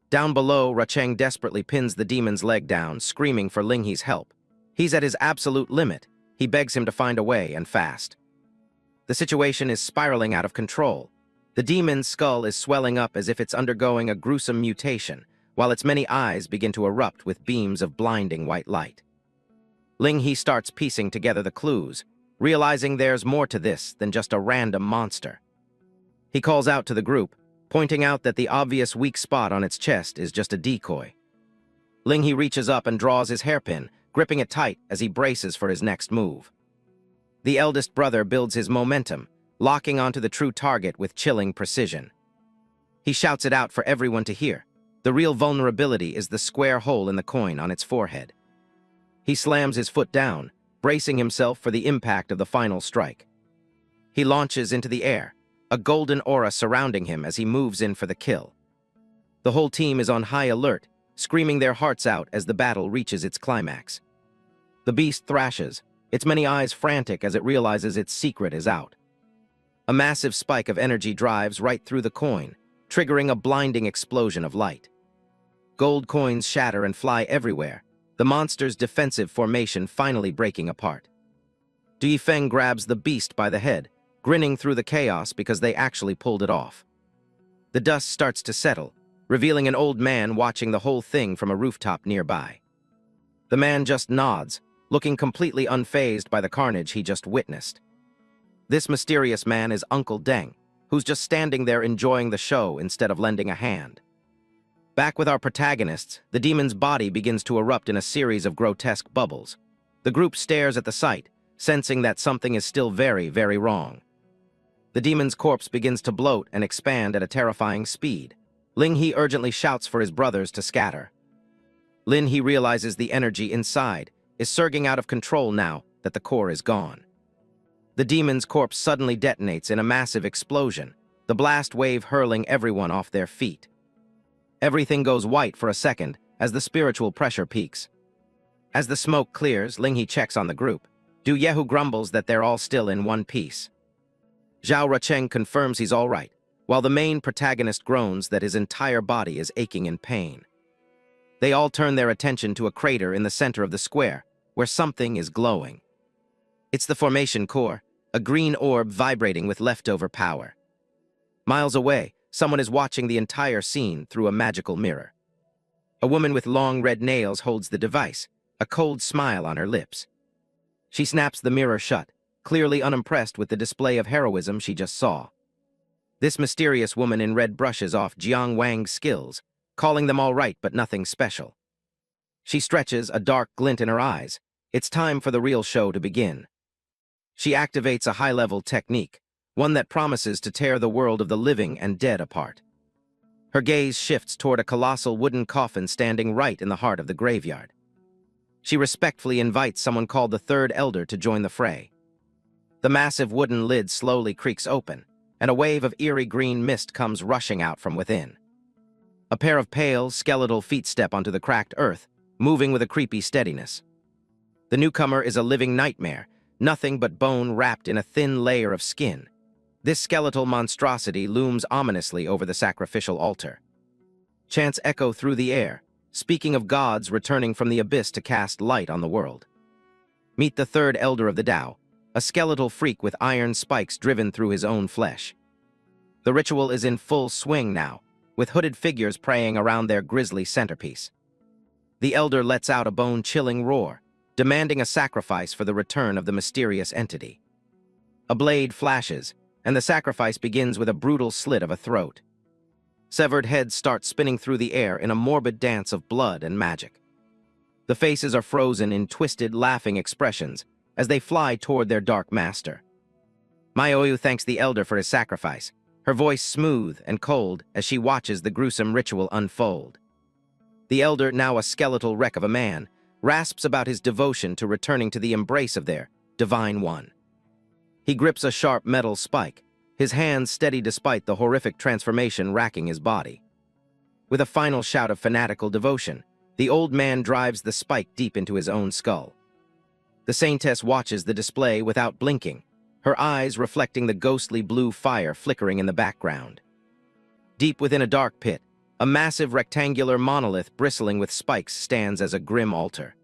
Down below, Rucheng desperately pins the demon's leg down, screaming for Linghe's help. He's at his absolute limit. He begs him to find a way, and fast. The situation is spiraling out of control. The demon's skull is swelling up as if it's undergoing a gruesome mutation, while its many eyes begin to erupt with beams of blinding white light. Linghe starts piecing together the clues, realizing there's more to this than just a random monster. He calls out to the group, pointing out that the obvious weak spot on its chest is just a decoy. Linghe reaches up and draws his hairpin, gripping it tight as he braces for his next move. The eldest brother builds his momentum, locking onto the true target with chilling precision. He shouts it out for everyone to hear. The real vulnerability is the square hole in the coin on its forehead. He slams his foot down, bracing himself for the impact of the final strike. He launches into the air, a golden aura surrounding him as he moves in for the kill. The whole team is on high alert, screaming their hearts out as the battle reaches its climax. The beast thrashes, its many eyes frantic as it realizes its secret is out. A massive spike of energy drives right through the coin, triggering a blinding explosion of light. Gold coins shatter and fly everywhere, the monster's defensive formation finally breaking apart. Du Yifeng grabs the beast by the head, grinning through the chaos because they actually pulled it off. The dust starts to settle, revealing an old man watching the whole thing from a rooftop nearby. The man just nods, looking completely unfazed by the carnage he just witnessed. This mysterious man is Uncle Deng, who's just standing there enjoying the show instead of lending a hand. Back with our protagonists, the demon's body begins to erupt in a series of grotesque bubbles. The group stares at the sight, sensing that something is still very, very wrong. The demon's corpse begins to bloat and expand at a terrifying speed. Ling He urgently shouts for his brothers to scatter. Lin He realizes the energy inside is surging out of control now that the core is gone. The demon's corpse suddenly detonates in a massive explosion, the blast wave hurling everyone off their feet. Everything goes white for a second as the spiritual pressure peaks. As the smoke clears, Ling He checks on the group. Du Yehu grumbles that they're all still in one piece. Zhao Rucheng confirms he's all right, while the main protagonist groans that his entire body is aching in pain. They all turn their attention to a crater in the center of the square, where something is glowing. It's the formation core, a green orb vibrating with leftover power. Miles away, someone is watching the entire scene through a magical mirror. A woman with long red nails holds the device, a cold smile on her lips. She snaps the mirror shut, clearly unimpressed with the display of heroism she just saw. This mysterious woman in red brushes off Jiang Wang's skills, calling them all right but nothing special. She stretches, a dark glint in her eyes. It's time for the real show to begin. She activates a high-level technique, one that promises to tear the world of the living and dead apart. Her gaze shifts toward a colossal wooden coffin standing right in the heart of the graveyard. She respectfully invites someone called the Third Elder to join the fray. The massive wooden lid slowly creaks open, and a wave of eerie green mist comes rushing out from within. A pair of pale, skeletal feet step onto the cracked earth, moving with a creepy steadiness. The newcomer is a living nightmare, nothing but bone wrapped in a thin layer of skin. This skeletal monstrosity looms ominously over the sacrificial altar. Chants echo through the air, speaking of gods returning from the abyss to cast light on the world. Meet the Third Elder of the Tao, a skeletal freak with iron spikes driven through his own flesh. The ritual is in full swing now, with hooded figures praying around their grisly centerpiece. The Elder lets out a bone-chilling roar, demanding a sacrifice for the return of the mysterious entity. A blade flashes, and the sacrifice begins with a brutal slit of a throat. Severed heads start spinning through the air in a morbid dance of blood and magic. The faces are frozen in twisted, laughing expressions as they fly toward their dark master. Maioyu thanks the Elder for his sacrifice, her voice smooth and cold as she watches the gruesome ritual unfold. The Elder, now a skeletal wreck of a man, rasps about his devotion to returning to the embrace of their Divine One. He grips a sharp metal spike, his hands steady despite the horrific transformation racking his body. With a final shout of fanatical devotion, the old man drives the spike deep into his own skull. The Saintess watches the display without blinking, her eyes reflecting the ghostly blue fire flickering in the background. Deep within a dark pit, a massive rectangular monolith bristling with spikes stands as a grim altar.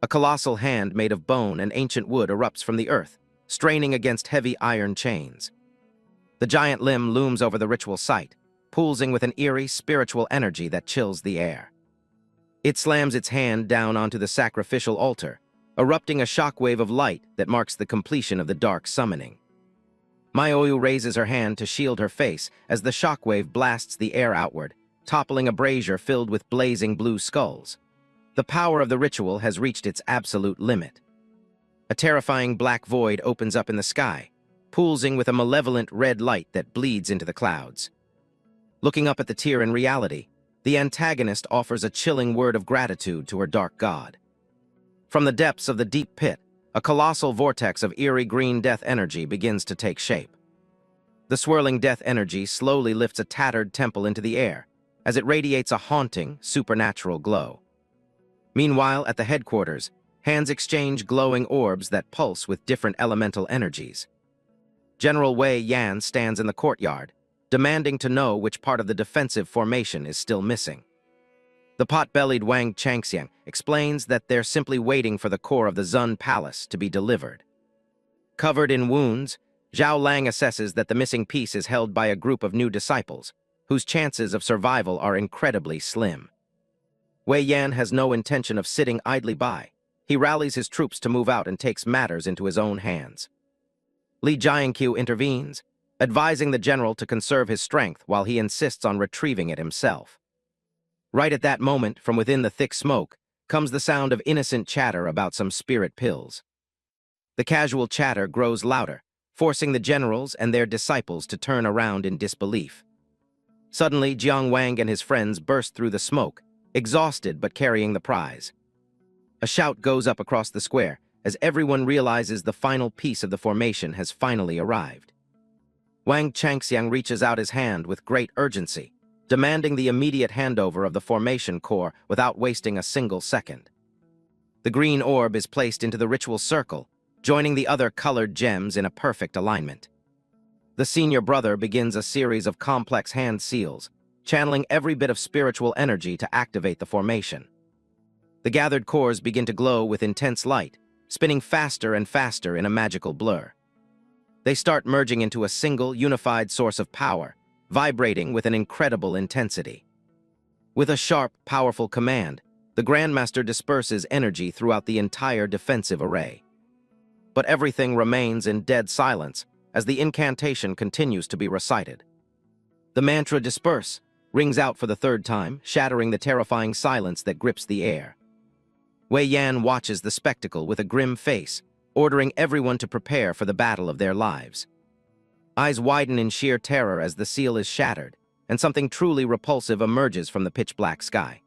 A colossal hand made of bone and ancient wood erupts from the earth, straining against heavy iron chains. The giant limb looms over the ritual site, pulsing with an eerie spiritual energy that chills the air. It slams its hand down onto the sacrificial altar, erupting a shockwave of light that marks the completion of the dark summoning. Maioyu raises her hand to shield her face as the shockwave blasts the air outward, toppling a brazier filled with blazing blue skulls. The power of the ritual has reached its absolute limit. A terrifying black void opens up in the sky, pulsing with a malevolent red light that bleeds into the clouds. Looking up at the tier in reality, the antagonist offers a chilling word of gratitude to her dark god. From the depths of the deep pit, a colossal vortex of eerie green death energy begins to take shape. The swirling death energy slowly lifts a tattered temple into the air, as it radiates a haunting, supernatural glow. Meanwhile, at the headquarters, hands exchange glowing orbs that pulse with different elemental energies. General Wei Yan stands in the courtyard, demanding to know which part of the defensive formation is still missing. The pot-bellied Wang Changxiang explains that they're simply waiting for the core of the Zun Palace to be delivered. Covered in wounds, Zhao Lang assesses that the missing piece is held by a group of new disciples, whose chances of survival are incredibly slim. Wei Yan has no intention of sitting idly by. He rallies his troops to move out and takes matters into his own hands. Li Jiankyu intervenes, advising the general to conserve his strength while he insists on retrieving it himself. Right at that moment, from within the thick smoke, comes the sound of innocent chatter about some spirit pills. The casual chatter grows louder, forcing the generals and their disciples to turn around in disbelief. Suddenly, Jiang Wang and his friends burst through the smoke, exhausted but carrying the prize. A shout goes up across the square as everyone realizes the final piece of the formation has finally arrived. Wang Changxiang reaches out his hand with great urgency, demanding the immediate handover of the formation core without wasting a single second. The green orb is placed into the ritual circle, joining the other colored gems in a perfect alignment. The senior brother begins a series of complex hand seals, channeling every bit of spiritual energy to activate the formation. The gathered cores begin to glow with intense light, spinning faster and faster in a magical blur. They start merging into a single, unified source of power, vibrating with an incredible intensity. With a sharp, powerful command, the Grandmaster disperses energy throughout the entire defensive array. But everything remains in dead silence as the incantation continues to be recited. The mantra "disperse" rings out for the third time, shattering the terrifying silence that grips the air. Wei Yan watches the spectacle with a grim face, ordering everyone to prepare for the battle of their lives. Eyes widen in sheer terror as the seal is shattered, and something truly repulsive emerges from the pitch-black sky.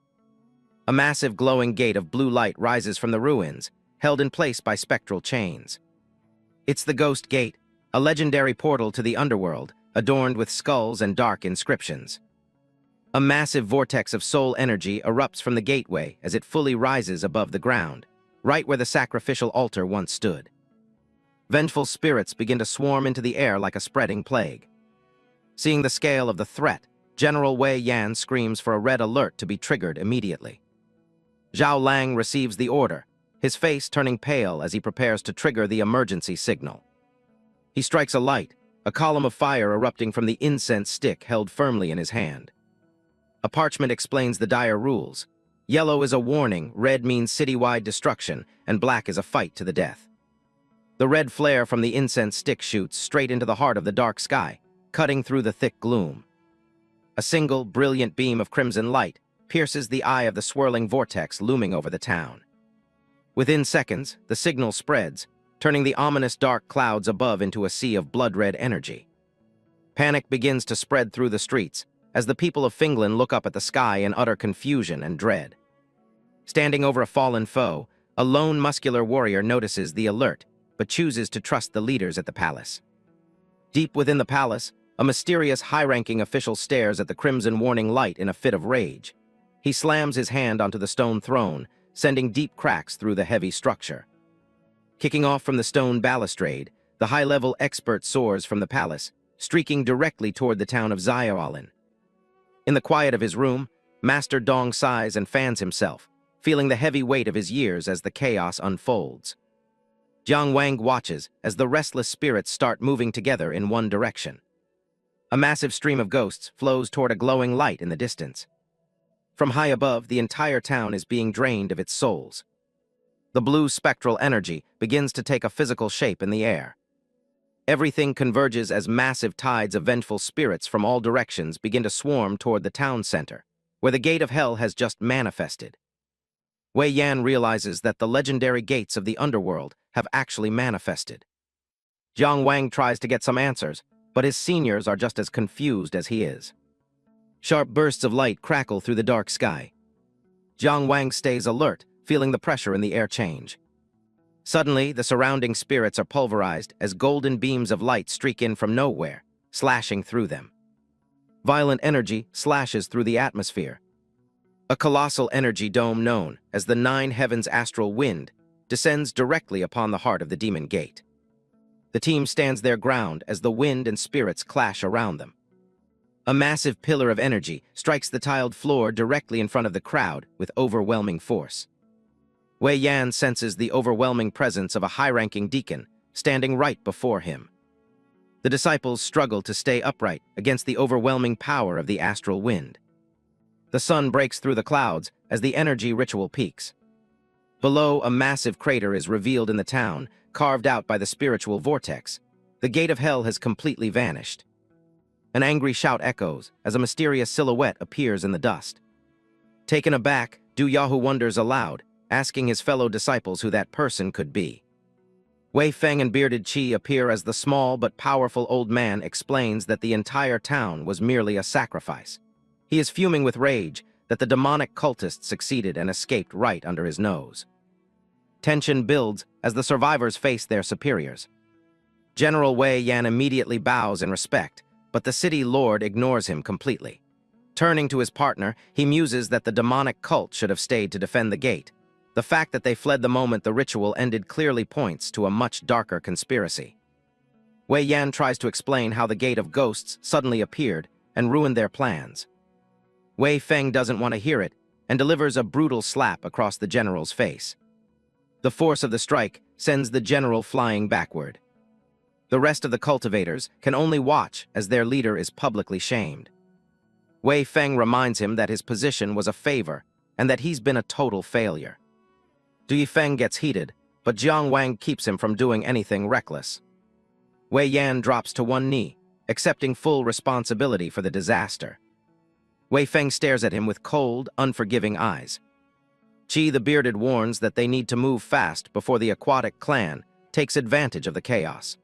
A massive glowing gate of blue light rises from the ruins, held in place by spectral chains. It's the Ghost Gate, a legendary portal to the underworld, adorned with skulls and dark inscriptions. A massive vortex of soul energy erupts from the gateway as it fully rises above the ground, right where the sacrificial altar once stood. Vengeful spirits begin to swarm into the air like a spreading plague. Seeing the scale of the threat, General Wei Yan screams for a red alert to be triggered immediately. Zhao Lang receives the order, his face turning pale as he prepares to trigger the emergency signal. He strikes a light, a column of fire erupting from the incense stick held firmly in his hand. A parchment explains the dire rules. Yellow is a warning, red means citywide destruction, and black is a fight to the death. The red flare from the incense stick shoots straight into the heart of the dark sky, cutting through the thick gloom. A single, brilliant beam of crimson light pierces the eye of the swirling vortex looming over the town. Within seconds, the signal spreads, turning the ominous dark clouds above into a sea of blood-red energy. Panic begins to spread through the streets as the people of Finland look up at the sky in utter confusion and dread. Standing over a fallen foe, a lone muscular warrior notices the alert, but chooses to trust the leaders at the palace. Deep within the palace, a mysterious high-ranking official stares at the crimson warning light in a fit of rage. He slams his hand onto the stone throne, sending deep cracks through the heavy structure. Kicking off from the stone balustrade, the high-level expert soars from the palace, streaking directly toward the town of Xiaolin. In the quiet of his room, Master Dong sighs and fans himself, feeling the heavy weight of his years as the chaos unfolds. Jiang Wang watches as the restless spirits start moving together in one direction. A massive stream of ghosts flows toward a glowing light in the distance. From high above, the entire town is being drained of its souls. The blue spectral energy begins to take a physical shape in the air. Everything converges as massive tides of vengeful spirits from all directions begin to swarm toward the town center, where the gate of hell has just manifested. Wei Yan realizes that the legendary gates of the underworld have actually manifested. Jiang Wang tries to get some answers, but his seniors are just as confused as he is. Sharp bursts of light crackle through the dark sky. Jiang Wang stays alert, feeling the pressure in the air change. Suddenly, the surrounding spirits are pulverized as golden beams of light streak in from nowhere, slashing through them. Violent energy slashes through the atmosphere. A colossal energy dome known as the Nine Heavens Astral Wind descends directly upon the heart of the Demon Gate. The team stands their ground as the wind and spirits clash around them. A massive pillar of energy strikes the tiled floor directly in front of the crowd with overwhelming force. Wei Yan senses the overwhelming presence of a high-ranking deacon standing right before him. The disciples struggle to stay upright against the overwhelming power of the astral wind. The sun breaks through the clouds as the energy ritual peaks. Below, a massive crater is revealed in the town, carved out by the spiritual vortex. The gate of hell has completely vanished. An angry shout echoes as a mysterious silhouette appears in the dust. Taken aback, Du Yahu wonders aloud, asking his fellow disciples who that person could be. Wei Feng and Bearded Qi appear as the small but powerful old man explains that the entire town was merely a sacrifice. He is fuming with rage that the demonic cultists succeeded and escaped right under his nose. Tension builds as the survivors face their superiors. General Wei Yan immediately bows in respect, but the city lord ignores him completely. Turning to his partner, he muses that the demonic cult should have stayed to defend the gate. The fact that they fled the moment the ritual ended clearly points to a much darker conspiracy. Wei Yan tries to explain how the Gate of Ghosts suddenly appeared and ruined their plans. Wei Feng doesn't want to hear it and delivers a brutal slap across the general's face. The force of the strike sends the general flying backward. The rest of the cultivators can only watch as their leader is publicly shamed. Wei Feng reminds him that his position was a favor and that he's been a total failure. Du Yifeng gets heated, but Jiang Wang keeps him from doing anything reckless. Wei Yan drops to one knee, accepting full responsibility for the disaster. Wei Feng stares at him with cold, unforgiving eyes. Qi the Bearded warns that they need to move fast before the aquatic clan takes advantage of the chaos.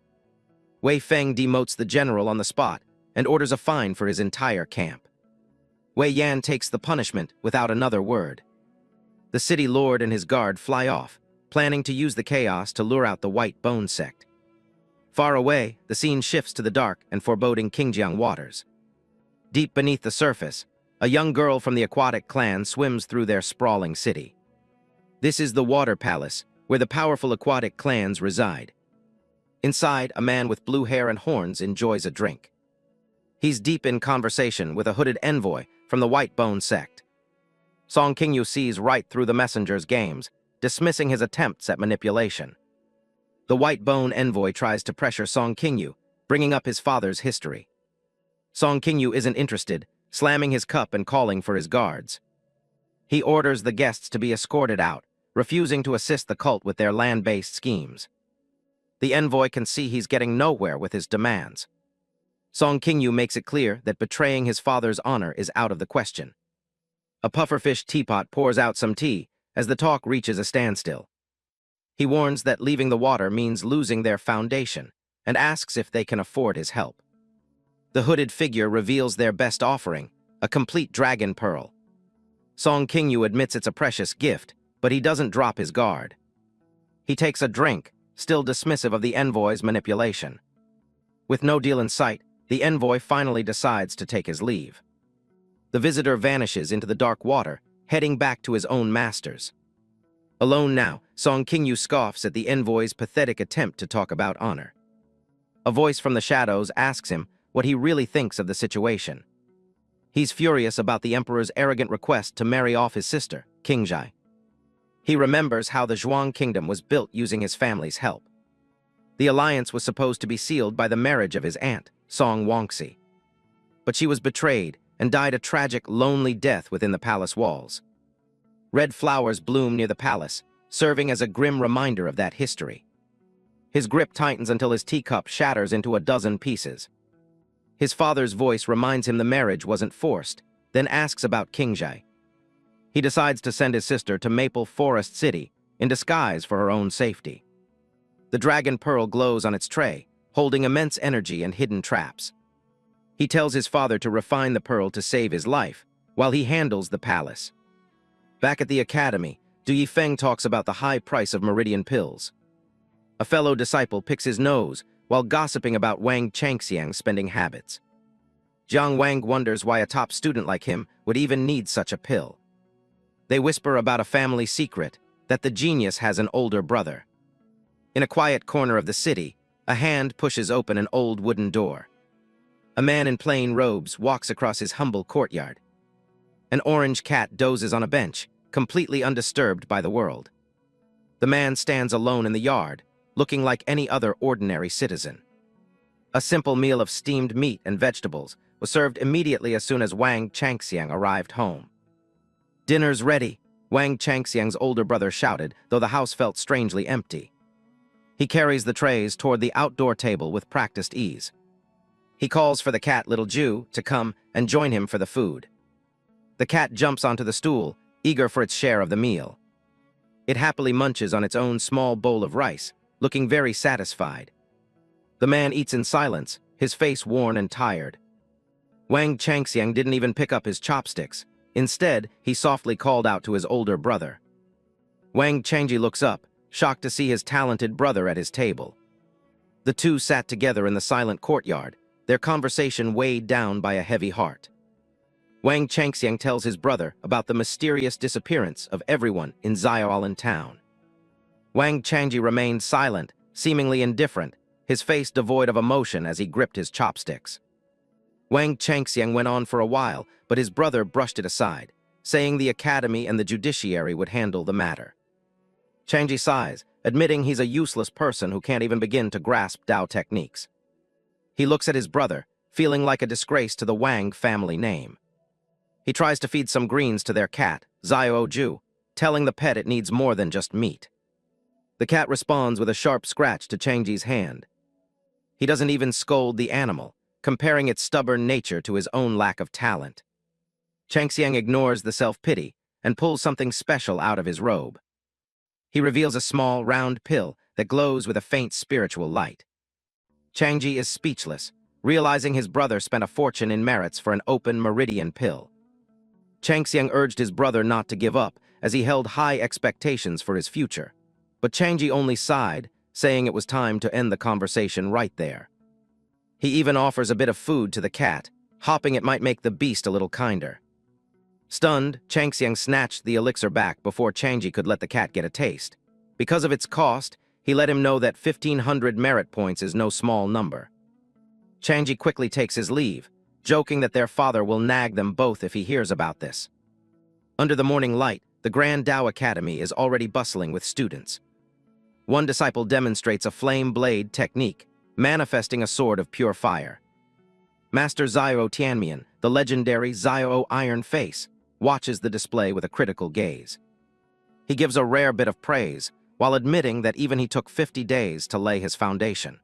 Wei Feng demotes the general on the spot and orders a fine for his entire camp. Wei Yan takes the punishment without another word. The city lord and his guard fly off, planning to use the chaos to lure out the White Bone sect. Far away, the scene shifts to the dark and foreboding Qingjiang waters. Deep beneath the surface, a young girl from the aquatic clan swims through their sprawling city. This is the Water Palace, where the powerful aquatic clans reside. Inside, a man with blue hair and horns enjoys a drink. He's deep in conversation with a hooded envoy from the White Bone sect. Song Qingyu sees right through the messenger's games, dismissing his attempts at manipulation. The White Bone envoy tries to pressure Song Qingyu, bringing up his father's history. Song Qingyu isn't interested, slamming his cup and calling for his guards. He orders the guests to be escorted out, refusing to assist the cult with their land-based schemes. The envoy can see he's getting nowhere with his demands. Song Qingyu makes it clear that betraying his father's honor is out of the question. A pufferfish teapot pours out some tea as the talk reaches a standstill. He warns that leaving the water means losing their foundation and asks if they can afford his help. The hooded figure reveals their best offering, a complete dragon pearl. Song Qingyu admits it's a precious gift, but he doesn't drop his guard. He takes a drink, still dismissive of the envoy's manipulation. With no deal in sight, the envoy finally decides to take his leave. The visitor vanishes into the dark water, heading back to his own masters. Alone now, Song Qingyu scoffs at the envoy's pathetic attempt to talk about honor. A voice from the shadows asks him what he really thinks of the situation. He's furious about the emperor's arrogant request to marry off his sister, Qingzhai. He remembers how the Zhuang kingdom was built using his family's help. The alliance was supposed to be sealed by the marriage of his aunt, Song Wangxi. But she was betrayed and died a tragic, lonely death within the palace walls. Red flowers bloom near the palace, serving as a grim reminder of that history. His grip tightens until his teacup shatters into a dozen pieces. His father's voice reminds him the marriage wasn't forced, then asks about Qingzhai. He decides to send his sister to Maple Forest City in disguise for her own safety. The dragon pearl glows on its tray, holding immense energy and hidden traps. He tells his father to refine the pearl to save his life, while he handles the palace. Back at the academy, Du Yifeng talks about the high price of Meridian pills. A fellow disciple picks his nose while gossiping about Wang Changxiang's spending habits. Jiang Wang wonders why a top student like him would even need such a pill. They whisper about a family secret, that the genius has an older brother. In a quiet corner of the city, a hand pushes open an old wooden door. A man in plain robes walks across his humble courtyard. An orange cat dozes on a bench, completely undisturbed by the world. The man stands alone in the yard, looking like any other ordinary citizen. A simple meal of steamed meat and vegetables was served immediately as soon as Wang Changxiang arrived home. "Dinner's ready," Wang Changxiang's older brother shouted, though the house felt strangely empty. He carries the trays toward the outdoor table with practiced ease. He calls for the cat Little Jew to come and join him for the food. The cat jumps onto the stool, eager for its share of the meal. It happily munches on its own small bowl of rice, looking very satisfied. The man eats in silence, his face worn and tired. Wang Changxiang didn't even pick up his chopsticks. Instead, he softly called out to his older brother. Wang Changji looks up, shocked to see his talented brother at his table. The two sat together in the silent courtyard, their conversation weighed down by a heavy heart. Wang Changxiang tells his brother about the mysterious disappearance of everyone in Xiaolan town. Wang Changji remained silent, seemingly indifferent, his face devoid of emotion as he gripped his chopsticks. Wang Changxiang went on for a while, but his brother brushed it aside, saying the academy and the judiciary would handle the matter. Changji sighs, admitting he's a useless person who can't even begin to grasp Dao techniques. He looks at his brother, feeling like a disgrace to the Wang family name. He tries to feed some greens to their cat, Xiao Ju, telling the pet it needs more than just meat. The cat responds with a sharp scratch to Changji's hand. He doesn't even scold the animal, comparing its stubborn nature to his own lack of talent. Changxiang ignores the self-pity and pulls something special out of his robe. He reveals a small, round pill that glows with a faint spiritual light. Changji is speechless, realizing his brother spent a fortune in merits for an open Meridian pill. Changxiang urged his brother not to give up, as he held high expectations for his future. But Changji only sighed, saying it was time to end the conversation right there. He even offers a bit of food to the cat, hoping it might make the beast a little kinder. Stunned, Changxiang snatched the elixir back before Changji could let the cat get a taste. Because of its cost, he let him know that 1,500 merit points is no small number. Changji quickly takes his leave, joking that their father will nag them both if he hears about this. Under the morning light, the Grand Dao Academy is already bustling with students. One disciple demonstrates a flame blade technique, manifesting a sword of pure fire. Master Xiao Tianmian, the legendary Xiao Iron Face, watches the display with a critical gaze. He gives a rare bit of praise, while admitting that even he took 50 days to lay his foundation.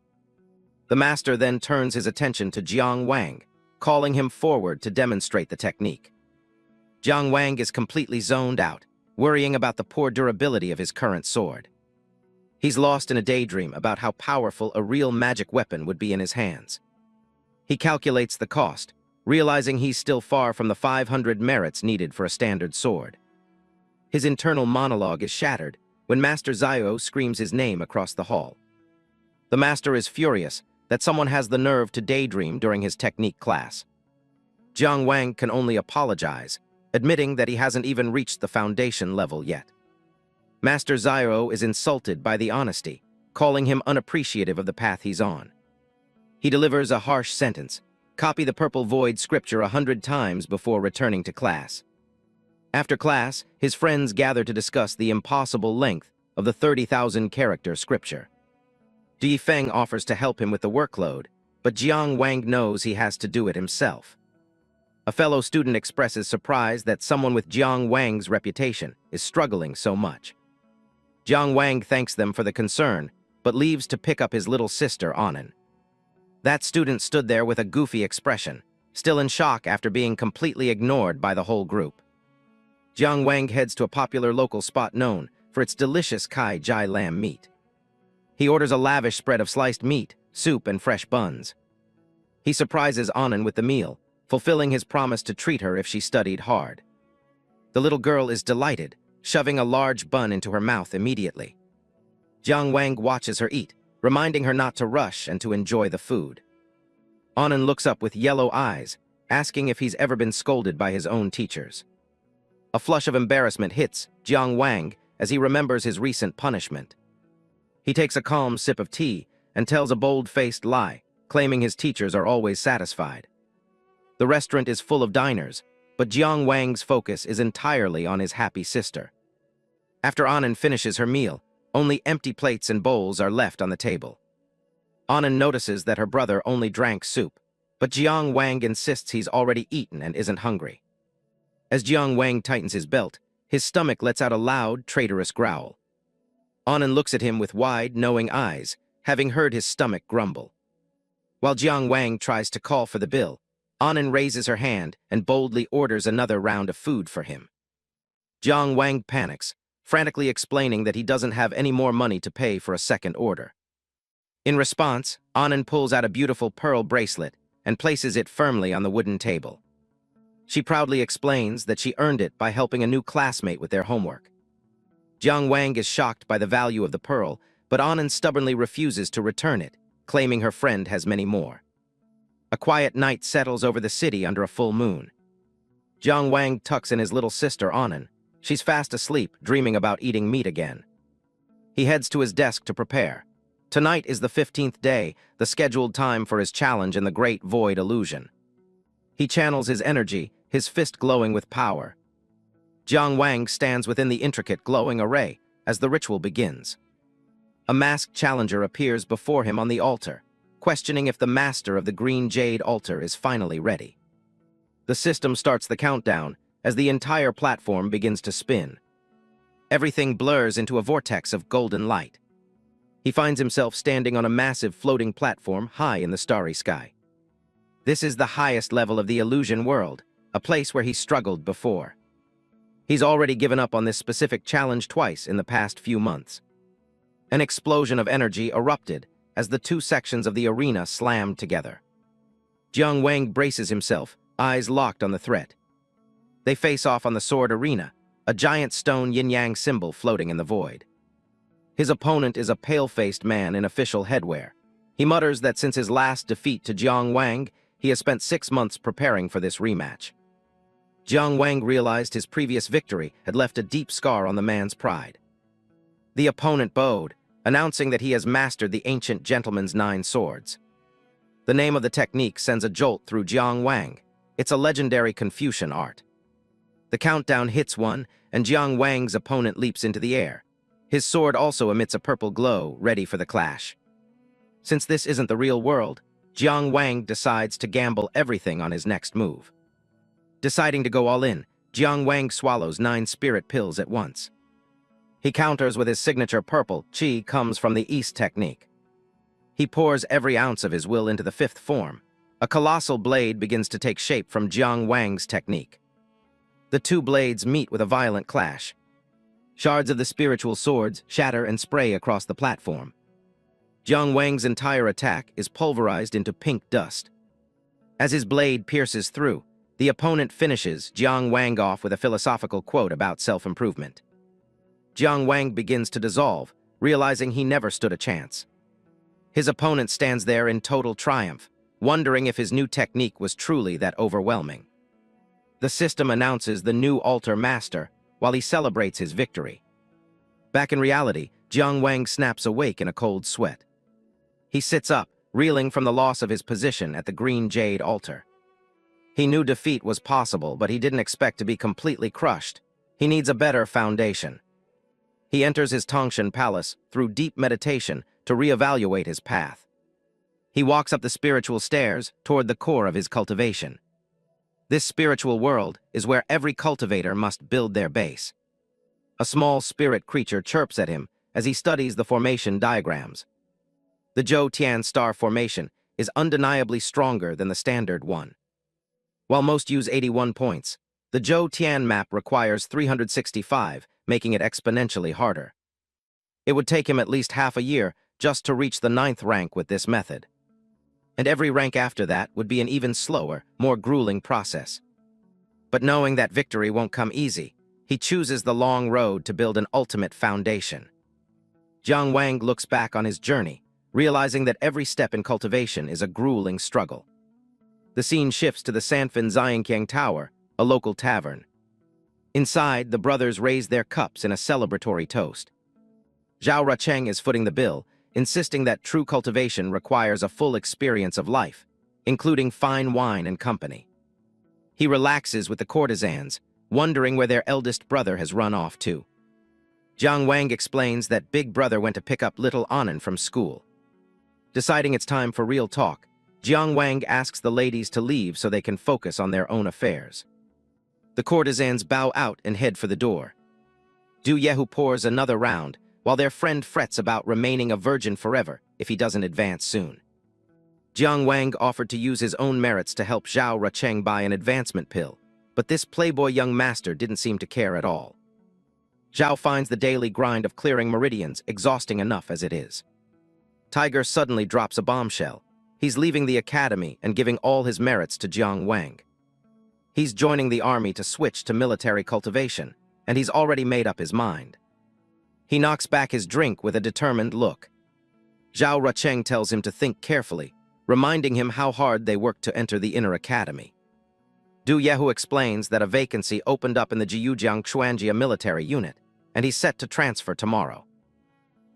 The master then turns his attention to Jiang Wang, calling him forward to demonstrate the technique. Jiang Wang is completely zoned out, worrying about the poor durability of his current sword. He's lost in a daydream about how powerful a real magic weapon would be in his hands. He calculates the cost, realizing he's still far from the 500 merits needed for a standard sword. His internal monologue is shattered when Master Xiao screams his name across the hall. The master is furious that someone has the nerve to daydream during his technique class. Jiang Wang can only apologize, admitting that he hasn't even reached the foundation level yet. Master Xiao is insulted by the honesty, calling him unappreciative of the path he's on. He delivers a harsh sentence, copy the Purple Void scripture 100 times before returning to class. After class, his friends gather to discuss the impossible length of the 30,000 character scripture. Di Feng offers to help him with the workload, but Jiang Wang knows he has to do it himself. A fellow student expresses surprise that someone with Jiang Wang's reputation is struggling so much. Jiang Wang thanks them for the concern, but leaves to pick up his little sister, Annan. That student stood there with a goofy expression, still in shock after being completely ignored by the whole group. Jiang Wang heads to a popular local spot known for its delicious Kai Jai lamb meat. He orders a lavish spread of sliced meat, soup, and fresh buns. He surprises Annan with the meal, fulfilling his promise to treat her if she studied hard. The little girl is delighted, shoving a large bun into her mouth immediately. Jiang Wang watches her eat, reminding her not to rush and to enjoy the food. Annan looks up with yellow eyes, asking if he's ever been scolded by his own teachers. A flush of embarrassment hits Jiang Wang as he remembers his recent punishment. He takes a calm sip of tea and tells a bold-faced lie, claiming his teachers are always satisfied. The restaurant is full of diners, but Jiang Wang's focus is entirely on his happy sister. After Annan finishes her meal, only empty plates and bowls are left on the table. Annan notices that her brother only drank soup, but Jiang Wang insists he's already eaten and isn't hungry. As Jiang Wang tightens his belt, his stomach lets out a loud, traitorous growl. Annan looks at him with wide, knowing eyes, having heard his stomach grumble. While Jiang Wang tries to call for the bill, Annan raises her hand and boldly orders another round of food for him. Jiang Wang panics, frantically explaining that he doesn't have any more money to pay for a second order. In response, Annan pulls out a beautiful pearl bracelet and places it firmly on the wooden table. She proudly explains that she earned it by helping a new classmate with their homework. Jiang Wang is shocked by the value of the pearl, but Annan stubbornly refuses to return it, claiming her friend has many more. A quiet night settles over the city under a full moon. Jiang Wang tucks in his little sister Annan. She's fast asleep, dreaming about eating meat again. He heads to his desk to prepare. Tonight is the 15th day, the scheduled time for his challenge in the Great Void Illusion. He channels his energy, his fist glowing with power. Jiang Wang stands within the intricate glowing array as the ritual begins. A masked challenger appears before him on the altar, questioning if the master of the green jade altar is finally ready. The system starts the countdown as the entire platform begins to spin. Everything blurs into a vortex of golden light. He finds himself standing on a massive floating platform high in the starry sky. This is the highest level of the illusion world, a place where he struggled before. He's already given up on this specific challenge twice in the past few months. An explosion of energy erupted as the two sections of the arena slammed together. Jiang Wang braces himself, eyes locked on the threat. They face off on the sword arena, a giant stone yin-yang symbol floating in the void. His opponent is a pale-faced man in official headwear. He mutters that since his last defeat to Jiang Wang, he has spent 6 months preparing for this rematch. Jiang Wang realized his previous victory had left a deep scar on the man's pride. The opponent bowed, announcing that he has mastered the ancient gentleman's 9 swords. The name of the technique sends a jolt through Jiang Wang. It's a legendary Confucian art. The countdown hits 1, and Jiang Wang's opponent leaps into the air. His sword also emits a purple glow, ready for the clash. Since this isn't the real world, Jiang Wang decides to gamble everything on his next move. Deciding to go all in, Jiang Wang swallows 9 spirit pills at once. He counters with his signature purple, Qi comes from the East technique. He pours every ounce of his will into the 5th form. A colossal blade begins to take shape from Jiang Wang's technique. The two blades meet with a violent clash. Shards of the spiritual swords shatter and spray across the platform. Jiang Wang's entire attack is pulverized into pink dust. As his blade pierces through, the opponent finishes Jiang Wang off with a philosophical quote about self-improvement. Jiang Wang begins to dissolve, realizing he never stood a chance. His opponent stands there in total triumph, wondering if his new technique was truly that overwhelming. The system announces the new altar master while he celebrates his victory. Back in reality, Jiang Wang snaps awake in a cold sweat. He sits up, reeling from the loss of his position at the green jade altar. He knew defeat was possible, but he didn't expect to be completely crushed. He needs a better foundation. He enters his Tongshan palace through deep meditation to reevaluate his path. He walks up the spiritual stairs toward the core of his cultivation. This spiritual world is where every cultivator must build their base. A small spirit creature chirps at him as he studies the formation diagrams. The Zhou Tian star formation is undeniably stronger than the standard one. While most use 81 points, the Zhou Tian map requires 365, making it exponentially harder. It would take him at least half a year just to reach the 9th rank with this method. And every rank after that would be an even slower, more grueling process. But knowing that victory won't come easy, he chooses the long road to build an ultimate foundation. Jiang Wang looks back on his journey, realizing that every step in cultivation is a grueling struggle. The scene shifts to the Sanfin Zhangqiang Tower, a local tavern. Inside, the brothers raise their cups in a celebratory toast. Zhao Rucheng is footing the bill, insisting that true cultivation requires a full experience of life, including fine wine and company. He relaxes with the courtesans, wondering where their eldest brother has run off to. Jiang Wang explains that Big Brother went to pick up little Annan from school. Deciding it's time for real talk, Jiang Wang asks the ladies to leave so they can focus on their own affairs. The courtesans bow out and head for the door. Du Yehu pours another round, while their friend frets about remaining a virgin forever if he doesn't advance soon. Jiang Wang offered to use his own merits to help Zhao Rucheng buy an advancement pill, but this playboy young master didn't seem to care at all. Zhao finds the daily grind of clearing meridians exhausting enough as it is. Tiger suddenly drops a bombshell. He's leaving the academy and giving all his merits to Jiang Wang. He's joining the army to switch to military cultivation, and he's already made up his mind. He knocks back his drink with a determined look. Zhao Rucheng tells him to think carefully, reminding him how hard they worked to enter the inner academy. Du Yehu explains that a vacancy opened up in the Jiujiang Xuanjia military unit, and he's set to transfer tomorrow.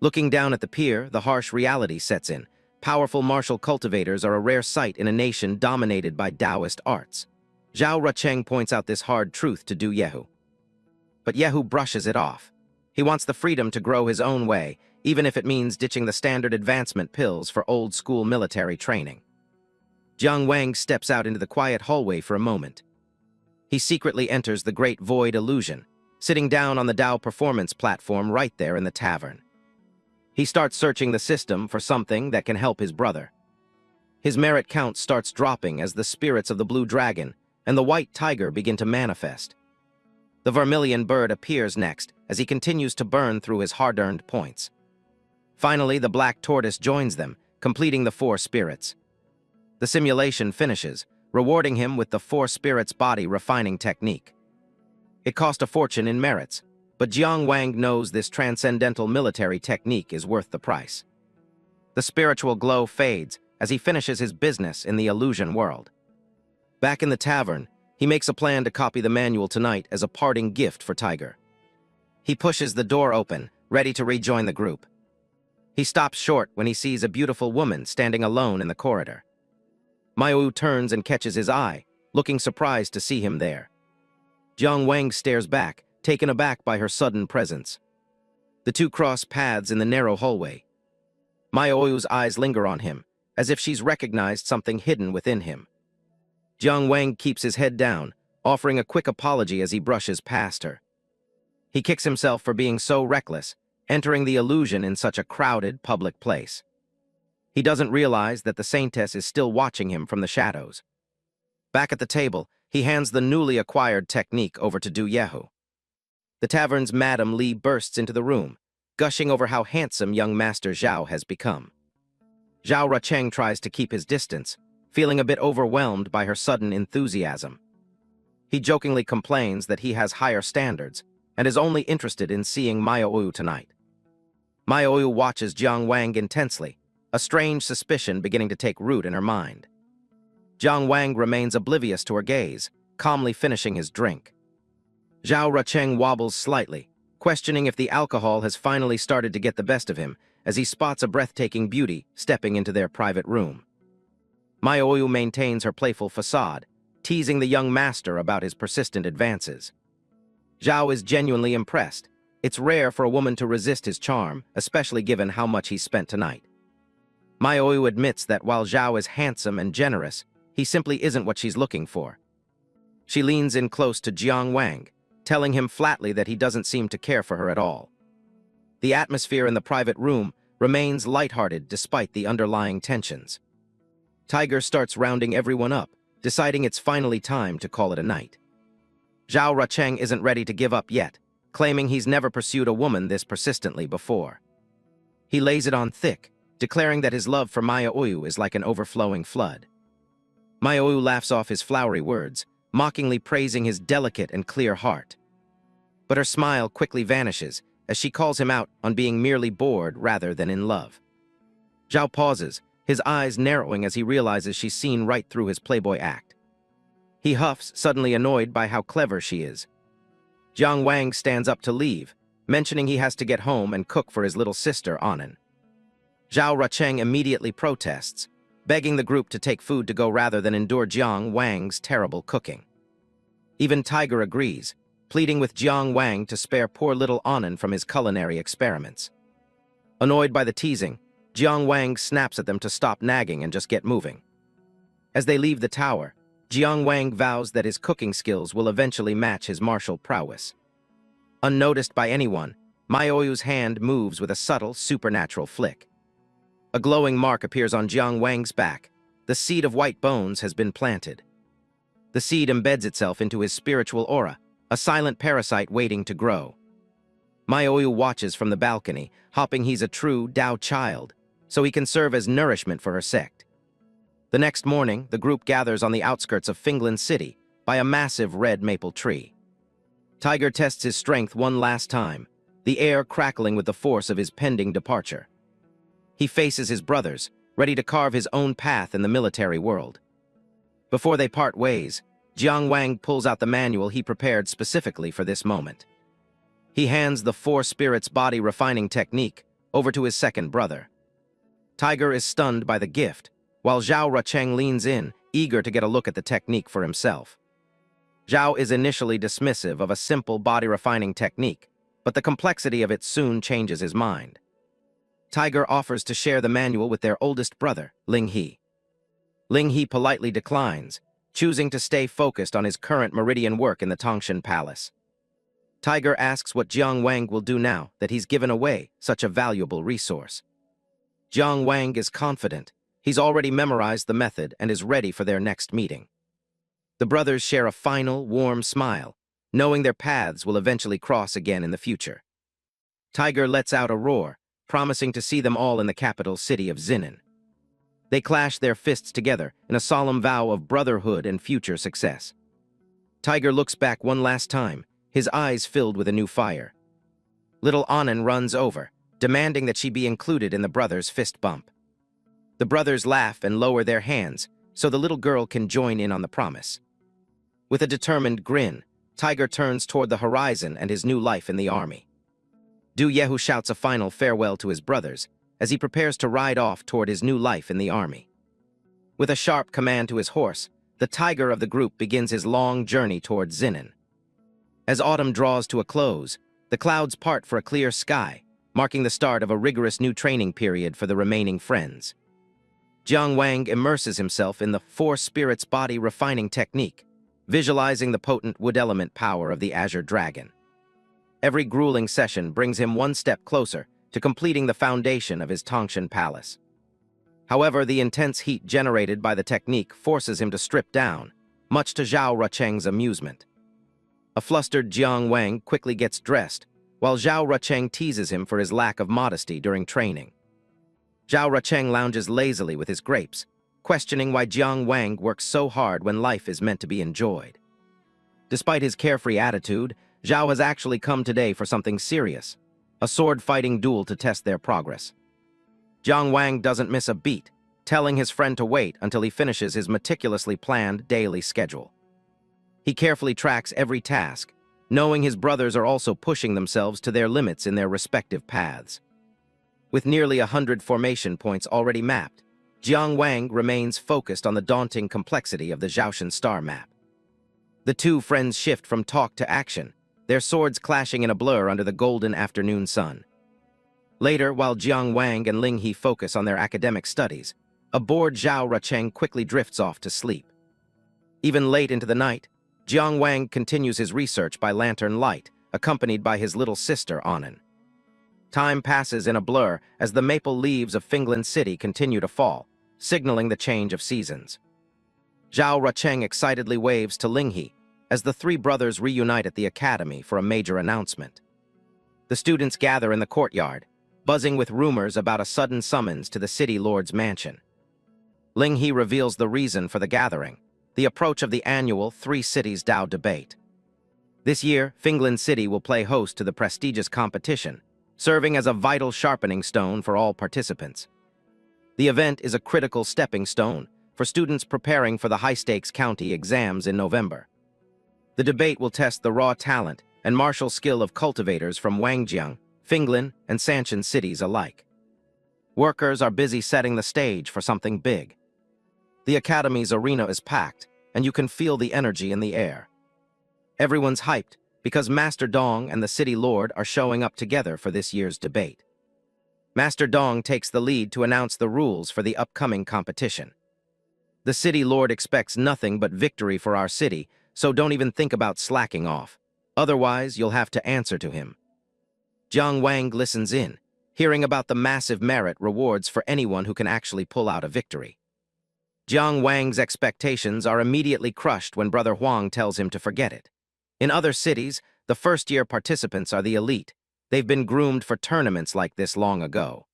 Looking down at the pier, the harsh reality sets in. Powerful martial cultivators are a rare sight in a nation dominated by Taoist arts. Zhao Rucheng points out this hard truth to Du Yehu. But Yehu brushes it off. He wants the freedom to grow his own way, even if it means ditching the standard advancement pills for old-school military training. Jiang Wang steps out into the quiet hallway for a moment. He secretly enters the Great Void Illusion, sitting down on the Dao performance platform right there in the tavern. He starts searching the system for something that can help his brother. His merit count starts dropping as the spirits of the Blue Dragon and the White Tiger begin to manifest. The Vermilion Bird appears next as he continues to burn through his hard-earned points. Finally, the Black Tortoise joins them, completing the 4 spirits. The simulation finishes, rewarding him with the 4 spirits body refining technique. It cost a fortune in merits, but Jiang Wang knows this transcendental military technique is worth the price. The spiritual glow fades as he finishes his business in the illusion world. Back in the tavern, he makes a plan to copy the manual tonight as a parting gift for Tiger. He pushes the door open, ready to rejoin the group. He stops short when he sees a beautiful woman standing alone in the corridor. Mayu turns and catches his eye, looking surprised to see him there. Jiang Wang stares back, taken aback by her sudden presence. The two cross paths in the narrow hallway. Mayu's eyes linger on him, as if she's recognized something hidden within him. Jiang Wang keeps his head down, offering a quick apology as he brushes past her. He kicks himself for being so reckless, entering the illusion in such a crowded public place. He doesn't realize that the Saintess is still watching him from the shadows. Back at the table, he hands the newly acquired technique over to Du Yehu. The tavern's Madame Li bursts into the room, gushing over how handsome young Master Zhao has become. Zhao Rucheng tries to keep his distance, feeling a bit overwhelmed by her sudden enthusiasm. He jokingly complains that he has higher standards and is only interested in seeing Mayu tonight. Mayu watches Jiang Wang intensely, a strange suspicion beginning to take root in her mind. Jiang Wang remains oblivious to her gaze, calmly finishing his drink. Zhao Rucheng wobbles slightly, questioning if the alcohol has finally started to get the best of him as he spots a breathtaking beauty stepping into their private room. Mayu maintains her playful facade, teasing the young master about his persistent advances. Zhao is genuinely impressed. It's rare for a woman to resist his charm, especially given how much he spent tonight. Mayu admits that while Zhao is handsome and generous, he simply isn't what she's looking for. She leans in close to Jiang Wang, telling him flatly that he doesn't seem to care for her at all. The atmosphere in the private room remains lighthearted despite the underlying tensions. Tiger starts rounding everyone up, deciding it's finally time to call it a night. Zhao Rucheng isn't ready to give up yet, claiming he's never pursued a woman this persistently before. He lays it on thick, declaring that his love for Mayu is like an overflowing flood. Mayu laughs off his flowery words, mockingly praising his delicate and clear heart. But her smile quickly vanishes as she calls him out on being merely bored rather than in love. Zhao pauses, his eyes narrowing as he realizes she's seen right through his playboy act. He huffs, suddenly annoyed by how clever she is. Jiang Wang stands up to leave, mentioning he has to get home and cook for his little sister, Anan. Zhao Rucheng immediately protests, begging the group to take food to go rather than endure Jiang Wang's terrible cooking. Even Tiger agrees, pleading with Jiang Wang to spare poor little Anan from his culinary experiments. Annoyed by the teasing, Jiang Wang snaps at them to stop nagging and just get moving. As they leave the tower, Jiang Wang vows that his cooking skills will eventually match his martial prowess. Unnoticed by anyone, Mayu's hand moves with a subtle, supernatural flick. A glowing mark appears on Jiang Wang's back, the seed of white bones has been planted. The seed embeds itself into his spiritual aura, a silent parasite waiting to grow. Maioyu watches from the balcony, hoping he's a true Dao child, so he can serve as nourishment for her sect. The next morning, the group gathers on the outskirts of Finglin City by a massive red maple tree. Tiger tests his strength one last time, the air crackling with the force of his pending departure. He faces his brothers, ready to carve his own path in the military world. Before they part ways, Jiang Wang pulls out the manual he prepared specifically for this moment. He hands the Four Spirits Body Refining Technique over to his second brother. Tiger is stunned by the gift, while Zhao Rucheng leans in, eager to get a look at the technique for himself. Zhao is initially dismissive of a simple body refining technique, but the complexity of it soon changes his mind. Tiger offers to share the manual with their oldest brother, Ling He. Ling He politely declines, choosing to stay focused on his current meridian work in the Tongshan Palace. Tiger asks what Jiang Wang will do now that he's given away such a valuable resource. Jiang Wang is confident. He's already memorized the method and is ready for their next meeting. The brothers share a final, warm smile, knowing their paths will eventually cross again in the future. Tiger lets out a roar, promising to see them all in the capital city of Xinan. They clash their fists together in a solemn vow of brotherhood and future success. Tiger looks back one last time, his eyes filled with a new fire. Little Annan runs over, demanding that she be included in the brothers' fist bump. The brothers laugh and lower their hands, so the little girl can join in on the promise. With a determined grin, Tiger turns toward the horizon and his new life in the army. Du Yehu shouts a final farewell to his brothers as he prepares to ride off toward his new life in the army. With a sharp command to his horse, the tiger of the group begins his long journey toward Xinan. As autumn draws to a close, the clouds part for a clear sky, marking the start of a rigorous new training period for the remaining friends. Jiang Wang immerses himself in the Four Spirits Body Refining Technique, visualizing the potent wood element power of the Azure Dragon. Every grueling session brings him one step closer to completing the foundation of his Tongshan Palace. However, the intense heat generated by the technique forces him to strip down, much to Zhao Rucheng's amusement. A flustered Jiang Wang quickly gets dressed, while Zhao Rucheng teases him for his lack of modesty during training. Zhao Rucheng lounges lazily with his grapes, questioning why Jiang Wang works so hard when life is meant to be enjoyed. Despite his carefree attitude, Zhao has actually come today for something serious, a sword-fighting duel to test their progress. Jiang Wang doesn't miss a beat, telling his friend to wait until he finishes his meticulously planned daily schedule. He carefully tracks every task, knowing his brothers are also pushing themselves to their limits in their respective paths. With nearly 100 formation points already mapped, Jiang Wang remains focused on the daunting complexity of the Zhaoshan star map. The two friends shift from talk to action, their swords clashing in a blur under the golden afternoon sun. Later, while Jiang Wang and Ling He focus on their academic studies, a bored Zhao Rucheng quickly drifts off to sleep. Even late into the night, Jiang Wang continues his research by lantern light, accompanied by his little sister Annan. Time passes in a blur as the maple leaves of Finglin City continue to fall, signaling the change of seasons. Zhao Rucheng excitedly waves to Ling He as the three brothers reunite at the academy for a major announcement. The students gather in the courtyard, buzzing with rumors about a sudden summons to the city lord's mansion. Ling He reveals the reason for the gathering, the approach of the annual Three Cities Dao debate. This year, Finglin City will play host to the prestigious competition, serving as a vital sharpening stone for all participants. The event is a critical stepping stone for students preparing for the high-stakes county exams in November. The debate will test the raw talent and martial skill of cultivators from Wangjiang, Finglin, and Sanshan cities alike. Workers are busy setting the stage for something big. The academy's arena is packed, and you can feel the energy in the air. Everyone's hyped because Master Dong and the city lord are showing up together for this year's debate. Master Dong takes the lead to announce the rules for the upcoming competition. The city lord expects nothing but victory for our city, so don't even think about slacking off. Otherwise, you'll have to answer to him. Jiang Wang listens in, hearing about the massive merit rewards for anyone who can actually pull out a victory. Jiang Wang's expectations are immediately crushed when Brother Huang tells him to forget it. In other cities, the first-year participants are the elite. They've been groomed for tournaments like this long ago.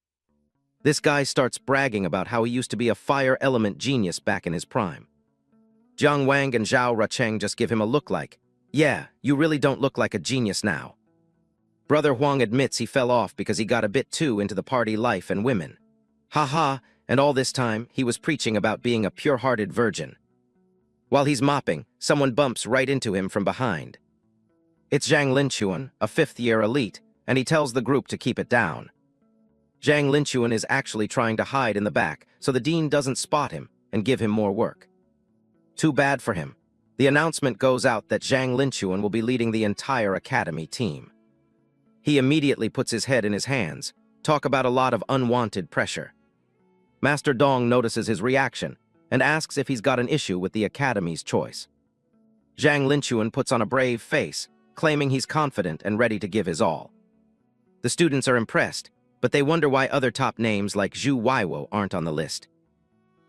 This guy starts bragging about how he used to be a fire element genius back in his prime. Jiang Wang and Zhao Rucheng just give him a look like, "Yeah, you really don't look like a genius now." Brother Huang admits he fell off because he got a bit too into the party life and women. Haha, and all this time, he was preaching about being a pure-hearted virgin. While he's mopping, someone bumps right into him from behind. It's Zhang Linquan, a fifth-year elite, and he tells the group to keep it down. Zhang Linquan is actually trying to hide in the back so the dean doesn't spot him and give him more work. Too bad for him. The announcement goes out that Zhang Linquan will be leading the entire academy team. He immediately puts his head in his hands. Talk about a lot of unwanted pressure. Master Dong notices his reaction and asks if he's got an issue with the academy's choice. Zhang Linquan puts on a brave face, claiming he's confident and ready to give his all. The students are impressed, but they wonder why other top names like Zhu Weiwo aren't on the list.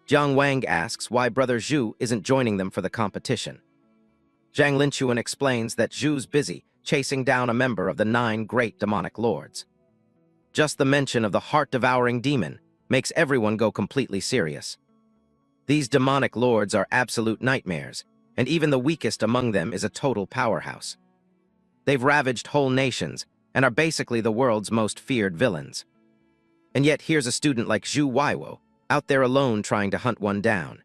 Jiang Wang asks why Brother Zhu isn't joining them for the competition. Zhang Linquan explains that Zhu's busy chasing down a member of the 9 great demonic lords. Just the mention of the heart-devouring demon makes everyone go completely serious. These demonic lords are absolute nightmares, and even the weakest among them is a total powerhouse. They've ravaged whole nations and are basically the world's most feared villains. And yet here's a student like Zhu Weiwo, out there alone trying to hunt one down.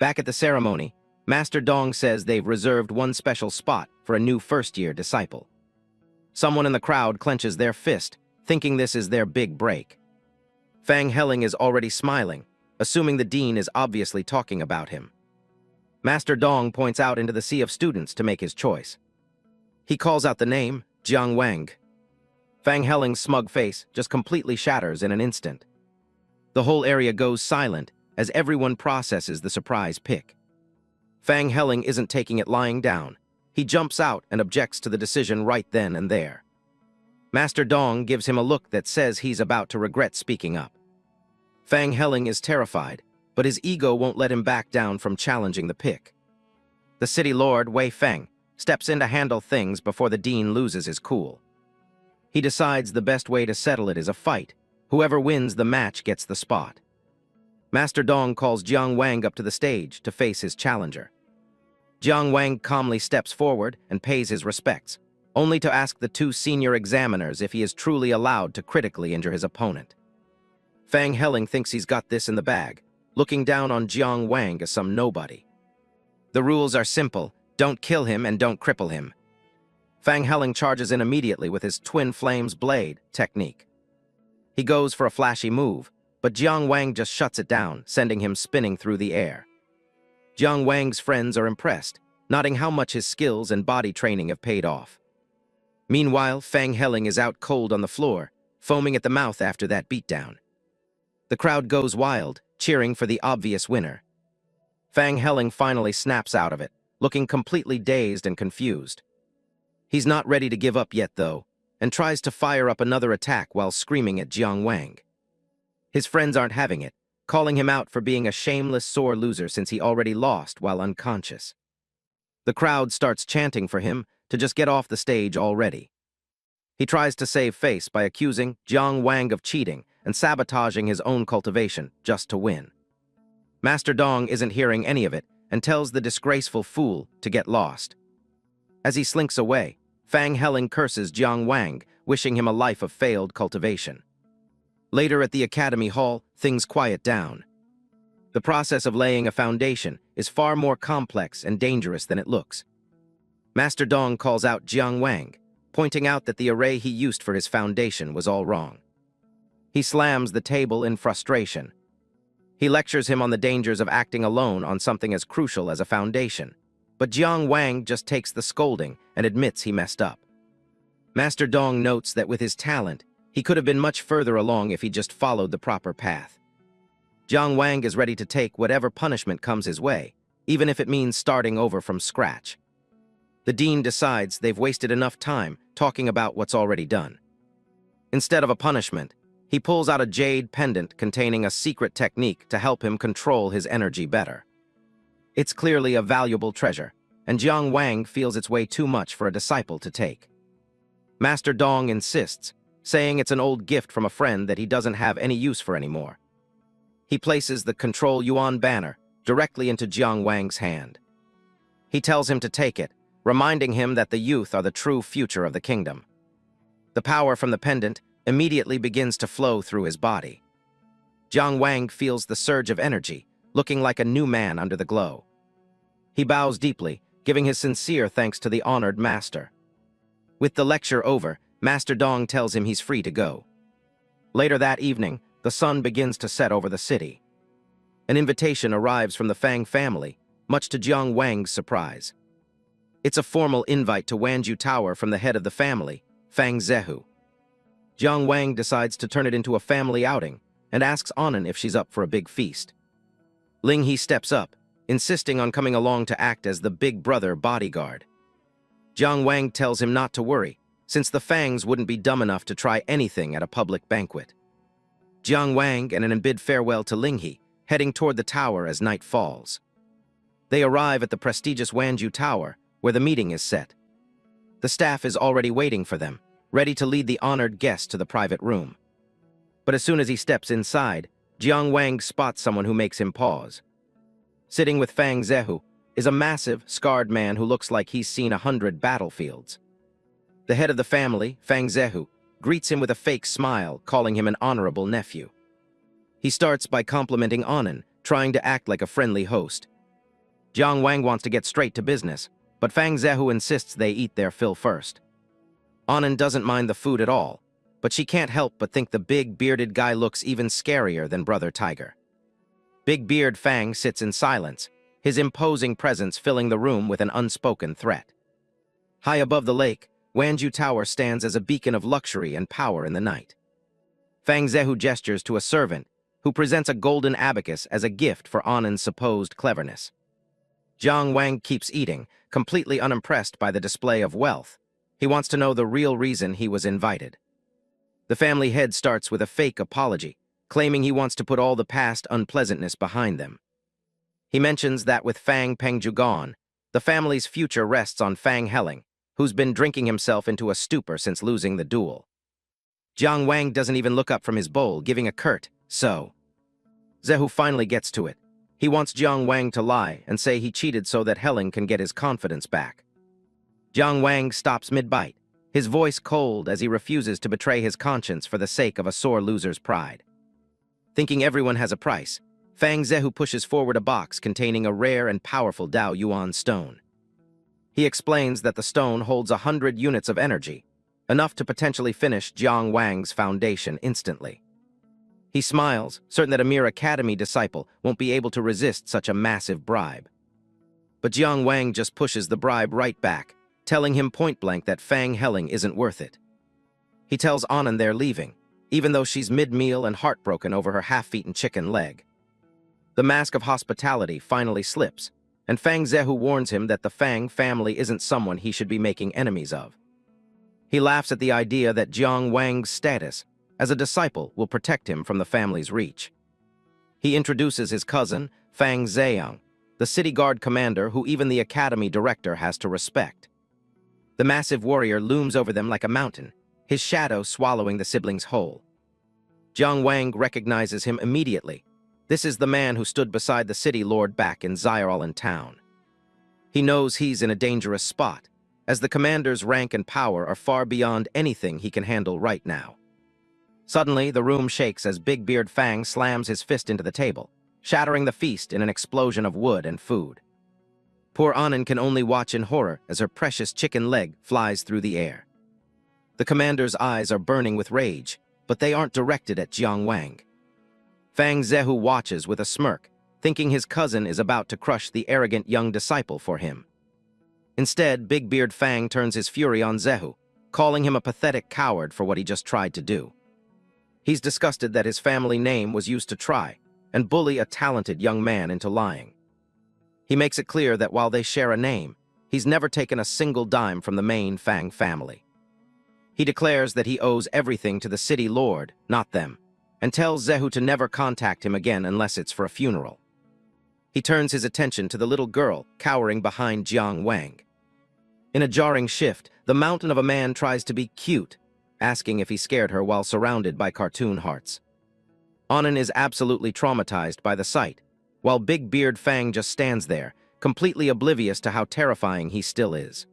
Back at the ceremony, Master Dong says they've reserved one special spot for a new first-year disciple. Someone in the crowd clenches their fist, thinking this is their big break. Fang Helling is already smiling, assuming the dean is obviously talking about him. Master Dong points out into the sea of students to make his choice. He calls out the name, Jiang Wang. Fang Helling's smug face just completely shatters in an instant. The whole area goes silent as everyone processes the surprise pick. Fang Helling isn't taking it lying down. He jumps out and objects to the decision right then and there. Master Dong gives him a look that says he's about to regret speaking up. Fang Helling is terrified, but his ego won't let him back down from challenging the pick. The city lord, Wei Feng, steps in to handle things before the dean loses his cool. He decides the best way to settle it is a fight. Whoever wins the match gets the spot. Master Dong calls Jiang Wang up to the stage to face his challenger. Jiang Wang calmly steps forward and pays his respects, only to ask the 2 senior examiners if he is truly allowed to critically injure his opponent. Fang Helling thinks he's got this in the bag, looking down on Jiang Wang as some nobody. The rules are simple: don't kill him and don't cripple him. Fang Helling charges in immediately with his Twin Flames Blade technique. He goes for a flashy move, but Jiang Wang just shuts it down, sending him spinning through the air. Jiang Wang's friends are impressed, noting how much his skills and body training have paid off. Meanwhile, Fang Helling is out cold on the floor, foaming at the mouth after that beatdown. The crowd goes wild, cheering for the obvious winner. Fang Helling finally snaps out of it, looking completely dazed and confused. He's not ready to give up yet, though, and tries to fire up another attack while screaming at Jiang Wang. His friends aren't having it, calling him out for being a shameless sore loser since he already lost while unconscious. The crowd starts chanting for him to just get off the stage already. He tries to save face by accusing Jiang Wang of cheating and sabotaging his own cultivation just to win. Master Dong isn't hearing any of it and tells the disgraceful fool to get lost. As he slinks away, Fang Helling curses Jiang Wang, wishing him a life of failed cultivation. Later at the Academy Hall, things quiet down. The process of laying a foundation is far more complex and dangerous than it looks. Master Dong calls out Jiang Wang, pointing out that the array he used for his foundation was all wrong. He slams the table in frustration. He lectures him on the dangers of acting alone on something as crucial as a foundation, but Jiang Wang just takes the scolding and admits he messed up. Master Dong notes that with his talent, he could have been much further along if he just followed the proper path. Jiang Wang is ready to take whatever punishment comes his way, even if it means starting over from scratch. The dean decides they've wasted enough time talking about what's already done. Instead of a punishment, He pulls out a jade pendant containing a secret technique to help him control his energy better. It's clearly a valuable treasure, and Jiang Wang feels it's way too much for a disciple to take. Master Dong insists, saying it's an old gift from a friend that he doesn't have any use for anymore. He places the Control Yuan banner directly into Jiang Wang's hand. He tells him to take it, reminding him that the youth are the true future of the kingdom. The power from the pendant immediately begins to flow through his body. Jiang Wang feels the surge of energy, looking like a new man under the glow. He bows deeply, giving his sincere thanks to the honored master. With the lecture over, Master Dong tells him he's free to go. Later that evening, the sun begins to set over the city. An invitation arrives from the Fang family, much to Jiang Wang's surprise. It's a formal invite to Wanju Tower from the head of the family, Fang Zehu. Jiang Wang decides to turn it into a family outing and asks Annan if she's up for a big feast. Ling He steps up, insisting on coming along to act as the big brother bodyguard. Jiang Wang tells him not to worry, since the Fangs wouldn't be dumb enough to try anything at a public banquet. Jiang Wang and an bid farewell to Ling He, heading toward the tower as night falls. They arrive at the prestigious Wanju Tower, where the meeting is set. The staff is already waiting for them, ready to lead the honored guest to the private room. But as soon as he steps inside, Jiang Wang spots someone who makes him pause. Sitting with Fang Zehu is a massive, scarred man who looks like he's seen 100 battlefields. The head of the family, Fang Zehu, greets him with a fake smile, calling him an honorable nephew. He starts by complimenting Annan, trying to act like a friendly host. Jiang Wang wants to get straight to business, but Fang Zehu insists they eat their fill first. Annan doesn't mind the food at all, but she can't help but think the big, bearded guy looks even scarier than Brother Tiger. Big Beard Fang sits in silence, his imposing presence filling the room with an unspoken threat. High above the lake, Wanju Tower stands as a beacon of luxury and power in the night. Fang Zehu gestures to a servant, who presents a golden abacus as a gift for Annan's supposed cleverness. Jiang Wang keeps eating, completely unimpressed by the display of wealth. He wants to know the real reason he was invited. The family head starts with a fake apology, claiming he wants to put all the past unpleasantness behind them. He mentions that with Fang Pengju gone, the family's future rests on Fang Helling, who's been drinking himself into a stupor since losing the duel. Jiang Wang doesn't even look up from his bowl, giving a curt, "So." Zehu finally gets to it. He wants Jiang Wang to lie and say he cheated so that Helling can get his confidence back. Jiang Wang stops mid-bite, his voice cold as he refuses to betray his conscience for the sake of a sore loser's pride. Thinking everyone has a price, Fang Zehu pushes forward a box containing a rare and powerful Dao Yuan stone. He explains that the stone holds 100 units of energy, enough to potentially finish Jiang Wang's foundation instantly. He smiles, certain that a mere academy disciple won't be able to resist such a massive bribe. But Jiang Wang just pushes the bribe right back, telling him point-blank that Fang Helling isn't worth it. He tells Annan they're leaving, even though she's mid-meal and heartbroken over her half-eaten chicken leg. The mask of hospitality finally slips, and Fang Zehu warns him that the Fang family isn't someone he should be making enemies of. He laughs at the idea that Jiang Wang's status as a disciple will protect him from the family's reach. He introduces his cousin, Fang Zheang, the city guard commander who even the academy director has to respect. The massive warrior looms over them like a mountain, his shadow swallowing the siblings whole. Jiang Wang recognizes him immediately. This is the man who stood beside the city lord back in Xiaolan town. He knows he's in a dangerous spot, as the commander's rank and power are far beyond anything he can handle right now. Suddenly, the room shakes as Big Beard Fang slams his fist into the table, shattering the feast in an explosion of wood and food. Poor Annan can only watch in horror as her precious chicken leg flies through the air. The commander's eyes are burning with rage, but they aren't directed at Jiang Wang. Fang Zehu watches with a smirk, thinking his cousin is about to crush the arrogant young disciple for him. Instead, Big Beard Fang turns his fury on Zehu, calling him a pathetic coward for what he just tried to do. He's disgusted that his family name was used to try and bully a talented young man into lying. He makes it clear that while they share a name, he's never taken a single dime from the main Fang family. He declares that he owes everything to the city lord, not them, and tells Zehu to never contact him again unless it's for a funeral. He turns his attention to the little girl cowering behind Jiang Wang. In a jarring shift, the mountain of a man tries to be cute, asking if he scared her while surrounded by cartoon hearts. Anan is absolutely traumatized by the sight, while Big Beard Fang just stands there, completely oblivious to how terrifying he still is.